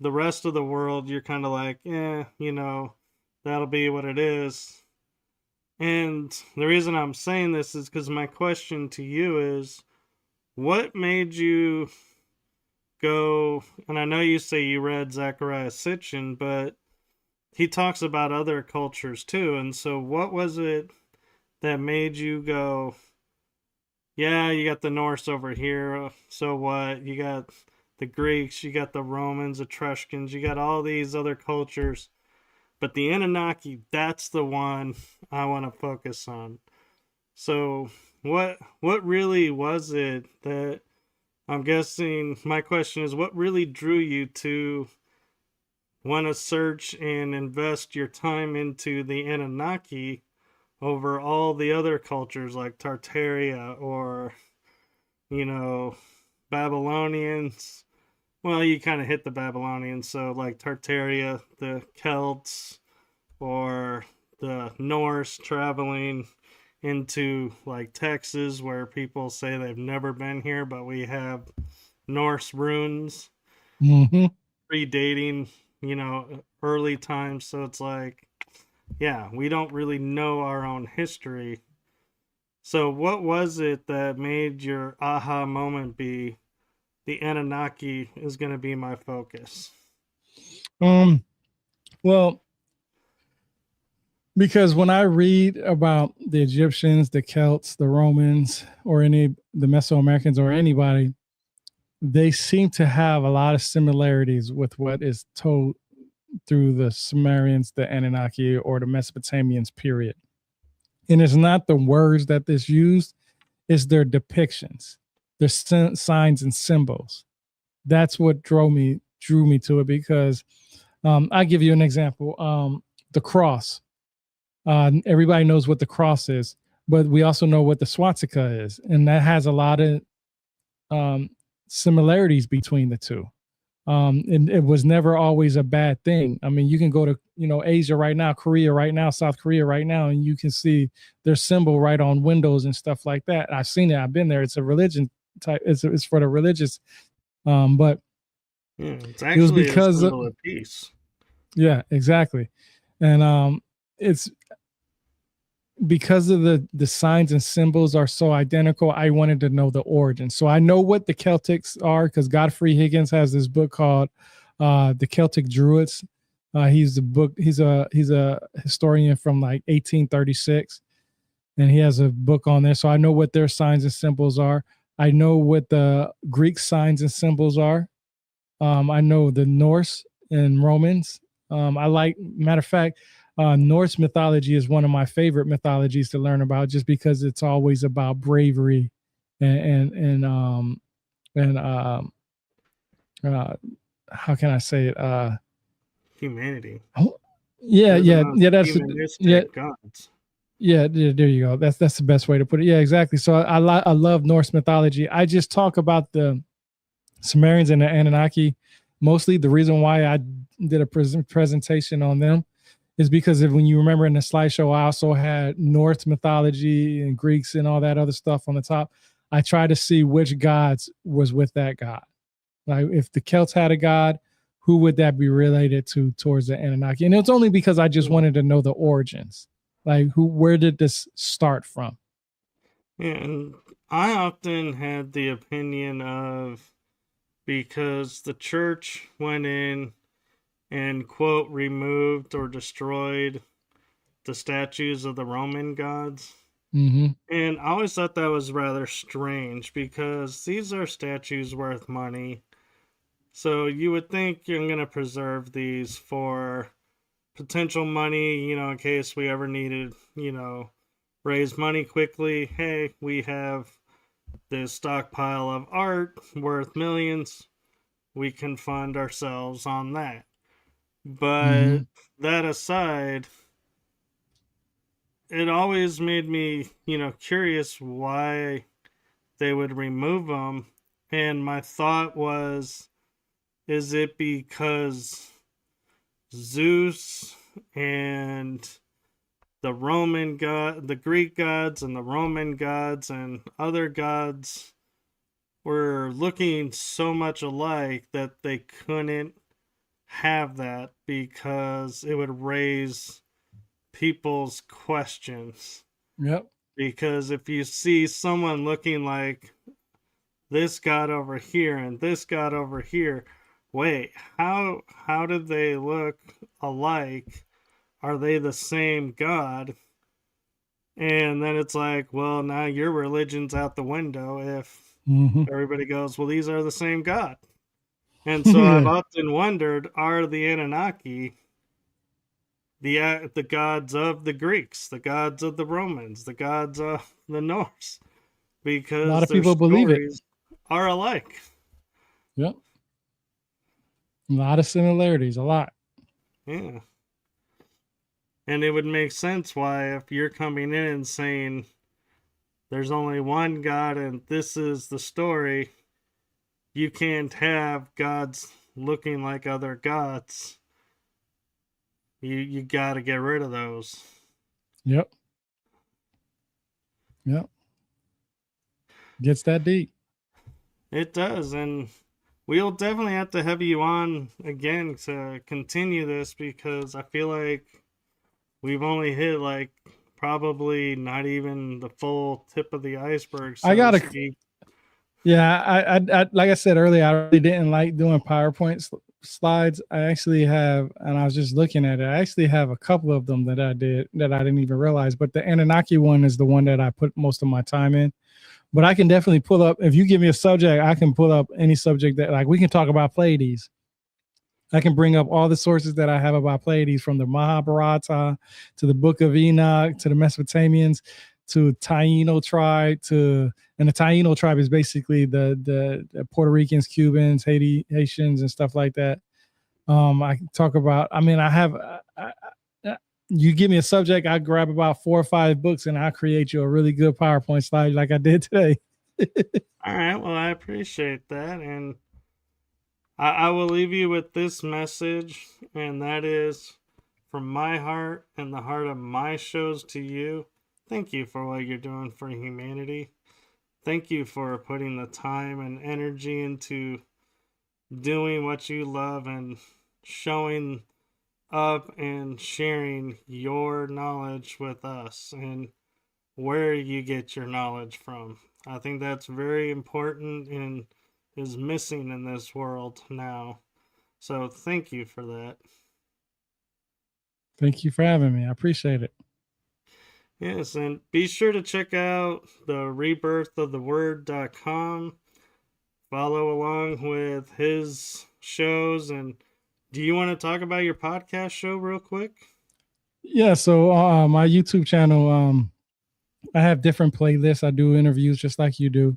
the rest of the world you're kind of like, yeah, that'll be what it is. And the reason I'm saying this is because my question to you is, what made you go, and I know you say you read Zachariah Sitchin, but he talks about other cultures too, and so what was it that made you go, yeah, you got the Norse over here, so what? You got the Greeks, you got the Romans, Etruscans, you got all these other cultures, but the Anunnaki, that's the one I want to focus on. So what really was it that, I'm guessing my question is, what really drew you to want to search and invest your time into the Anunnaki over all the other cultures like Tartaria or, Babylonians? Well, you kind of hit the Babylonians, so like Tartaria, the Celts, or the Norse traveling into like Texas where people say they've never been here, but we have Norse runes predating, early times. So it's like, yeah, we don't really know our own history. So what was it that made your aha moment be, the Anunnaki is going to be my focus? Well, because when I read about the Egyptians, the Celts, the Romans, or the Mesoamericans or anybody, they seem to have a lot of similarities with what is told through the Sumerians, the Anunnaki, or the Mesopotamians, period. And it's not the words that is used, it's their depictions, their signs and symbols. That's what drove me drew me to it because I'll give you an example. The cross. Everybody knows what the cross is, but we also know what the swastika is, and that has a lot of um, similarities between the two. And it was never always a bad thing. I mean, you can go to Asia right now, Korea right now, South Korea right now, and you can see their symbol right on windows and stuff like that. I've seen it. I've been there. It's a religion type. It's for the religious. But it's it was actually a because symbol of peace. yeah, exactly, and it's because of the signs and symbols are so identical. I wanted to know the origin, so I know what the Celtics are because Godfrey Higgins has this book called "The Celtic Druids." He's a historian from like 1836, and he has a book on there. So I know what their signs and symbols are. I know what the Greek signs and symbols are. I know the Norse and Romans. Matter of fact, Norse mythology is one of my favorite mythologies to learn about, just because it's always about bravery and how can I say it? Humanity. Yeah, They're the yeah, most yeah. Yeah, humanistic gods. yeah. There you go. That's the best way to put it. Yeah, exactly. So I love Norse mythology. I just talk about the Sumerians and the Anunnaki mostly. The reason why I did a presentation on them is because when you remember in the slideshow, I also had Norse mythology and Greeks and all that other stuff on the top. I tried to see which gods was with that god. Like if the Celts had a god, who would that be related to towards the Anunnaki? And it's only because I just wanted to know the origins. Like where did this start from? Yeah, and I often had the opinion of, because the church went in and, quote, removed or destroyed the statues of the Roman gods. Mm-hmm. And I always thought that was rather strange because these are statues worth money. So you would think you're going to preserve these for potential money, in case we ever needed, raise money quickly. Hey, we have this stockpile of art worth millions. We can fund ourselves on that. But Mm-hmm. that aside, it always made me, curious why they would remove them. And my thought was, is it because Zeus and the Greek gods and the Roman gods and other gods were looking so much alike that they couldn't have that because it would raise people's questions? Yep. Because if you see someone looking like this god over here and this god over here, wait, how did they look alike? Are they the same god? And then it's like, well, now your religion's out the window if Mm-hmm. everybody goes, well, these are the same god. And so I've Yeah. often wondered, are the Anunnaki the gods of the Greeks, the gods of the Romans, the gods of the Norse? A lot Because of their people believe it. stories are alike. Yep. A lot of similarities. A lot. Yeah. And it would make sense why, if you're coming in and saying there's only one God and this is the story, you can't have gods looking like other gods. You got to get rid of those. Yep. Yep. Gets that deep. It does, and we'll definitely have to have you on again to continue this, because I feel like we've only hit like probably not even the full tip of the iceberg, I so to gotta. speak. Yeah. I like I said earlier, I really didn't like doing PowerPoint slides. I actually have, and I was just looking at it. I actually have a couple of them that I did that I didn't even realize. But the Anunnaki one is the one that I put most of my time in. But I can definitely pull up, if you give me a subject, I can pull up any subject that, like, we can talk about Pleiades. I can bring up all the sources that I have about Pleiades, from the Mahabharata to the Book of Enoch to the Mesopotamians to Taino tribe and the Taino tribe is basically the Puerto Ricans, Cubans, Haitians, and stuff like that. I can talk about. I mean, you give me a subject, I grab about 4 or 5 books, and I create you a really good PowerPoint slide like I did today. All right. Well, I appreciate that, and I will leave you with this message, and that is from my heart and the heart of my shows to you. Thank you for what you're doing for humanity. Thank you for putting the time and energy into doing what you love and showing up and sharing your knowledge with us and where you get your knowledge from. I think that's very important and is missing in this world now. So thank you for that. Thank you for having me. I appreciate it. Yes, and be sure to check out the rebirthoftheword.com. Follow along with his shows. And do you want to talk about your podcast show real quick? Yeah, so my YouTube channel, I have different playlists. I do interviews just like you do.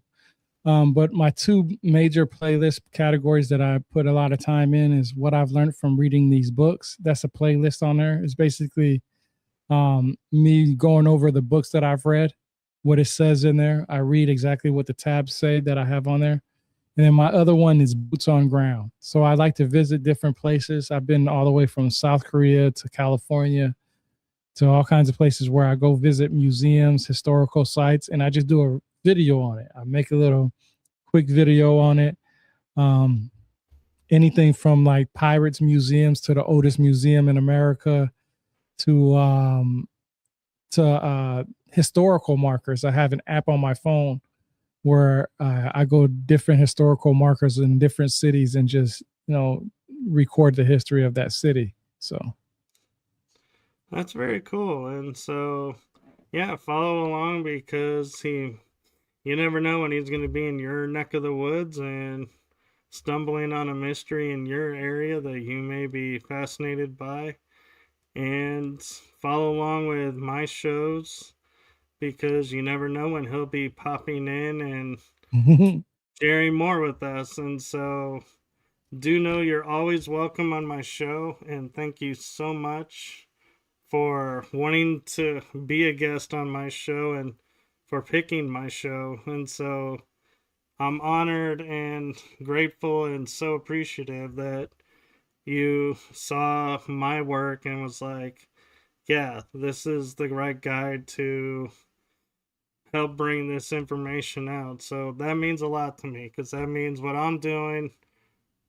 But my 2 major playlist categories that I put a lot of time in is what I've learned from reading these books. That's a playlist on there. It's basically me going over the books that I've read, what it says in there. I read exactly what the tabs say that I have on there. And then my other one is boots on ground. So I like to visit different places. I've been all the way from South Korea to California to all kinds of places where I go visit museums, historical sites, and I just do a video on it. I make a little quick video on it. Um, Anything from like pirates museums to the oldest museum in America to historical markers. I have an app on my phone where I go different historical markers in different cities and just record the history of that city. So That's very cool. And so, yeah, follow along because you never know when he's going to be in your neck of the woods and stumbling on a mystery in your area that you may be fascinated by. And follow along with my shows because you never know when he'll be popping in and sharing more with us. And so, do know you're always welcome on my show. And thank you so much for wanting to be a guest on my show and for picking my show. And so I'm honored and grateful and so appreciative that you saw my work and was like, yeah, this is the right guy to help bring this information out. So that means a lot to me because that means what I'm doing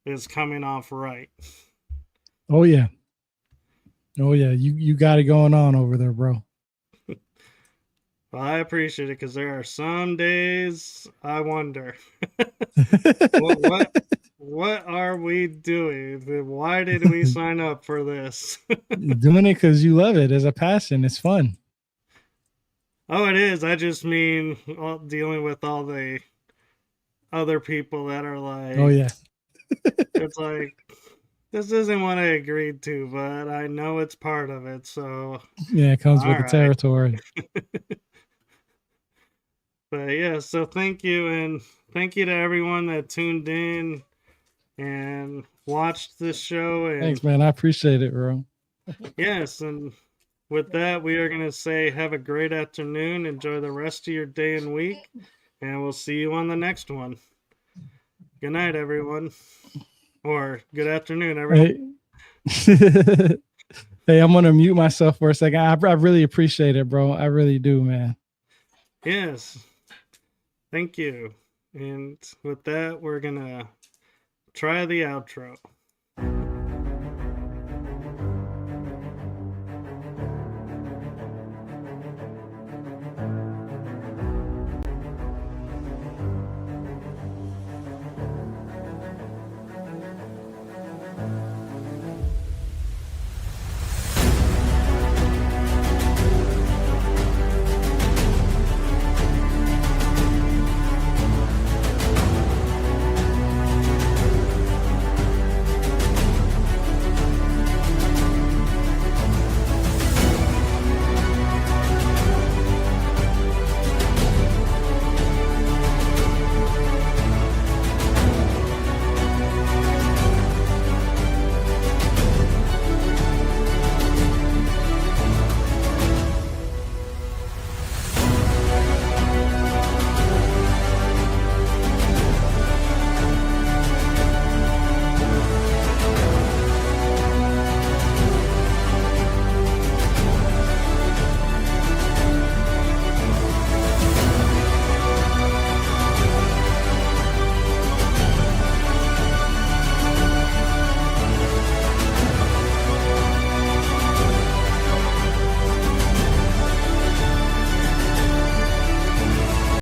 is coming off right. Oh yeah. Oh yeah. You got it going on over there, bro. Well, I appreciate it because there are some days I wonder what are we doing? Why did we sign up for this? You're doing it because you love it as a passion. It's fun. Oh, it is. I just mean dealing with all the other people that are like, oh yeah, it's like this isn't what I agreed to, but I know it's part of it. So yeah, it comes all with the right. territory. But yeah, so thank you, and thank you to everyone that tuned in and watched this show. And thanks, man. I appreciate it, bro. yes, and with that, we are going to say have a great afternoon. Enjoy the rest of your day and week, and we'll see you on the next one. Good night, everyone. Or good afternoon, everyone. Hey. Hey, I'm going to mute myself for a second. I really appreciate it, bro. I really do, man. Yes. Thank you. And with that, we're going to try the outro.